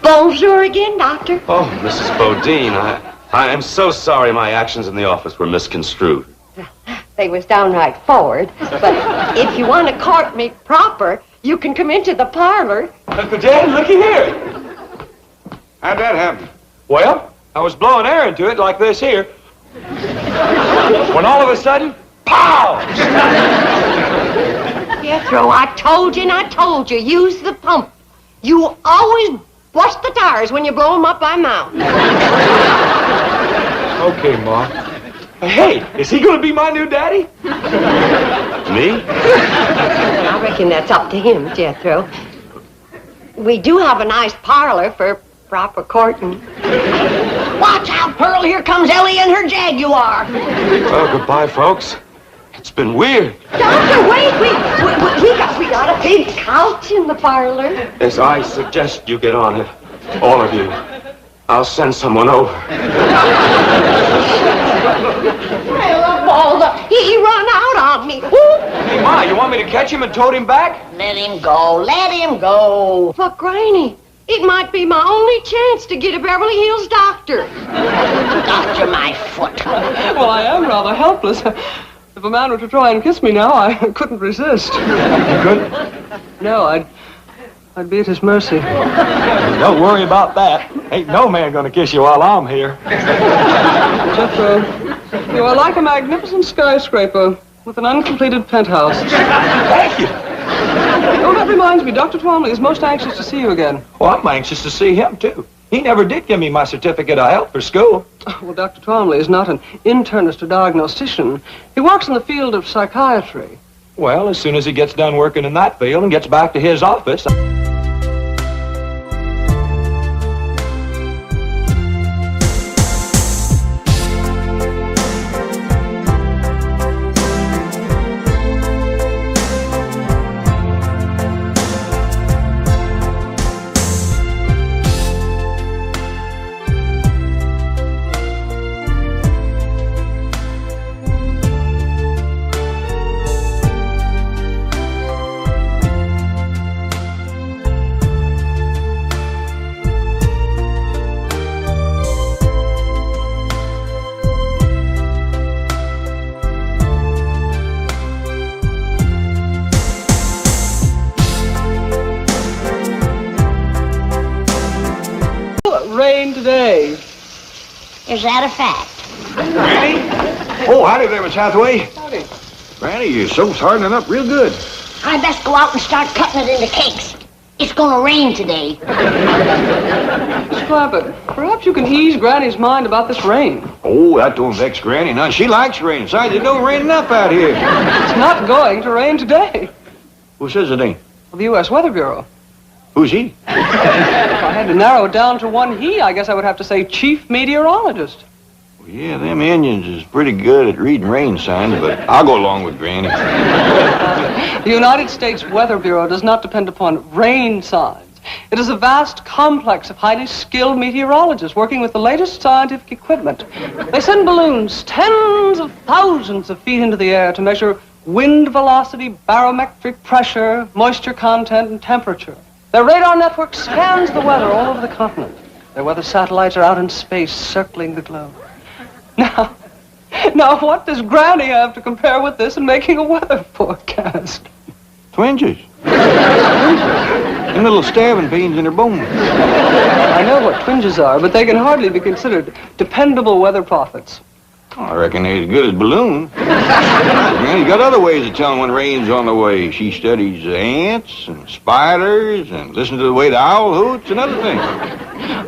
Bonjour again, Doctor. Oh, Mrs. Bodine, I am so sorry my actions in the office were misconstrued. They was downright forward, but if you want to court me proper, you can come into the parlor. Uncle Dan, looky here. How'd that happen? Well, I was blowing air into it like this here. When all of a sudden, pow! Jethro, I told you and I told you, use the pump. You always bust the tires when you blow them up by mouth. Okay, Ma. Hey, is he going to be my new daddy? Me? I reckon that's up to him, Jethro. We do have a nice parlor for proper courting. Watch out, Pearl. Here comes Ellie and her Jaguar. Well, goodbye, folks. It's been weird. Doctor, wait. We got a big couch in the parlor. As I suggest you get on it, all of you. I'll send someone over. Well, Balda, he run out on me. Hey, Ma, you want me to catch him and tote him back? Let him go. Let him go. But, Granny, it might be my only chance to get a Beverly Hills doctor. Doctor, my foot. Well, I am rather helpless. If a man were to try and kiss me now, I couldn't resist. You couldn't? No, I'd be at his mercy. Don't worry about that. Ain't no man gonna kiss you while I'm here. Jethro, you are like a magnificent skyscraper with an uncompleted penthouse. Thank you. Oh, that reminds me, Dr. Twombly is most anxious to see you again. Well, I'm anxious to see him, too. He never did give me my certificate of health for school. Well, Dr. Twombly is not an internist or diagnostician. He works in the field of psychiatry. Well, as soon as he gets done working in that field and gets back to his office... Rain today. Is that a fact? Granny? Oh, howdy there, Miss Hathaway. Howdy. Granny, your soap's hardening up real good. I best go out and start cutting it into cakes. It's gonna rain today. Miss Clampett, perhaps you can ease Granny's mind about this rain. Oh, that don't vex Granny none. She likes rain. Besides, it don't rain enough out here. It's not going to rain today. Who says it ain't? Well, the U.S. Weather Bureau. Who's he? If I had to narrow it down to one he, I guess I would have to say chief meteorologist. Well, yeah, them Indians is pretty good at reading rain signs, but I'll go along with Granny. The United States Weather Bureau does not depend upon rain signs. It is a vast complex of highly skilled meteorologists working with the latest scientific equipment. They send balloons tens of thousands of feet into the air to measure wind velocity, barometric pressure, moisture content, and temperature. Their radar network scans the weather all over the continent. Their weather satellites are out in space circling the globe. Now, what does Granny have to compare with this in making a weather forecast? Twinges. Them little stabbing pains in her bones. I know what twinges are, but they can hardly be considered dependable weather prophets. I reckon they as good as balloons. Granny's got other ways of telling when rain's on the way. She studies ants and spiders and listens to the way the owl hoots and other things.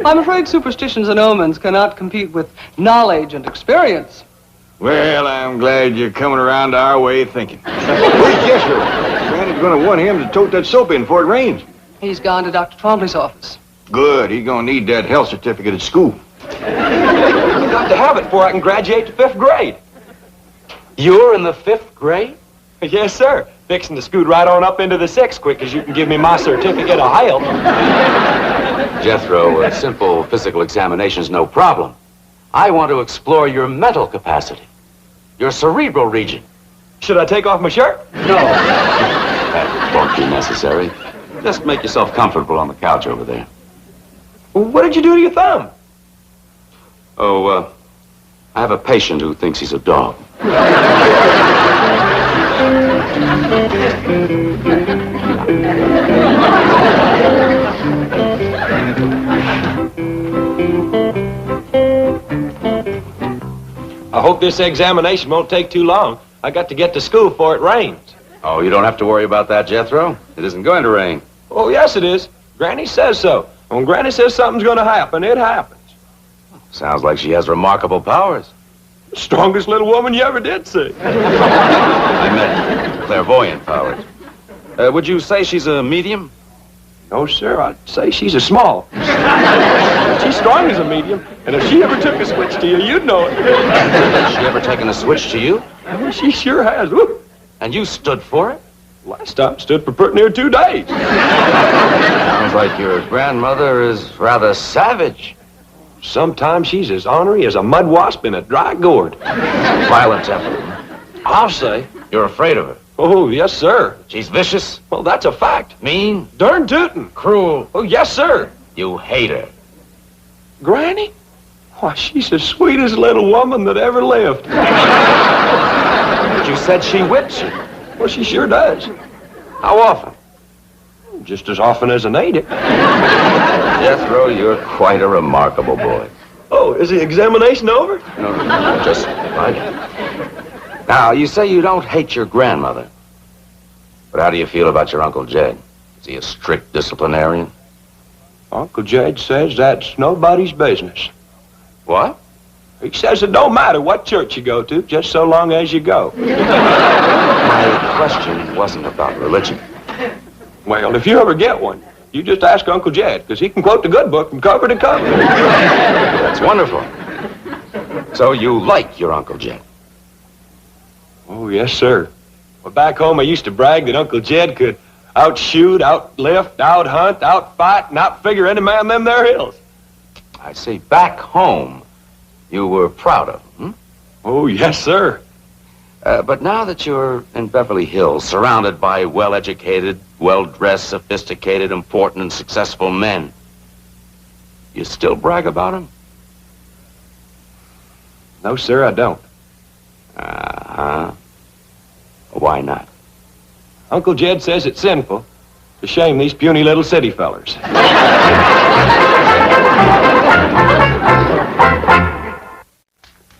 I'm afraid superstitions and omens cannot compete with knowledge and experience. Well, I'm glad you're coming around to our way of thinking. Where's Jethro? Granny's going to want him to tote that soap in before it rains. He's gone to Dr. Twombly's office. Good. He's going to need that health certificate at school. I've got to have it before I can graduate to 5th grade. You're in the 5th grade? Yes, sir. Fixing to scoot right on up into the 6th quick as you can give me my certificate of health. Jethro, a simple physical examination's no problem. I want to explore your mental capacity, your cerebral region. Should I take off my shirt? No. That won't be necessary. Just make yourself comfortable on the couch over there. Well, what did you do to your thumb? Oh, I have a patient who thinks he's a dog. I hope this examination won't take too long. I got to get to school before it rains. Oh, you don't have to worry about that, Jethro. It isn't going to rain. Oh, yes, it is. Granny says so. When Granny says something's going to happen, it happens. Sounds like she has remarkable powers. Strongest little woman you ever did see. I meant clairvoyant powers. Would you say she's a medium? No, sir. I'd say she's a small. She's strong as a medium, and if she ever took a switch to you, you'd know it. Has she ever taken a switch to you? Oh, she sure has. Woo. And you stood for it? Last time stood for pretty near 2 days. Sounds like your grandmother is rather savage. Sometimes she's as ornery as a mud wasp in a dry gourd. Violent temper. I'll say. You're afraid of her? Oh, yes, sir. She's vicious? Well, that's a fact. Mean? Darn tootin'. Cruel? Oh, yes, sir. You hate her? Granny? Why, she's the sweetest little woman that ever lived. But you said she whips you. Well, she sure does. How often? Just as often as I need it. Jethro, you're quite a remarkable boy. Oh, is the examination over? No, just right. Now, you say you don't hate your grandmother. But how do you feel about your Uncle Jed? Is he a strict disciplinarian? Uncle Jed says that's nobody's business. What? He says it don't matter what church you go to, just so long as you go. My question wasn't about religion. Well, if you ever get one, you just ask Uncle Jed, because he can quote the good book from cover to cover. That's wonderful. So you like your Uncle Jed? Oh, yes, sir. Well, back home, I used to brag that Uncle Jed could outshoot, outlift, outhunt, outfight, and outfigure any man in them there hills. I see. Back home, you were proud of him, hmm? Oh, yes, sir. But now that you're in Beverly Hills, surrounded by well-educated, well-dressed, sophisticated, important, and successful men, you still brag about him? No, sir, I don't. Uh-huh. Why not? Uncle Jed says it's sinful to shame these puny little city fellers.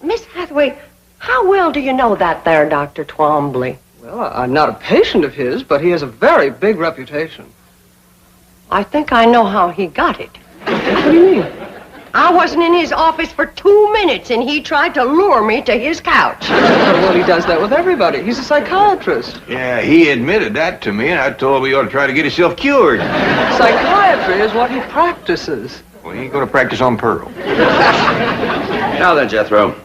Miss Hathaway, how well do you know that there Dr. Twombly? Well, I'm not a patient of his, but he has a very big reputation. I think I know how he got it. What do you mean? I wasn't in his office for 2 minutes, and he tried to lure me to his couch. Well, he does that with everybody. He's a psychiatrist. Yeah, he admitted that to me, and I told him he ought to try to get himself cured. Psychiatry is what he practices. Well, he ain't going to practice on Pearl. Now then, Jethro,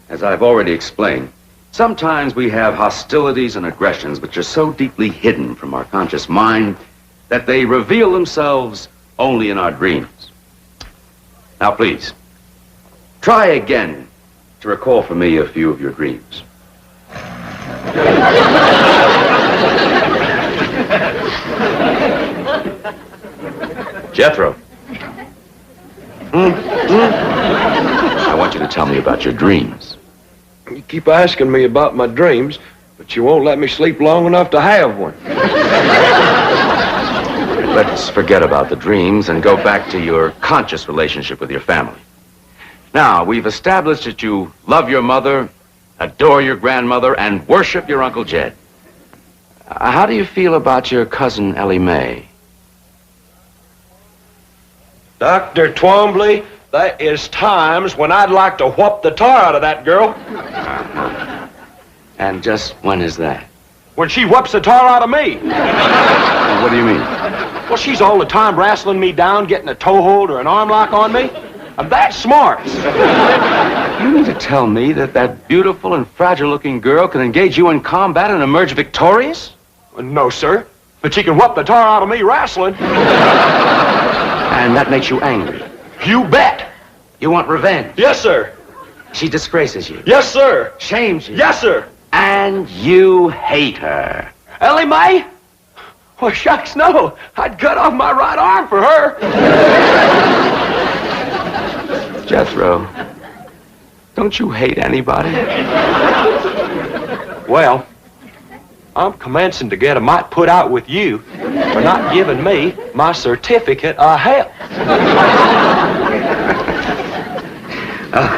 as I've already explained, sometimes we have hostilities and aggressions which are so deeply hidden from our conscious mind that they reveal themselves only in our dreams. Now, please, try again to recall for me a few of your dreams. Jethro. I want you to tell me about your dreams. You keep asking me about my dreams, but you won't let me sleep long enough to have one. let's forget about the dreams and go back to your conscious relationship with your family. Now, we've established that you love your mother, adore your grandmother, and worship your Uncle Jed. How do you feel about your cousin Ellie Mae? Dr. Twombly, there is times when I'd like to whoop the tar out of that girl. And just when is that? When she whoops the tar out of me. What do you mean? Well, she's all the time wrestling me down, getting a toehold or an arm lock on me. I'm that smart. You mean to tell me that that beautiful and fragile-looking girl can engage you in combat and emerge victorious? No, sir. But she can whoop the tar out of me wrestling. And that makes you angry? You bet. You want revenge? Yes, sir. She disgraces you? Yes, sir. Shames you? Yes, sir. And you hate her? Ellie Mae? Well, shucks, no. I'd cut off my right arm for her. Jethro, don't you hate anybody? Well, I'm commencing to get a mite put out with you for not giving me my certificate of help.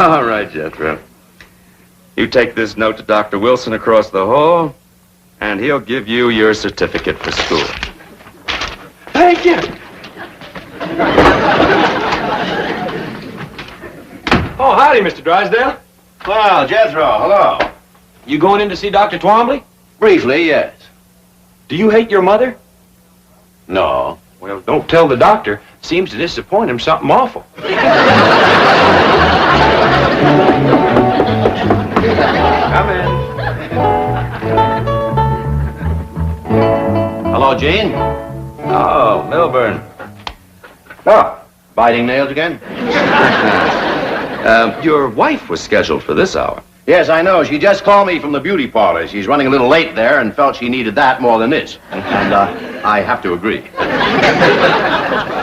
All right, Jethro. You take this note to Dr. Wilson across the hall, and he'll give you your certificate for school. Thank you. Oh, howdy, Mr. Drysdale. Well, Jethro, hello. You going in to see Dr. Twombly? Briefly, yes. Do you hate your mother? No. Well, don't tell the doctor. Seems to disappoint him something awful. Come in. Hello, Gene. Oh, Milburn. Oh, biting nails again? Your wife was scheduled for this hour. Yes, I know. She just called me from the beauty parlor. She's running a little late there and felt she needed that more than this. And I have to agree.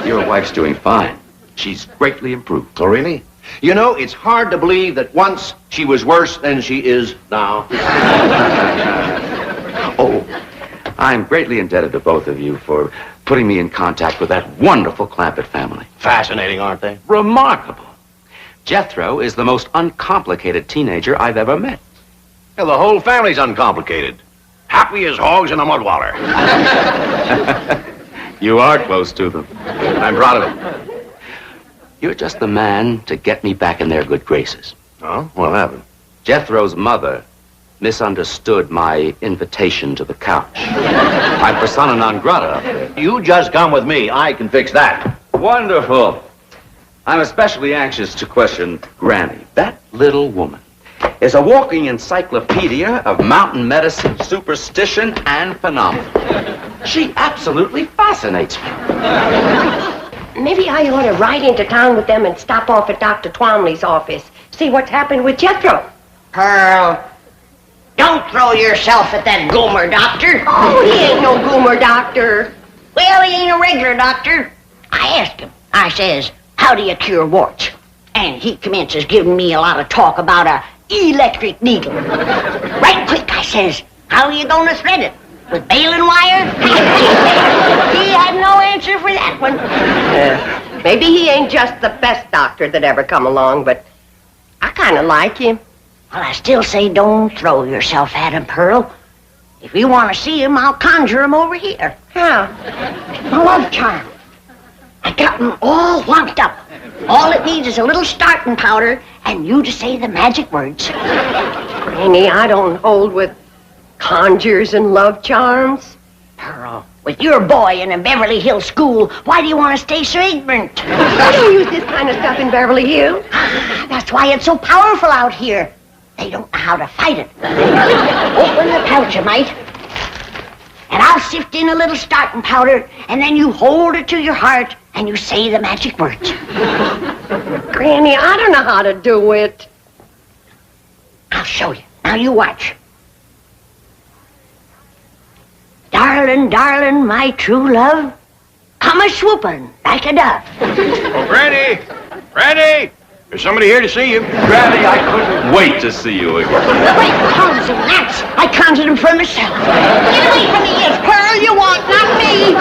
Your wife's doing fine. She's greatly improved. Oh, really? You know, it's hard to believe that once she was worse than she is now. Oh, I'm greatly indebted to both of you for putting me in contact with that wonderful Clampett family. Fascinating, aren't they? Remarkable. Jethro is the most uncomplicated teenager I've ever met. Well, the whole family's uncomplicated. Happy as hogs in a mud water. You are close to them. I'm proud of it. You're just the man to get me back in their good graces. Oh? What happened? Jethro's mother misunderstood my invitation to the couch. I'm persona non grata. You just come with me. I can fix that. Wonderful. I'm especially anxious to question Granny. That little woman is a walking encyclopedia of mountain medicine, superstition, and phenomena. She absolutely fascinates me. Maybe I ought to ride into town with them and stop off at Dr. Twombly's office. See what's happened with Jethro. Pearl, don't throw yourself at that goomer doctor. Oh, he ain't no goomer doctor. Well, he ain't a regular doctor. I asked him. I says, how do you cure warts? And he commences giving me a lot of talk about a electric needle. Right quick, I says, how are you going to thread it? With baling wire? He had no answer for that one. Maybe he ain't just the best doctor that ever come along, but I kind of like him. Well, I still say don't throw yourself at him, Pearl. If you want to see him, I'll conjure him over here. How? A love charm. I got him all wonked up. All it needs is a little starting powder and you to say the magic words. Granny, I don't hold with conjures and love charms. Pearl, with your boy in a Beverly Hills school, why do you want to stay so ignorant? They don't use this kind of stuff in Beverly Hills. That's why it's so powerful out here. They don't know how to fight it. Open the pouch, you might. And I'll sift in a little starting powder, and then you hold it to your heart, and you say the magic words. Granny, I don't know how to do it. I'll show you. Now you watch. Darling, darling, my true love, come a-swooping like a dove. Oh, Granny! Granny! There's somebody here to see you. Granny, I couldn't wait to see you again. Great hounds and gnats, I counted them for myself. Get away from me, yes, Pearl, you want, not me.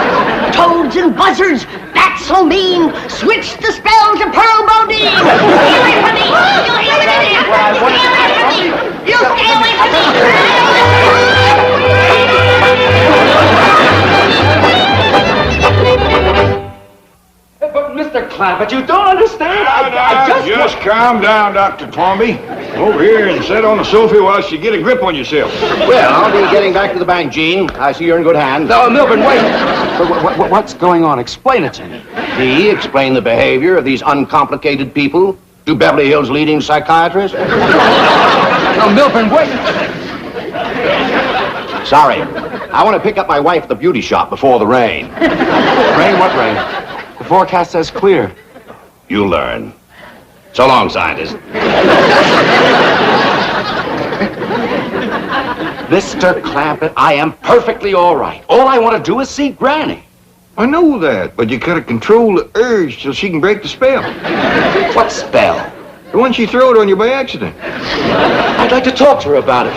Toads and buzzards! That's so mean! Switch the spell to Pearl Bodine! Stay away from me! You stay away from me! You stay away from But, Mr. Clampett, you don't understand. I Just calm down, Dr. Twombly. Over here and sit on the sofa while you get a grip on yourself. Well, I'll be getting back to the bank, Gene. I see you're in good hands. No, Milburn, wait. What's going on? Explain it to me. He explained the behavior of these uncomplicated people to Beverly Hills' leading psychiatrist. No, Milburn, wait. Sorry. I want to pick up my wife at the beauty shop before the rain. Rain? What rain? The forecast says clear. You'll learn. So long, scientist. Mr. Clampett, I am perfectly all right. All I want to do is see Granny. I know that, but you gotta control the urge till she can break the spell. What spell? The one she throwed on you by accident. I'd like to talk to her about it.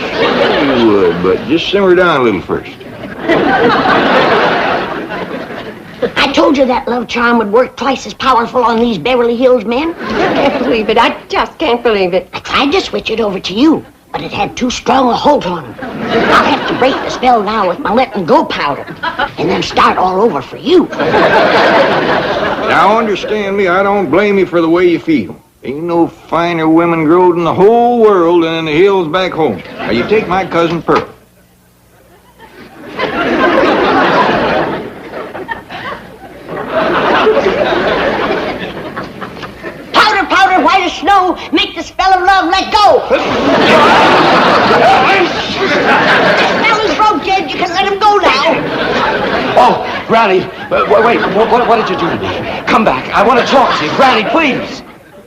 You would, but just simmer down a little first. I told you that love charm would work twice as powerful on these Beverly Hills men. I can't believe it. I just can't believe it. I tried to switch it over to you, but it had too strong a hold on him. I'll have to break the spell now with my letting go powder, and then start all over for you. Now understand me, I don't blame you for the way you feel. Ain't no finer women growed in the whole world than in the hills back home. Now you take my cousin Pearl. Powder, powder, white as snow, make the spell of love let go. The spell is broke, Jed. You can let him go now. Oh, Granny, wait, what did you do to me? Come back. I want to talk to you. Granny, please.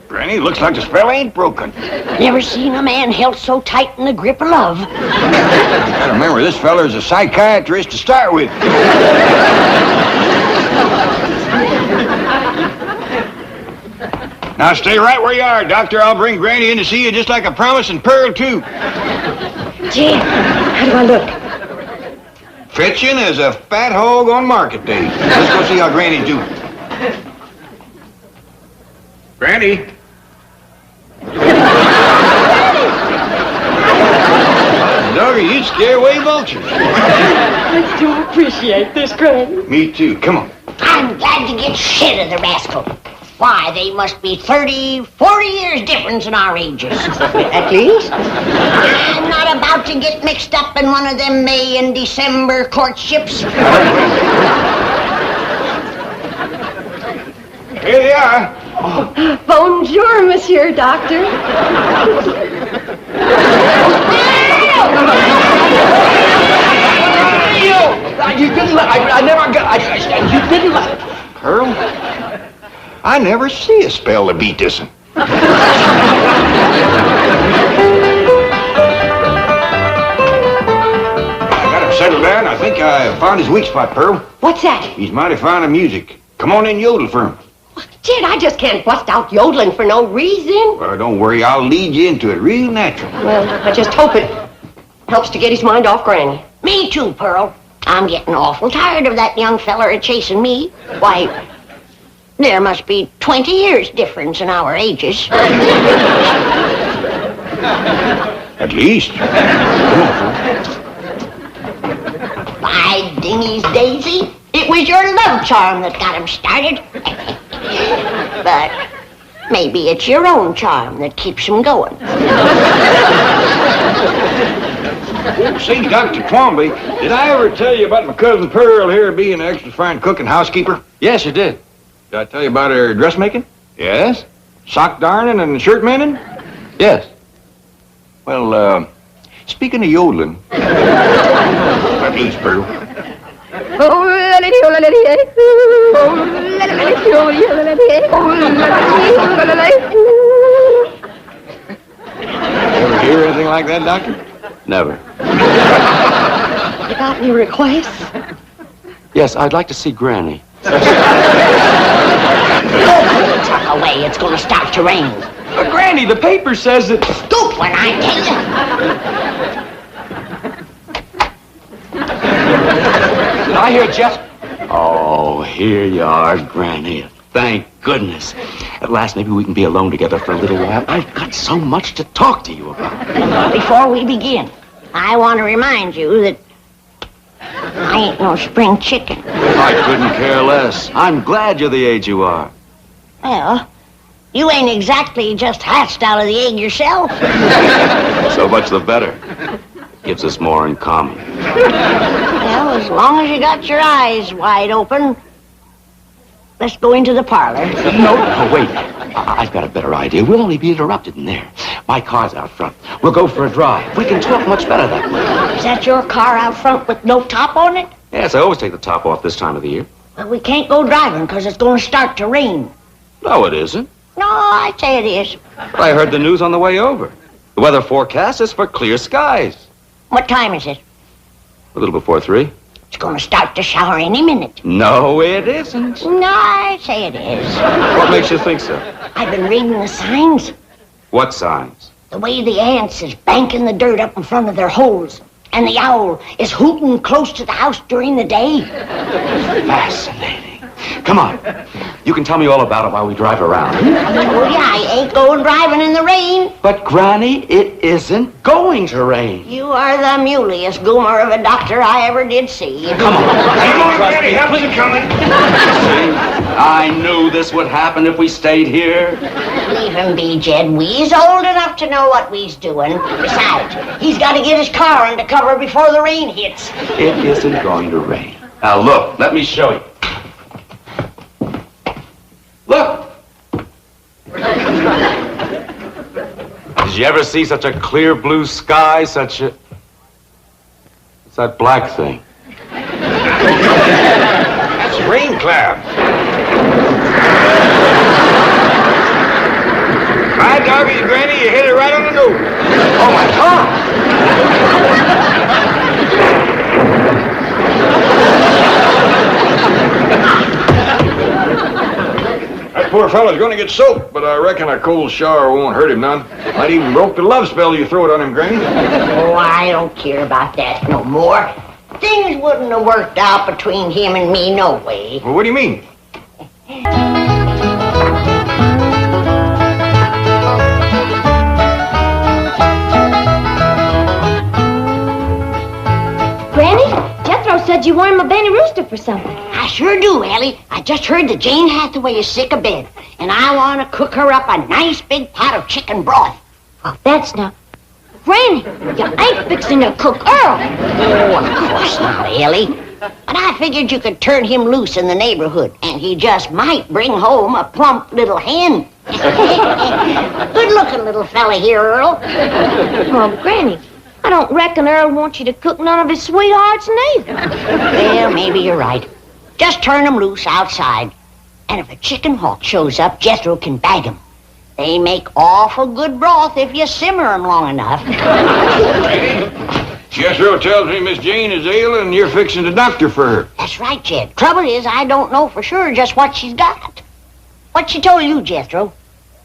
Granny, looks like the spell ain't broken. Never seen a man held so tight in the grip of love. You gotta remember, this feller's a psychiatrist to start with. Now stay right where you are, Doctor. I'll bring Granny in to see you just like I promised, and Pearl, too. Jed, how do I look? Fetching as a fat hog on market day. Let's go see how Granny's doing. Granny? Dogger, you'd scare away vultures. I do appreciate this, Granny. Me too. Come on. I'm glad to get shit of the rascal. Why, they must be 30, 40 years difference in our ages. At least. I'm not about to get mixed up in one of them May and December courtships. Here they are. Bonjour, Monsieur Doctor. You didn't let... I never got... you didn't let... Pearl, I never see a spell to beat this one. I got him settled down. I think I found his weak spot, Pearl. What's that? He's mighty fond of music. Come on in, yodel for him. Jed, I just can't bust out yodeling for no reason. Well, don't worry. I'll lead you into it real natural. Well, I just hope it helps to get his mind off Granny. Me too, Pearl. I'm getting awful tired of that young feller chasing me. Why, there must be 20 years difference in our ages. At least. By dingy's daisy, it was your love charm that got him started. But maybe it's your own charm that keeps him going. Say, Dr. Twombly, did I ever tell you about my cousin Pearl here being an extra fine cook and housekeeper? Yes, you did. Did I tell you about her dressmaking? Yes. Sock darning and shirt mending? Yes. Well, speaking of yodeling, let loose, Pearl. Ever hear anything like that, Doctor? Never. You got any requests? Yes, I'd like to see Granny. Tuck away, it's gonna start to rain. But Granny, the paper says that... Scoop when I tell you. Did I hear Jeff? Oh, here you are, Granny. Thank goodness. At last, maybe we can be alone together for a little while. I've got so much to talk to you about. Before we begin, I want to remind you that I ain't no spring chicken. I couldn't care less. I'm glad you're the age you are. Well, you ain't exactly just hatched out of the egg yourself. So much the better. Gives us more in common. Well, as long as you got your eyes wide open, let's go into the parlor. No, wait. I've got a better idea. We'll only be interrupted in there. My car's out front. We'll go for a drive. We can talk much better that way. Is that your car out front with no top on it? Yes, I always take the top off this time of the year. Well, we can't go driving because it's going to start to rain. No, it isn't. No, I say it is. But I heard the news on the way over. The weather forecast is for clear skies. What time is it? A little before 3. It's going to start to shower any minute. No, it isn't. No, I say it is. What makes you think so? I've been reading the signs. What signs? The way the ants is banking the dirt up in front of their holes. And the owl is hooting close to the house during the day. Fascinating. Come on. You can tell me all about it while we drive around. I told you I ain't going driving in the rain. But, Granny, it isn't going to rain. You are the muliest goomer of a doctor I ever did see. Come on. Come on, Granny, help us coming. I knew this would happen if we stayed here. Leave him be, Jed. We's old enough to know what we's doing. Besides, he's got to get his car under cover before the rain hits. It isn't going to rain. Now, look, let me show you. Look! Did you ever see such a clear blue sky, such a... What's that black thing? That's a rain cloud. My doggy, Granny, you hit it right on the nose. Oh, my God! That poor fellow's gonna get soaked, but I reckon a cold shower won't hurt him none. Might even broke the love spell you throw it on him, Granny. Oh, I don't care about that no more. Things wouldn't have worked out between him and me no way. Well, what do you mean? Granny, Jethro said you wanted my Benny Rooster for something. I sure do, Ellie. I just heard that Jane Hathaway is sick of bed, and I want to cook her up a nice big pot of chicken broth. Oh, that's not... Granny, you ain't fixing to cook Earl. Oh, of course not, Ellie. But I figured you could turn him loose in the neighborhood, and he just might bring home a plump little hen. Good-looking little fella here, Earl. Oh, Granny, I don't reckon Earl wants you to cook none of his sweethearts neither. Well, maybe you're right. Just turn him loose outside. And if a chicken hawk shows up, Jethro can bag him. They make awful good broth if you simmer them long enough. Jethro tells me Miss Jane is ill and you're fixing the doctor for her. That's right, Jed. Trouble is, I don't know for sure just what she's got. What she told you, Jethro?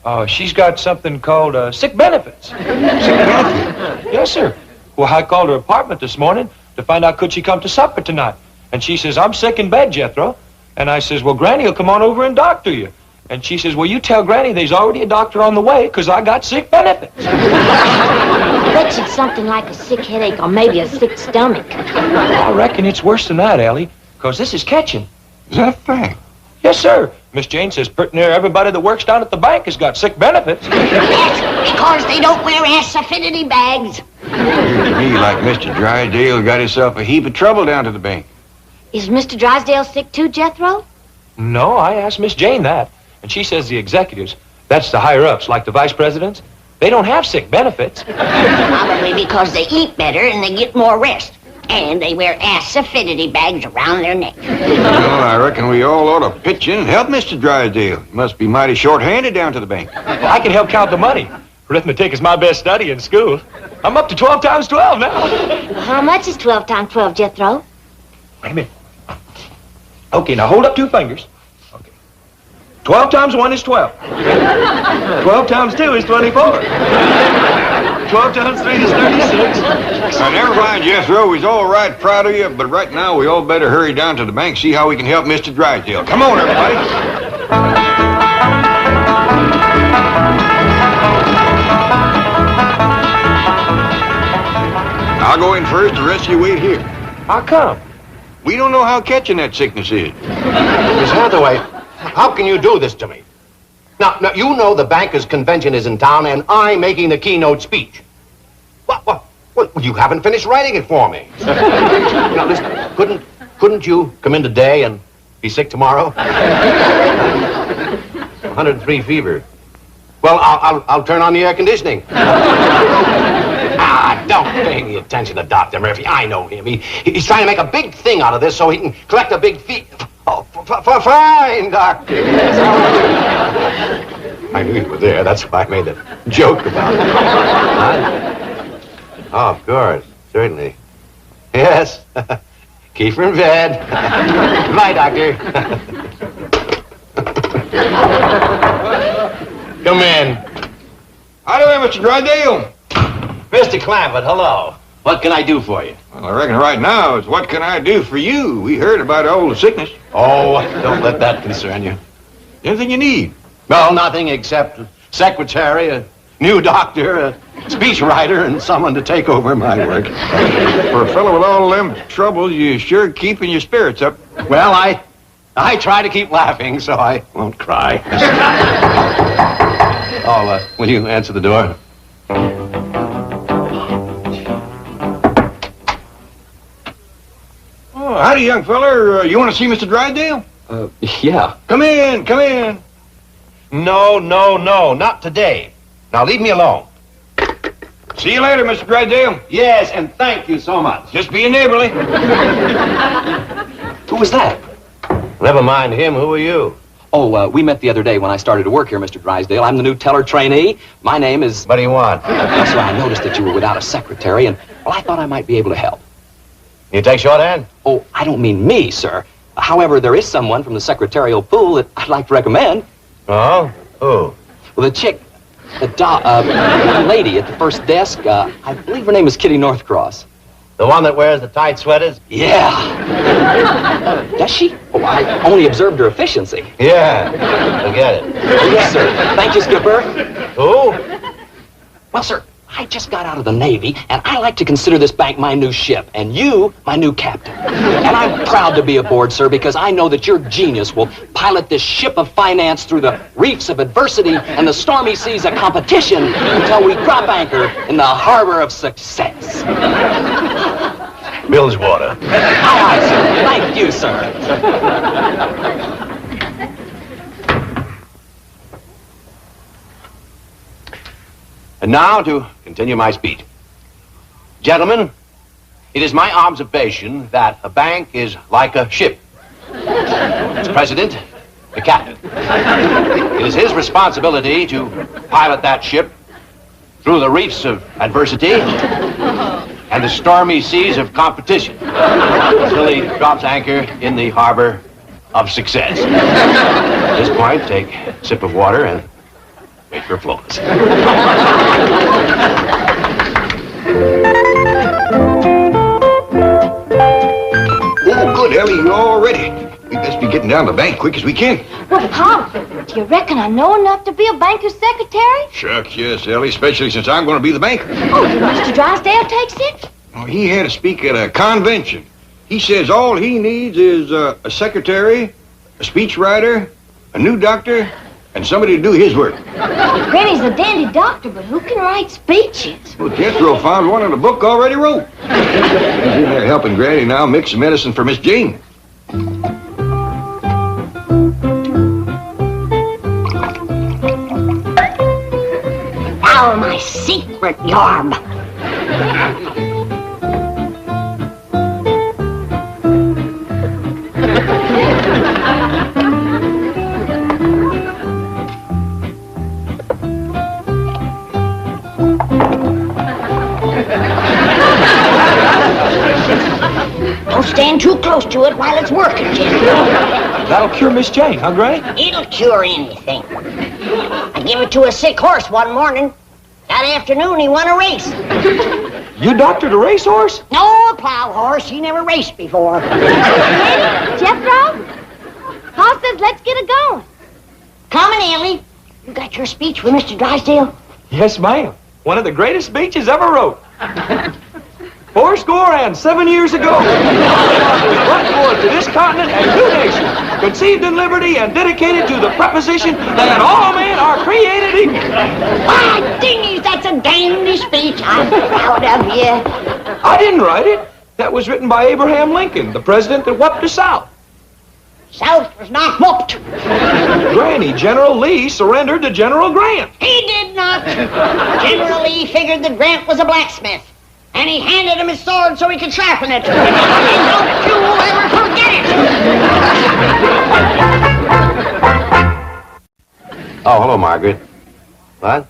Oh, she's got something called sick benefits. Sick benefits? Yes, sir. Well, I called her apartment this morning to find out could she come to supper tonight. And she says, I'm sick in bed, Jethro. And I says, well, Granny will come on over and doctor you. And she says, well, you tell Granny there's already a doctor on the way because I got sick benefits. I bet it's something like a sick headache or maybe a sick stomach. I reckon it's worse than that, Ellie, because this is catching. Is that a fact? Yes, sir. Miss Jane says pretty near everybody that works down at the bank has got sick benefits. That's because they don't wear ass-affinity bags. Appears to me like Mr. Drysdale got himself a heap of trouble down to the bank. Is Mr. Drysdale sick too, Jethro? No, I asked Miss Jane that. And she says the executives, that's the higher-ups, like the vice presidents, they don't have sick benefits. Probably because they eat better and they get more rest. And they wear ass-affinity bags around their neck. Well, I reckon we all ought to pitch in and help Mr. Drysdale. He must be mighty short-handed down to the bank. Well, I can help count the money. Arithmetic is my best study in school. I'm up to 12 times 12 now. Well, how much is 12 times 12, Jethro? Wait a minute. Okay, now hold up 2 fingers. Okay. 12 times 1 is 12. 12 times 2 is 24. 12 times 3 is 36. Now, never mind, Jethro. We's all right, proud of you, but right now we all better hurry down to the bank, see how we can help Mr. Drysdale. Come on, everybody. I'll go in first, the rest of you wait here. How come? We don't know how catching that sickness is. Miss Hathaway, how can you do this to me? Now, you know the bankers' convention is in town, and I'm making the keynote speech. What? Well, you haven't finished writing it for me. Now, listen, couldn't you come in today and be sick tomorrow? 103 fever. Well, I'll turn on the air conditioning. Don't pay any attention to Dr. Murphy. I know him. He's trying to make a big thing out of this so he can collect a big fee. Oh, fine, Doctor. I knew you were there. That's why I made a joke about it. Huh? Oh, of course. Certainly. Yes. Keep her in bed. Goodbye, Doctor. Come in. How do you, Mr. Drysdale? Mr. Clampett, hello. What can I do for you? Well, I reckon right now it's what can I do for you? We heard about all the sickness. Oh, don't let that concern you. Anything you need? Well, nothing except a secretary, a new doctor, a speechwriter, and someone to take over my work. For a fellow with all them troubles, you sure keeping your spirits up. Well, I try to keep laughing so I won't cry. Oh, will you answer the door? Oh, howdy, young feller. You want to see Mr. Drysdale? Yeah. Come in, come in. No, not today. Now, leave me alone. See you later, Mr. Drysdale. Yes, and thank you so much. Just being neighborly. Who was that? Never mind him. Who are you? Oh, we met the other day when I started to work here, Mr. Drysdale. I'm the new teller trainee. My name is... What do you want? So I noticed that you were without a secretary, and, well, I thought I might be able to help. You take shorthand? Oh, I don't mean me, sir. However, there is someone from the secretarial pool that I'd like to recommend. Oh? Who? Well, the chick, the lady at the first desk, I believe her name is Kitty Northcross. The one that wears the tight sweaters? Yeah. Does she? Oh, I only observed her efficiency. Yeah. Forget it. Oh, yes, sir. Thank you, Skipper. Who? Well, sir, I just got out of the Navy, and I like to consider this bank my new ship, and you my new captain. And I'm proud to be aboard, sir, because I know that your genius will pilot this ship of finance through the reefs of adversity and the stormy seas of competition until we drop anchor in the harbor of success. Bilgewater. Aye, aye, sir. Thank you, sir. And now to continue my speech. Gentlemen, it is my observation that a bank is like a ship. Its president, the captain. It is his responsibility to pilot that ship through the reefs of adversity and the stormy seas of competition until he drops anchor in the harbor of success. At this point, take a sip of water and wait for applause. Oh, good, Ellie, you're all ready. We best be getting down to the bank quick as we can. Well, Pop, do you reckon I know enough to be a banker's secretary? Shucks, yes, Ellie, especially since I'm going to be the banker. Oh, did Mr. Drysdale take it? Oh, he had to speak at a convention. He says all he needs is a secretary, a speechwriter, a new doctor, and somebody to do his work. Granny's a dandy doctor, but who can write speeches? Well, Jethro found one in a book already wrote. He's in there helping Granny now mix some medicine for Miss Jane. Now my secret yarb. Don't stand too close to it while it's working, Jim. That'll cure Miss Jane, huh, Granny? It'll cure anything. I gave it to a sick horse one morning. That afternoon, he won a race. You doctored a racehorse? No, a plow horse. He never raced before. Jethro? Pa says let's get it going. Come on, Ellie. You got your speech for Mr. Drysdale? Yes, ma'am. One of the greatest speeches ever wrote. 7 years ago, we brought forth to this continent a new nation, conceived in liberty and dedicated to the proposition that all men are created equal. Ah, dingies, that's a dandy speech. I'm proud of you. I didn't write it. That was written by Abraham Lincoln, the president that whooped the South. South was not whooped. Granny, General Lee surrendered to General Grant. He did not. General Lee figured that Grant was a blacksmith. And he handed him his sword so he could sharpen it. And don't you ever forget it! Oh, hello, Margaret. What?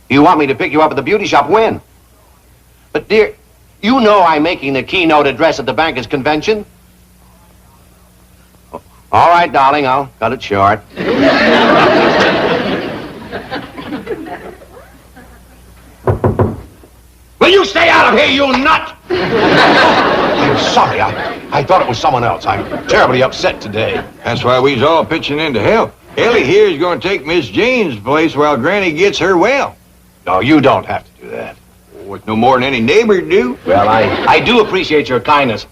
You want me to pick you up at the beauty shop when? But, dear, you know I'm making the keynote address at the bankers' convention. All right, darling, I'll cut it short. Will you stay out of here, you nut? I'm sorry. I thought it was someone else. I'm terribly upset today. That's why we's all pitching in to help. Ellie here is going to take Miss Jane's place while Granny gets her well. No, you don't have to do that. Oh, it's no more than any neighbor do. Well, I do appreciate your kindness.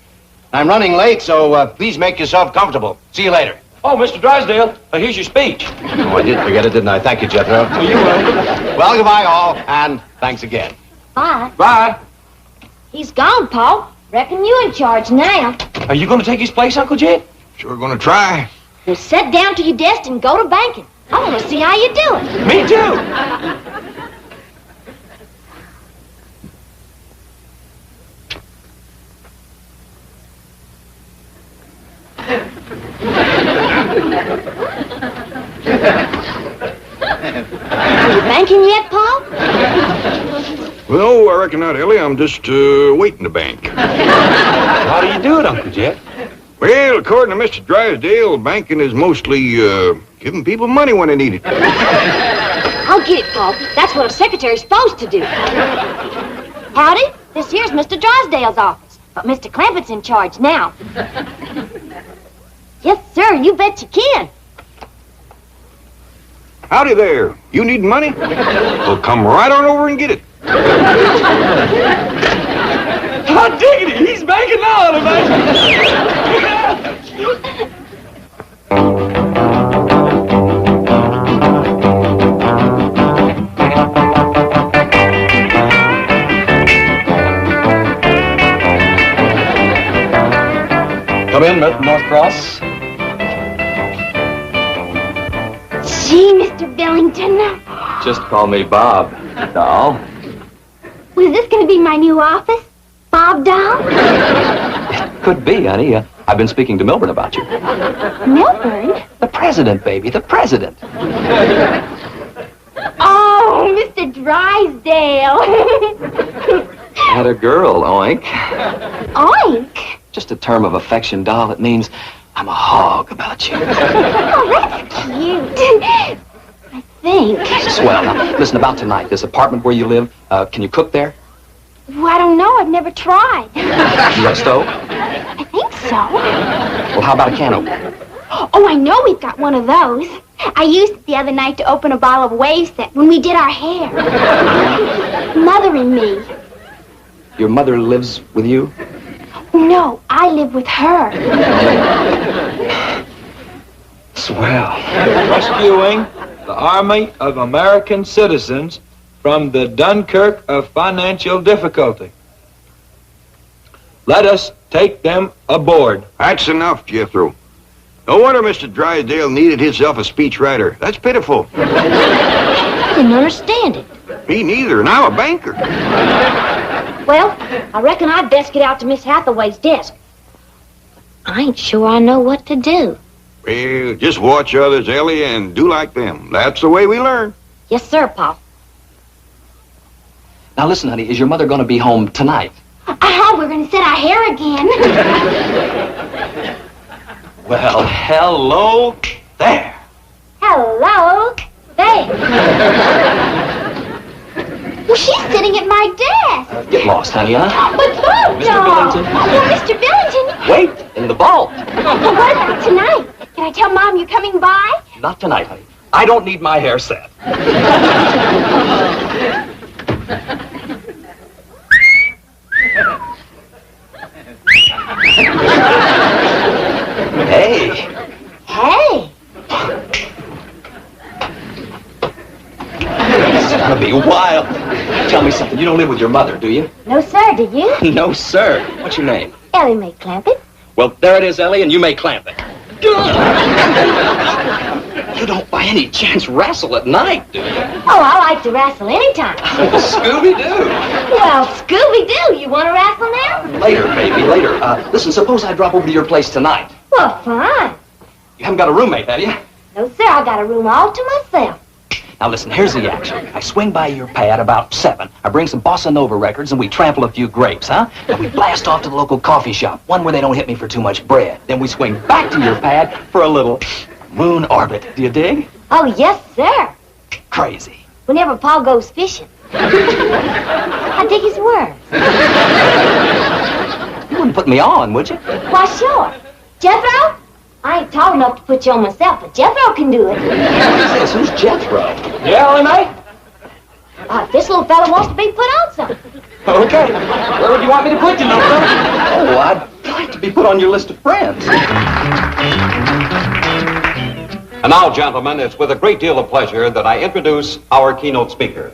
I'm running late, so please make yourself comfortable. See you later. Oh, Mr. Drysdale, here's your speech. Oh, I did forget it, didn't I? Thank you, Jethro. Oh, you're welcome. Well, goodbye, all, and thanks again. Bye. Bye. He's gone, Pa. Reckon you in charge now. Are you going to take his place, Uncle Jed? Sure going to try. Well, sit down to your desk and go to banking. I want to see how you do it. Me too. Are you banking yet, Pa? Well, I reckon not, Ellie. I'm just waiting to bank. How do you do it, Uncle Jed? Well, according to Mr. Drysdale, banking is mostly giving people money when they need it. I'll get it, Pa. That's what a secretary's supposed to do. Howdy, this here's Mr. Drysdale's office, but Mr. Clampett's in charge now. Yes, sir, you bet you can. Howdy there. You need money? Well, come right on over and get it. Hot diggity, he's banking now, everybody. Come in, Mr. Northcross. Gee, Mr. Billington. Just call me Bob, doll. Was this going to be my new office? Bob Doll? Could be, honey. I've been speaking to Milburn about you. Milburn? The president, baby, the president. Oh, Mr. Drysdale. Had a girl, oink. Oink? Just a term of affection, doll. It means I'm a hog about you. Oh, that's cute. I think. Swell. Now, listen, about tonight, this apartment where you live, can you cook there? Well, I don't know. I've never tried. You got a stove? I think so. Well, how about a can opener? Oh, I know we've got one of those. I used it the other night to open a bottle of wave set when we did our hair. Mother and me. Your mother lives with you? No, I live with her. Swell. Rescuing the Army of American citizens from the Dunkirk of financial difficulty. Let us take them aboard. That's enough, Jethro. No wonder Mr. Drysdale needed himself a speechwriter. That's pitiful. I didn't understand it. Me neither, and I'm a banker. Well, I reckon I'd best get out to Miss Hathaway's desk. I ain't sure I know what to do. Well, just watch others, Ellie, and do like them. That's the way we learn. Yes, sir, Pop. Now listen, honey, is your mother going to be home tonight? Oh, we're going to set our hair again. Well, hello there. Hello there. sitting at my desk. Get lost, honey, huh? But look, Mr. Billington. Oh, Mr. Billington. Wait, in the vault. Well, what about tonight? Can I tell Mom you're coming by? Not tonight, honey. I don't need my hair set. Hey. Hey. This is gonna be wild. Tell me something. You don't live with your mother, do you? No, sir, do you? No, sir. What's your name? Ellie Mae Clampett. Well, there it is, Ellie, and you may clamp it. You don't by any chance wrestle at night, do you? Oh, I like to wrestle anytime. Scooby-Doo. Well, Scooby-Doo, you want to wrestle now? Later, baby, later. Listen, suppose I drop over to your place tonight. Well, fine. You haven't got a roommate, have you? No, sir, I got a room all to myself. Now listen, here's the action. I swing by your pad about 7. I bring some bossa nova records and we trample a few grapes, huh? Then we blast off to the local coffee shop, one where they don't hit me for too much bread. Then we swing back to your pad for a little moon orbit. Do you dig? Oh, yes, sir. Crazy. Whenever Paul goes fishing. I dig his words. You wouldn't put me on, would you? Why, sure. Jethro? I ain't tall enough to put you on myself, but Jethro can do it. Who's this? Who's Jethro? Yeah, Ellie Mae? This little fella wants to be put on something. Okay. Where would you want me to put you, little fella? Oh, I'd like to be put on your list of friends. And now, gentlemen, it's with a great deal of pleasure that I introduce our keynote speaker,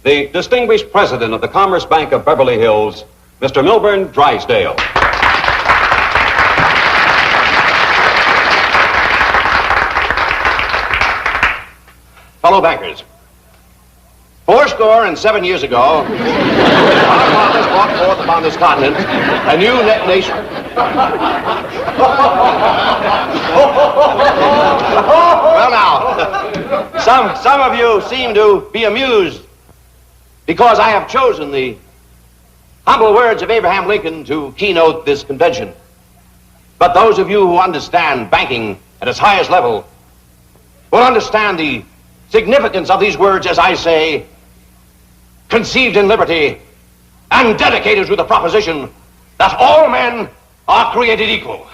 the distinguished president of the Commerce Bank of Beverly Hills, Mr. Milburn Drysdale. Fellow bankers, 407 years ago, our fathers brought forth upon this continent a new nation. Well, now, some of you seem to be amused because I have chosen the humble words of Abraham Lincoln to keynote this convention. But those of you who understand banking at its highest level will understand the significance of these words as I say, conceived in liberty and dedicated to the proposition that all men are created equal.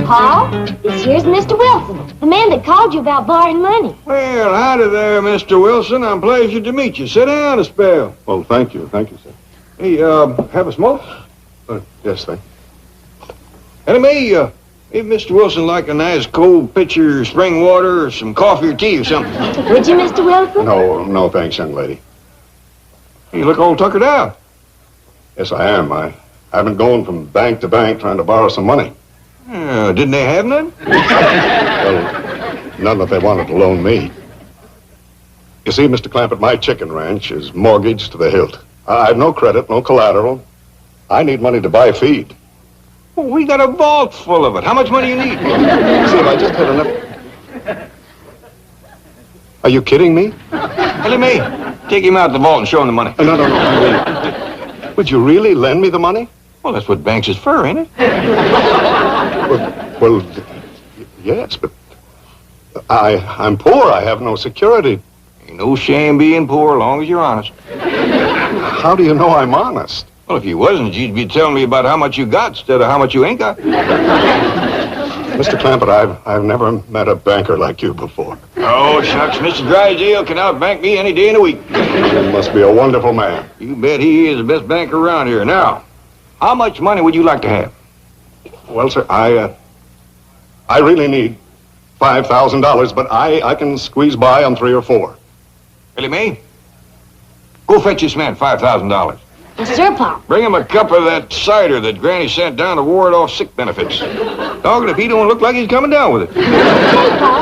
Paul, this here's Mr. Wilson, the man that called you about borrowing money. Well, howdy there, Mr. Wilson. I'm pleased to meet you. Sit down a spell. Well, thank you, sir. Hey, have a smoke? Yes, thank you. Ellie Mae, maybe Mr. Wilson like a nice cold pitcher of spring water or some coffee or tea or something. Would you, Mr. Wilson? No, thanks, young lady. You look all tuckered out. Yes, I am. I've been going from bank to bank trying to borrow some money. Didn't they have none? Well, none that they wanted to loan me. You see, Mr. Clampett, my chicken ranch is mortgaged to the hilt. I have no credit, no collateral. I need money to buy feed. Well, we got a vault full of it. How much money you need? See, if I just had enough... Are you kidding me? Ellie Mae, take him out the vault and show him the money. No. Would you really lend me the money? Well, that's what banks is for, ain't it? Well, yes, but I'm poor. I have no security. Ain't no shame being poor as long as you're honest. How do you know I'm honest? Well, if you wasn't, you'd be telling me about how much you got instead of how much you ain't got. Mr. Clampett, I've never met a banker like you before. Oh, shucks, Mr. Drysdale can outbank me any day in the week. He must be a wonderful man. You bet he is the best banker around here. Now, how much money would you like to have? Well, sir, I really need $5,000, but I can squeeze by on 3 or 4. Ellie Mae, go fetch this man $5,000. Yes, sir, Paul. Bring him a cup of that cider that Granny sent down to ward off sick benefits. Doggone if he don't look like he's coming down with it. Okay, Paul.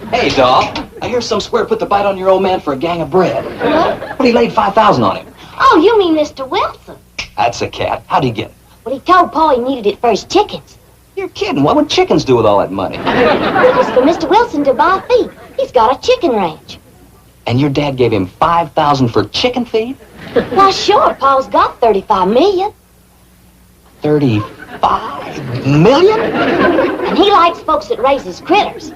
Hey, Doc. I hear some square put the bite on your old man for a gang of bread. What? But he laid $5,000 on him. Oh, you mean Mr. Wilson? That's a cat. How'd he get it? Well, he told Paul he needed it for his chickens. You're kidding. What would chickens do with all that money? It was for Mr. Wilson to buy feed. He's got a chicken ranch. And your dad gave him $5,000 for chicken feed? Why, sure, Paul's got 35 million. 35 million? And he likes folks that raises critters.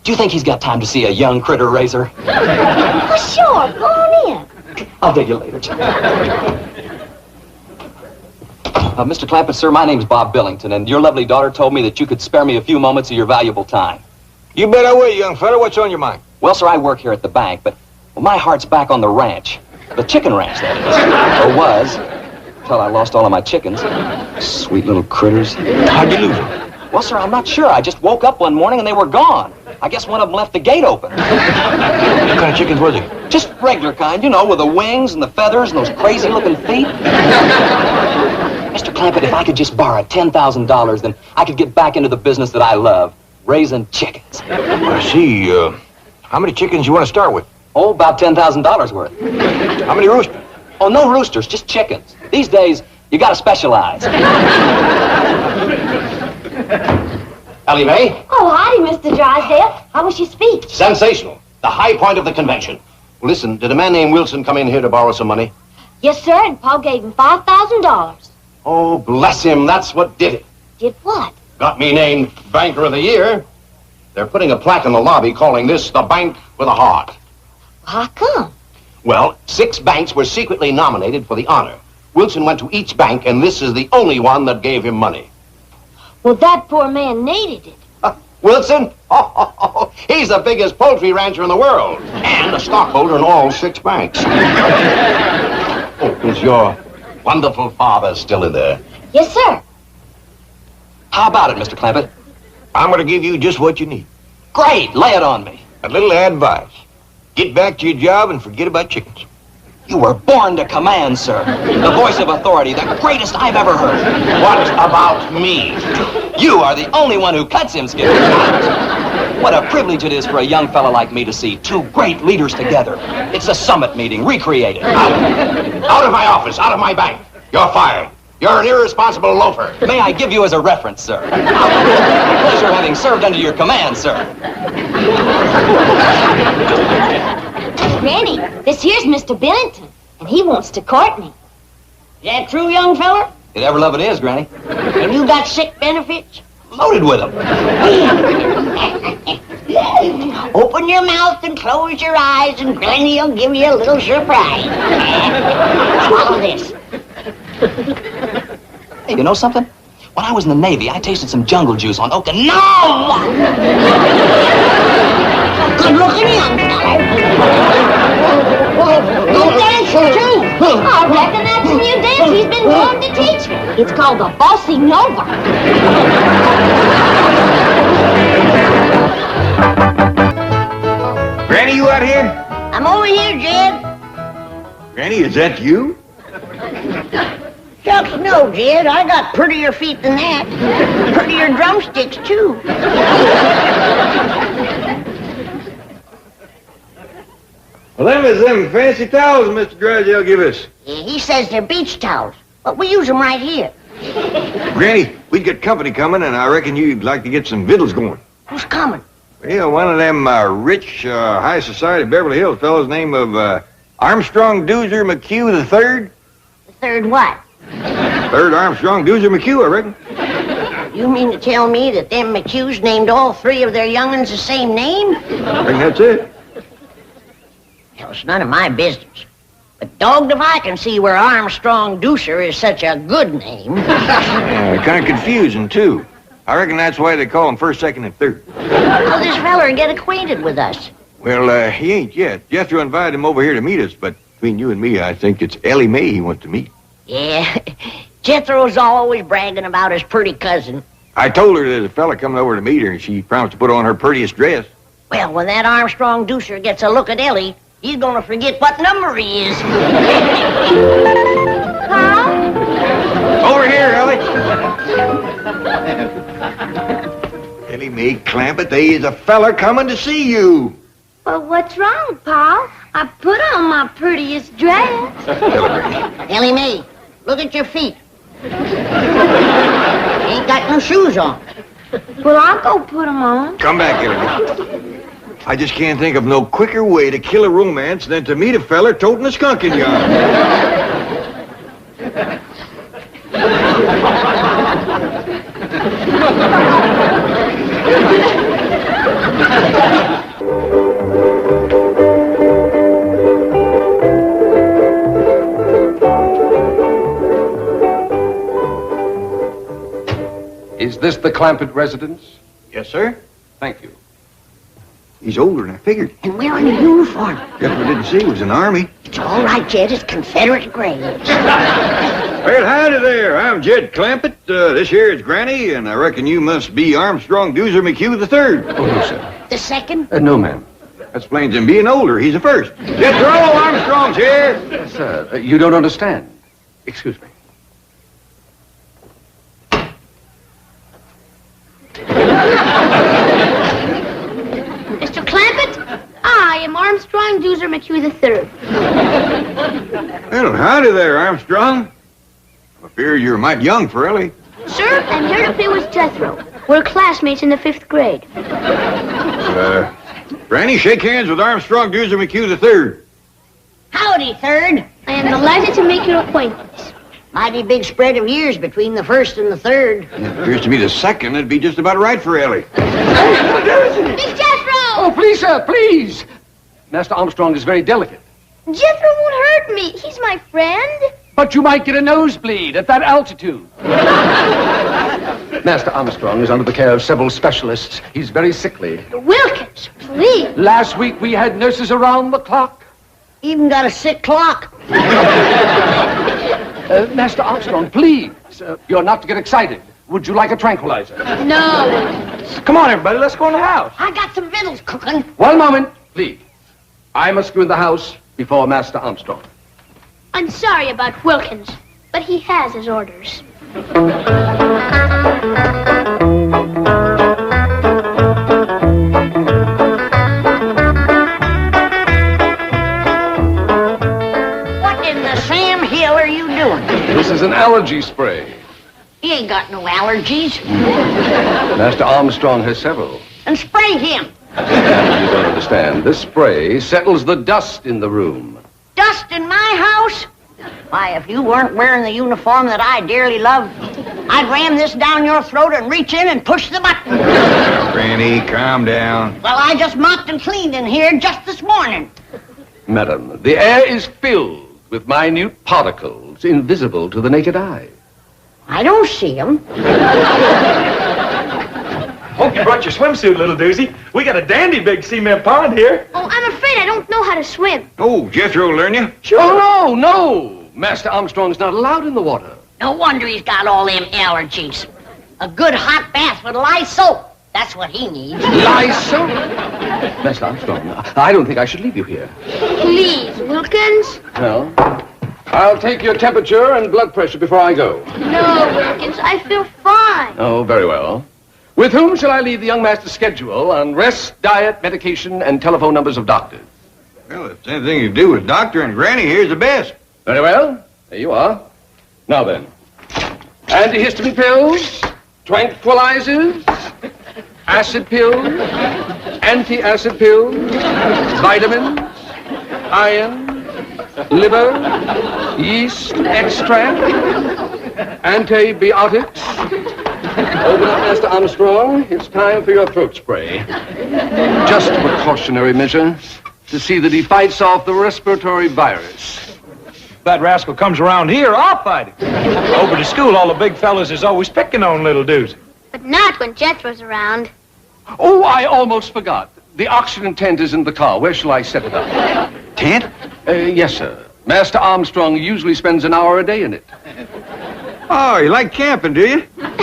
Do you think he's got time to see a young critter raiser? Well, sure, go on in. I'll dig you later, John. Mr. Clampett, sir, my name's Bob Billington, and your lovely daughter told me that you could spare me a few moments of your valuable time. You bet I will, young fella. What's on your mind? Well, sir, I work here at the bank, but my heart's back on the ranch. The chicken ranch, that is. Or was, until I lost all of my chickens. Sweet little critters. How'd you lose them? Well, sir, I'm not sure. I just woke up one morning and they were gone. I guess one of them left the gate open. What kind of chickens was it? Just regular kind, you know, with the wings and the feathers and those crazy-looking feet. Mr. Clampett, if I could just borrow $10,000, then I could get back into the business that I love, raising chickens. I see. How many chickens you want to start with? Oh, about $10,000 worth. How many roosters? Oh, no roosters, just chickens. These days, you gotta specialize. Ellie Mae? Oh, howdy, Mr. Drysdale. How was your speech? Sensational. The high point of the convention. Listen, did a man named Wilson come in here to borrow some money? Yes, sir, and Paul gave him $5,000. Oh, bless him. That's what did it. Did what? Got me named Banker of the Year. They're putting a plaque in the lobby calling this the Bank with a Heart. How come? Well, 6 banks were secretly nominated for the honor. Wilson went to each bank, and this is the only one that gave him money. Well, that poor man needed it. Wilson? Oh, he's the biggest poultry rancher in the world, and a stockholder in all 6 banks. Oh, is your wonderful father still in there? Yes, sir. How about it, Mr. Clampett? I'm going to give you just what you need. Great, lay it on me. A little advice. Get back to your job and forget about chickens. You were born to command, sir. The voice of authority, the greatest I've ever heard. What about me? You are the only one who cuts him, Skipper. What a privilege it is for a young fella like me to see 2 great leaders together. It's a summit meeting, recreated. Out of my office, out of my bank. You're fired. You're an irresponsible loafer. May I give you as a reference, sir? Pleasure having served under your command, sir. Granny, this here's Mr. Billington, and he wants to court me. Is that true, young fella? You ever love it is, Granny. And you got sick benefits? Loaded with them. Open your mouth and close your eyes, and Granny will give you a little surprise. Swallow this. Hey, you know something? When I was in the Navy, I tasted some jungle juice on Okinawa. Good-looking young fella. You dance, too. I reckon that's a new dance he's been wanting to teach me. It's called the Bossy Nova. Granny, you out here? I'm over here, Jed. Granny, is that you? Shucks, no, Jed. I got prettier feet than that. Prettier drumsticks, too. Well, them is them fancy towels Mr. Drysdale give us. Yeah, he says they're beach towels, but we use them right here. Granny, we got company coming, and I reckon you'd like to get some victuals going. Who's coming? Well, one of them rich, high society Beverly Hills fellows named of Armstrong Doozer McHugh III. The third what? 3rd Armstrong Doozer McHugh, I reckon. You mean to tell me that them McHughes named all 3 of their young'uns the same name? I reckon that's it. Hell, it's none of my business. But dogged if I can see where Armstrong Doozer is such a good name. Kind of confusing, too. I reckon that's why they call him 1st, 2nd, and 3rd. How'll this feller get acquainted with us? Well, he ain't yet. Jethro invited him over here to meet us, but between you and me, I think it's Ellie Mae he wants to meet. Yeah, Jethro's always bragging about his pretty cousin. I told her there's a fella coming over to meet her, and she promised to put on her prettiest dress. Well, when that Armstrong Doozer gets a look at Ellie, he's gonna forget what number he is. Huh? Over here, Ellie. Ellie Mae Clampett, there is a fella coming to see you. Well, what's wrong, Paul? I put on my prettiest dress. Ellie Mae, look at your feet. Ain't got no shoes on. Well, I'll go put them on. Come back, Ellie Mae. I just can't think of no quicker way to kill a romance than to meet a feller toting a skunk in yard. Is this the Clampett residence? Yes, sir. Thank you. He's older than I figured. And wearing a uniform. Jethro didn't say he was in the Army. It's all right, Jed. It's Confederate graves. Well, howdy there. I'm Jed Clampett. This here is Granny, and I reckon you must be Armstrong Doozer McHugh III. Oh, no, sir. The second? No, ma'am. That explains him being older. He's the first. Jethro Armstrong's here. Sir, you don't understand. Excuse me. Mr. Clampett, I am Armstrong Doozer McHugh III. Well, howdy there, Armstrong. I fear you're mighty young for Ellie. Sir, I'm here to play with Jethro. We're classmates in the 5th grade. Granny, shake hands with Armstrong Doozer McHugh III. Howdy, third. I am delighted to make your acquaintance. Mighty big spread of years between the first and the third. It appears to me the second would be just about right for Ellie. Miss Jethro! Oh, please, sir, please. Master Armstrong is very delicate. Jethro won't hurt me. He's my friend. But you might get a nosebleed at that altitude. Master Armstrong is under the care of several specialists. He's very sickly. Wilkins, please. Last week we had nurses around the clock. Even got a sick clock. Master Armstrong, please. You're not to get excited. Would you like a tranquilizer? No. Come on, everybody. Let's go in the house. I got some victuals cooking. One moment, please. I must go in the house before Master Armstrong. I'm sorry about Wilkins, but he has his orders. What in the Sam Hill are you doing? This is an allergy spray. He ain't got no allergies. Master Armstrong has several. And spray him. You don't understand. This spray settles the dust in the room. Dust in my house? Why, if you weren't wearing the uniform that I dearly love, I'd ram this down your throat and reach in and push the button. Granny, calm down. Well, I just mopped and cleaned in here just this morning. Madam, the air is filled with minute particles invisible to the naked eye. I don't see them. Hope you brought your swimsuit, little doozy. We got a dandy big cement pond here. Oh, I'm afraid I don't know how to swim. Oh, Jethro will learn you. Oh, no. Master Armstrong's not allowed in the water. No wonder he's got all them allergies. A good hot bath with lye soap. That's what he needs. Lye soap? Master Armstrong, I don't think I should leave you here. Please, Wilkins. Well, I'll take your temperature and blood pressure before I go. No, Wilkins, I feel fine. Oh, very well. With whom shall I leave the young master's schedule on rest, diet, medication, and telephone numbers of doctors? Well, if it's anything you do with Doctor and Granny, here's the best. Very well. There you are. Now then, antihistamine pills, tranquilizers, acid pills, anti-acid pills, vitamins, iron, liver, yeast extract, antibiotics. Open up, Master Armstrong. It's time for your throat spray. Just a precautionary measure to see that he fights off the respiratory virus. If that rascal comes around here, I'll fight him. Over to school, all the big fellas is always picking on little doozy. But not when Jethro's around. Oh, I almost forgot. The oxygen tent is in the car. Where shall I set it up? Tent? Yes, sir. Master Armstrong usually spends an hour a day in it. Oh, you like camping, do you? I'll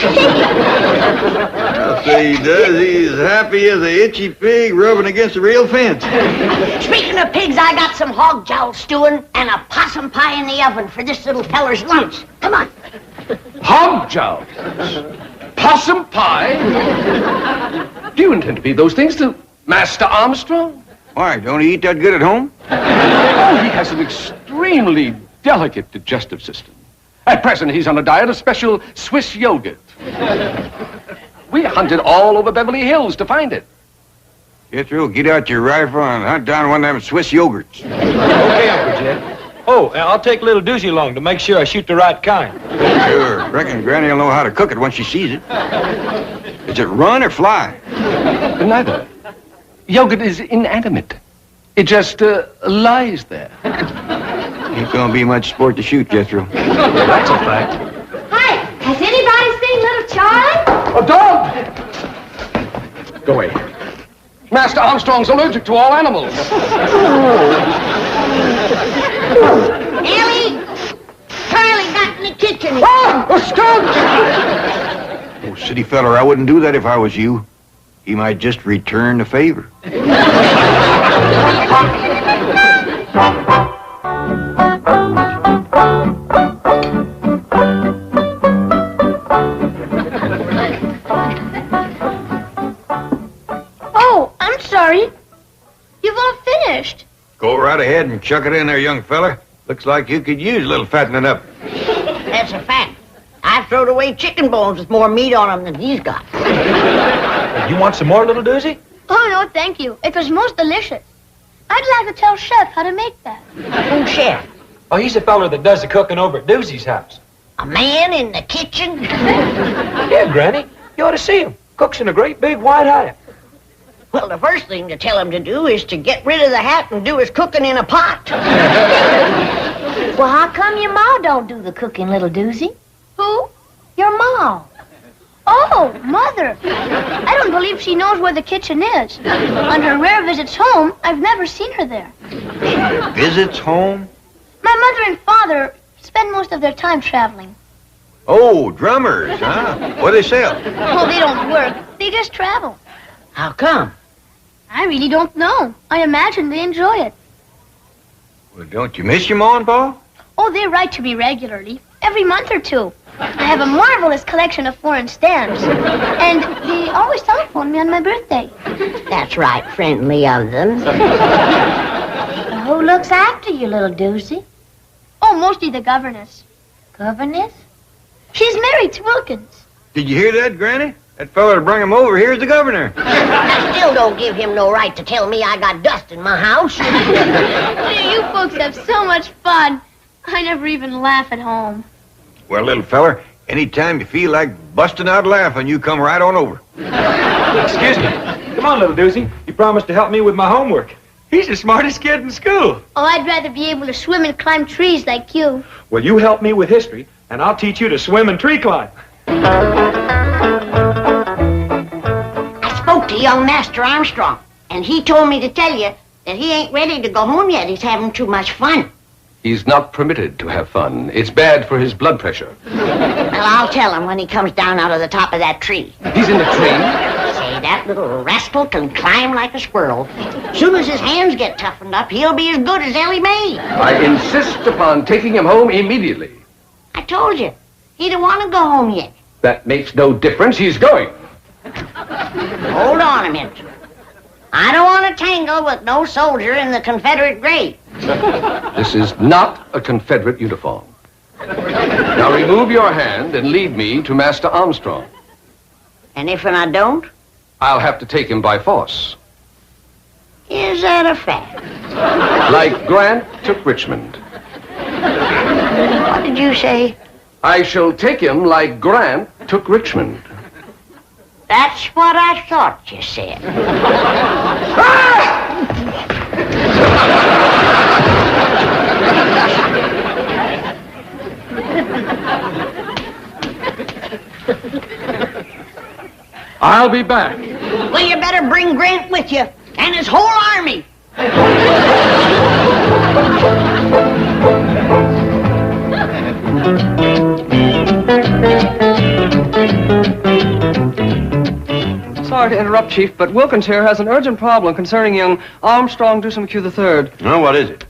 say he does. He's happy as a itchy pig rubbing against a real fence. Speaking of pigs, I got some hog jowl stewing and a possum pie in the oven for this little feller's lunch. Come on. Hog jowl? Possum pie? Do you intend to feed those things to Master Armstrong? Why, don't he eat that good at home? Oh, he has an extremely delicate digestive system. At present, he's on a diet of special Swiss yogurt. We hunted all over Beverly Hills to find it. Jethro, get out your rifle and hunt down one of them Swiss yogurts. Okay, Uncle Jed. Oh, and I'll take little Doozy along to make sure I shoot the right kind. Sure. Reckon Granny will know how to cook it once she sees it. Is it run or fly? Neither. Yogurt is inanimate. It just lies there. Ain't gonna be much sport to shoot, Jethro. That's a fact. Hi, has anybody seen Little Charlie? Dog! Go away. Master Armstrong's allergic to all animals. Ellie! Charlie got in the kitchen. Oh, stop! Oh, city feller, I wouldn't do that if I was you. He might just return the favor. Oh, I'm sorry. You've all finished. Go right ahead and chuck it in there, young feller. Looks like you could use a little fattening up. That's a fact. I've thrown away chicken bones with more meat on them than he's got. You want some more, little Doozy? Oh, no, thank you. It was most delicious. I'd like to tell Chef how to make that. Who's Chef? Oh, he's the feller that does the cooking over at Doozy's house. A man in the kitchen? Yeah, Granny. You ought to see him. Cooks in a great big white hat. Well, the first thing to tell him to do is to get rid of the hat and do his cooking in a pot. Well, how come your ma don't do the cooking, little Doozy? Who? Your ma. Oh, Mother. I don't believe she knows where the kitchen is. On her rare visits home, I've never seen her there. Visits home? My mother and father spend most of their time traveling. Oh, drummers, huh? What do they sell? Oh, they don't work. They just travel. How come? I really don't know. I imagine they enjoy it. Well, don't you miss your ma and pa? Oh, they write to me regularly. Every month or two. I have a marvelous collection of foreign stamps. And they always telephone me on my birthday. That's right, friendly of them. Well, who looks after you, little Doozy? Oh, mostly the governess. Governess? She's married to Wilkins. Did you hear that, Granny? That fella to bring him over here is the governor. That still don't give him no right to tell me I got dust in my house. You folks have so much fun. I never even laugh at home. Well, little feller, anytime you feel like busting out laughing, you come right on over. Excuse me. Come on, little Doozy. You promised to help me with my homework. He's the smartest kid in school. Oh, I'd rather be able to swim and climb trees like you. Well, you help me with history, and I'll teach you to swim and tree climb. I spoke to young Master Armstrong, and he told me to tell you that he ain't ready to go home yet. He's having too much fun. He's not permitted to have fun. It's bad for his blood pressure. Well, I'll tell him when he comes down out of the top of that tree. He's in the tree? Say, that little rascal can climb like a squirrel. Soon as his hands get toughened up, he'll be as good as Ellie Mae. I insist upon taking him home immediately. I told you, he don't want to go home yet. That makes no difference. He's going. Hold on a minute. I don't want to tangle with no soldier in the Confederate grave. This is not a Confederate uniform. Now remove your hand and lead me to Master Armstrong. And if I don't? I'll have to take him by force. Is that a fact? Like Grant took Richmond. What did you say? I shall take him like Grant took Richmond. That's what I thought you said. I'll be back. Well, you better bring Grant with you and his whole army. Sorry to interrupt, Chief, but Wilkins here has an urgent problem concerning young Armstrong Dewson McHugh III. No, what is it?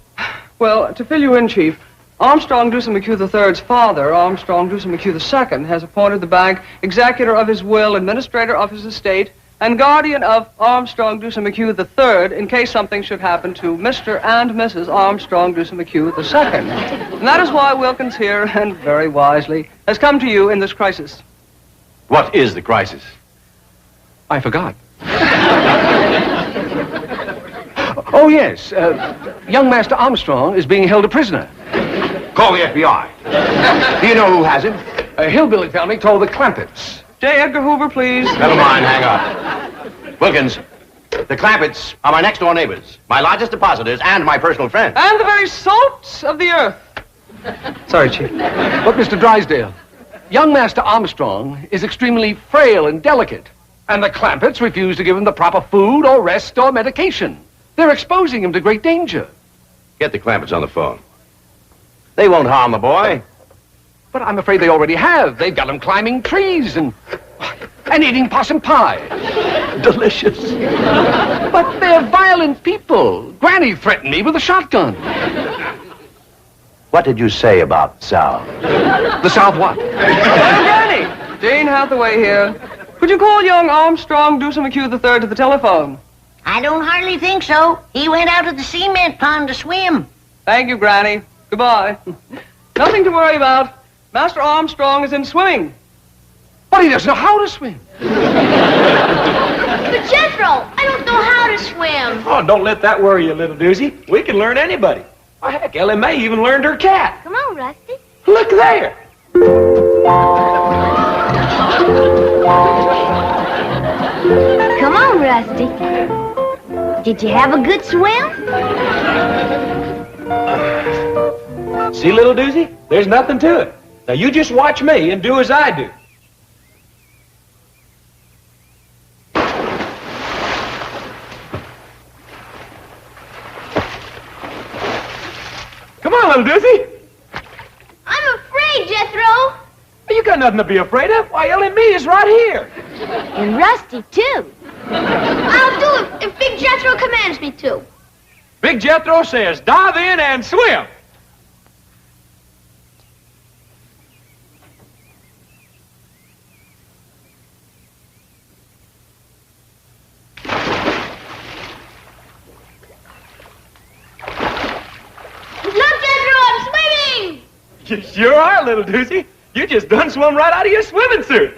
Well, to fill you in, Chief, Armstrong Dewson McHugh III's father, Armstrong Dewson McHugh II, has appointed the bank executor of his will, administrator of his estate, and guardian of Armstrong Dewson McHugh III in case something should happen to Mr. and Mrs. Armstrong Dewson McHugh II. And that is why Wilkins here, and very wisely, has come to you in this crisis. What is the crisis? I forgot. Oh, yes. Young Master Armstrong is being held a prisoner. Call the FBI. Do you know who has him? A hillbilly family called the Clampetts. J. Edgar Hoover, please. Never mind, hang up. Wilkins, the Clampetts are my next-door neighbors, my largest depositors, and my personal friends. And the very salt of the earth. Sorry, Chief. But, Mr. Drysdale, young Master Armstrong is extremely frail and delicate, and the Clampetts refuse to give him the proper food or rest or medication. They're exposing him to great danger. Get the Clampetts on the phone. They won't harm the boy. But I'm afraid they already have. They've got him climbing trees and eating possum pie. Delicious. But they're violent people. Granny threatened me with a shotgun. What did you say about South? The South what? Granny! Jane Hathaway here. Could you call young Armstrong, Dewsum McHugh III to the telephone? I don't hardly think so. He went out to the cement pond to swim. Thank you, Granny. Goodbye. Nothing to worry about. Master Armstrong is in swimming. But he doesn't know how to swim. But Jethro, I don't know how to swim. Oh, don't let that worry you, little doozy. We can learn anybody. Oh, heck, Ellen May even learned her cat. Come on, Rusty. Look there. Come on, Rusty. Did you have a good swim? See, little doozy? There's nothing to it. Now, you just watch me and do as I do. Come on, little doozy. I'm afraid, Jethro. You got nothing to be afraid of. Why, Ellen Me is right here. And Rusty, too. I'll do it if Big Jethro commands me to. Big Jethro says dive in and swim. You sure are, little doozy. You just done swum right out of your swimming suit.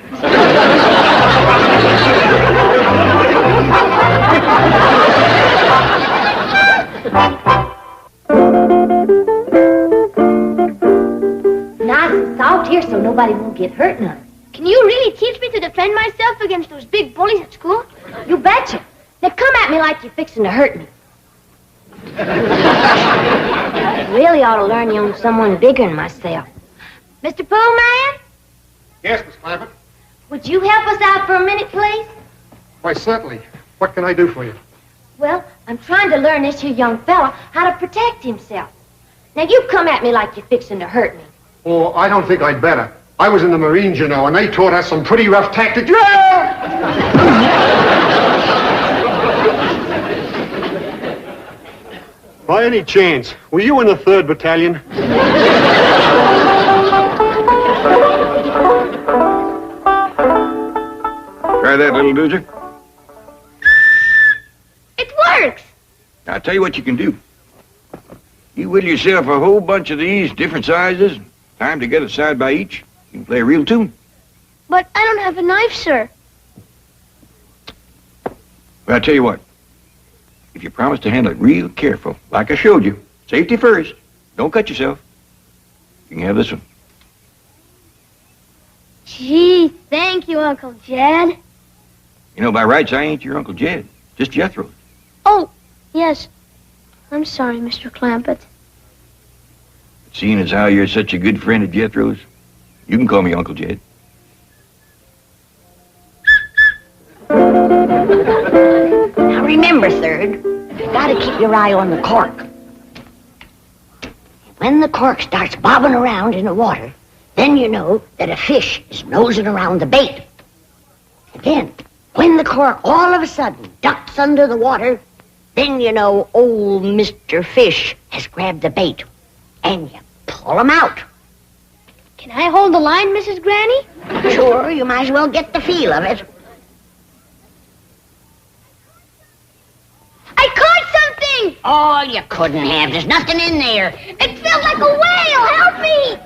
Nice and soft here so nobody won't get hurt none. Can you really teach me to defend myself against those big bullies at school? You betcha. Now come at me like you're fixing to hurt me. I really ought to learn you on someone bigger than myself. Mr. Poolman? Yes, Miss Clampett. Would you help us out for a minute, please? Why, certainly. What can I do for you? Well, I'm trying to learn this here young fella how to protect himself. Now, you come at me like you're fixing to hurt me. Oh, I don't think I'd better. I was in the Marines, you know, and they taught us some pretty rough tactics. By any chance, were you in the 3rd Battalion? Try that, little doozer. It works. I'll tell you what you can do. You whittle yourself a whole bunch of these, different sizes, time together side by each. You can play a real tune. But I don't have a knife, sir. Well, I'll tell you what. If you promise to handle it real careful, like I showed you, safety first, don't cut yourself, you can have this one. Gee, thank you, Uncle Jed. You know, by rights, I ain't your Uncle Jed, just Jethro. Oh, yes. I'm sorry, Mr. Clampett. Seeing as how you're such a good friend of Jethro's, you can call me Uncle Jed. Now remember, Third, you gotta keep your eye on the cork. When the cork starts bobbing around in the water, then you know that a fish is nosing around the bait. Again, when the cork all of a sudden ducks under the water, then you know old Mr. Fish has grabbed the bait. And you pull him out. Can I hold the line, Mrs. Granny? Sure, you might as well get the feel of it. I caught something! Oh, you couldn't have. There's nothing in there. It felt like a whale! Help me!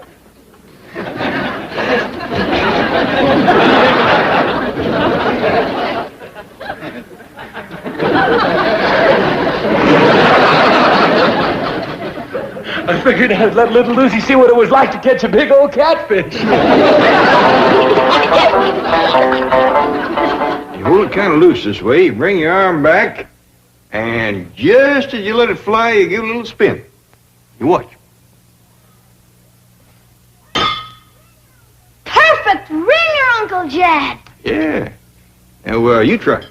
I figured I'd let little Lucy see what it was like to catch a big old catfish. You hold it kind of loose this way. You bring your arm back, and just as you let it fly, you give it a little spin. You watch. Perfect ringer, Uncle Jed. Yeah. Now, you try.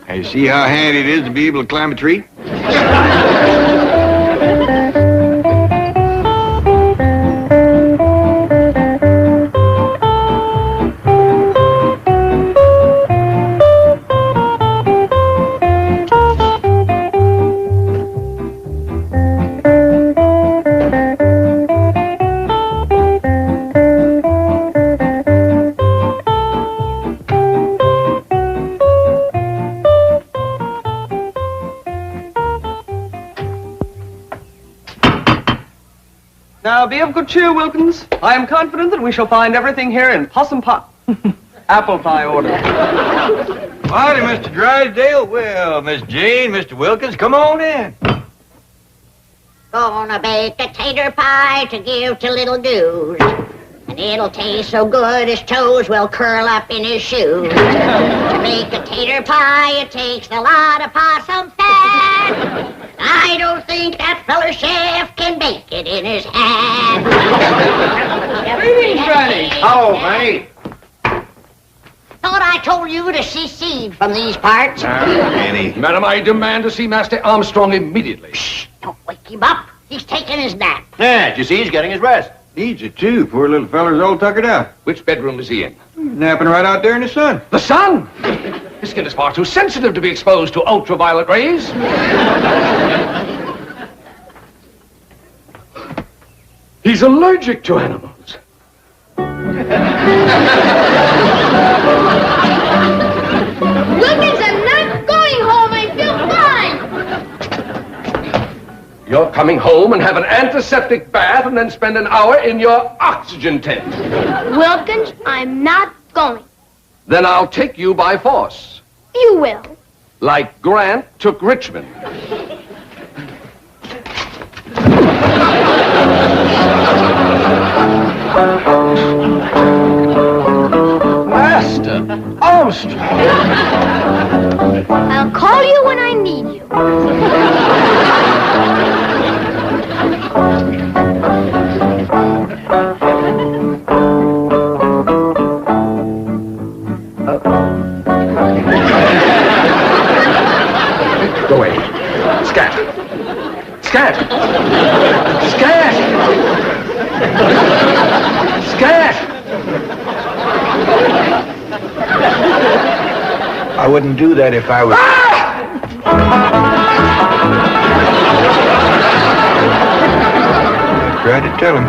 Now, you see how handy it is to be able to climb a tree? Now, be of good cheer, Wilkins. I am confident that we shall find everything here in possum pot. Apple pie order. Howdy, Mr. Drysdale. Well, Miss Jane, Mr. Wilkins, come on in. Gonna bake a tater pie to give to little Goose. And it'll taste so good his toes will curl up in his shoes. To make a tater pie, it takes a lot of possum fat. I don't think that feller chef can bake it in his hat. Greetings, Granny. Hello, Granny. Thought I told you to secede from these parts. Granny. Madam, I demand to see Master Armstrong immediately. Shh, don't wake him up. He's taking his nap. Yeah, you see, he's getting his rest. Needs it, too. Poor little feller's all tuckered out. Which bedroom is he in? He's napping right out there in the sun. The sun? His skin is far too sensitive to be exposed to ultraviolet rays. He's allergic to animals. Wilkins, I'm not going home. I feel fine. You're coming home and have an antiseptic bath and then spend an hour in your oxygen tent. Wilkins, I'm not going. Then I'll take you by force. You will. Like Grant took Richmond. Master Armstrong. I'll call you when I need you. Go away. Scat. Scat. Scat. Scat. I wouldn't do that if I was... I tried to tell him.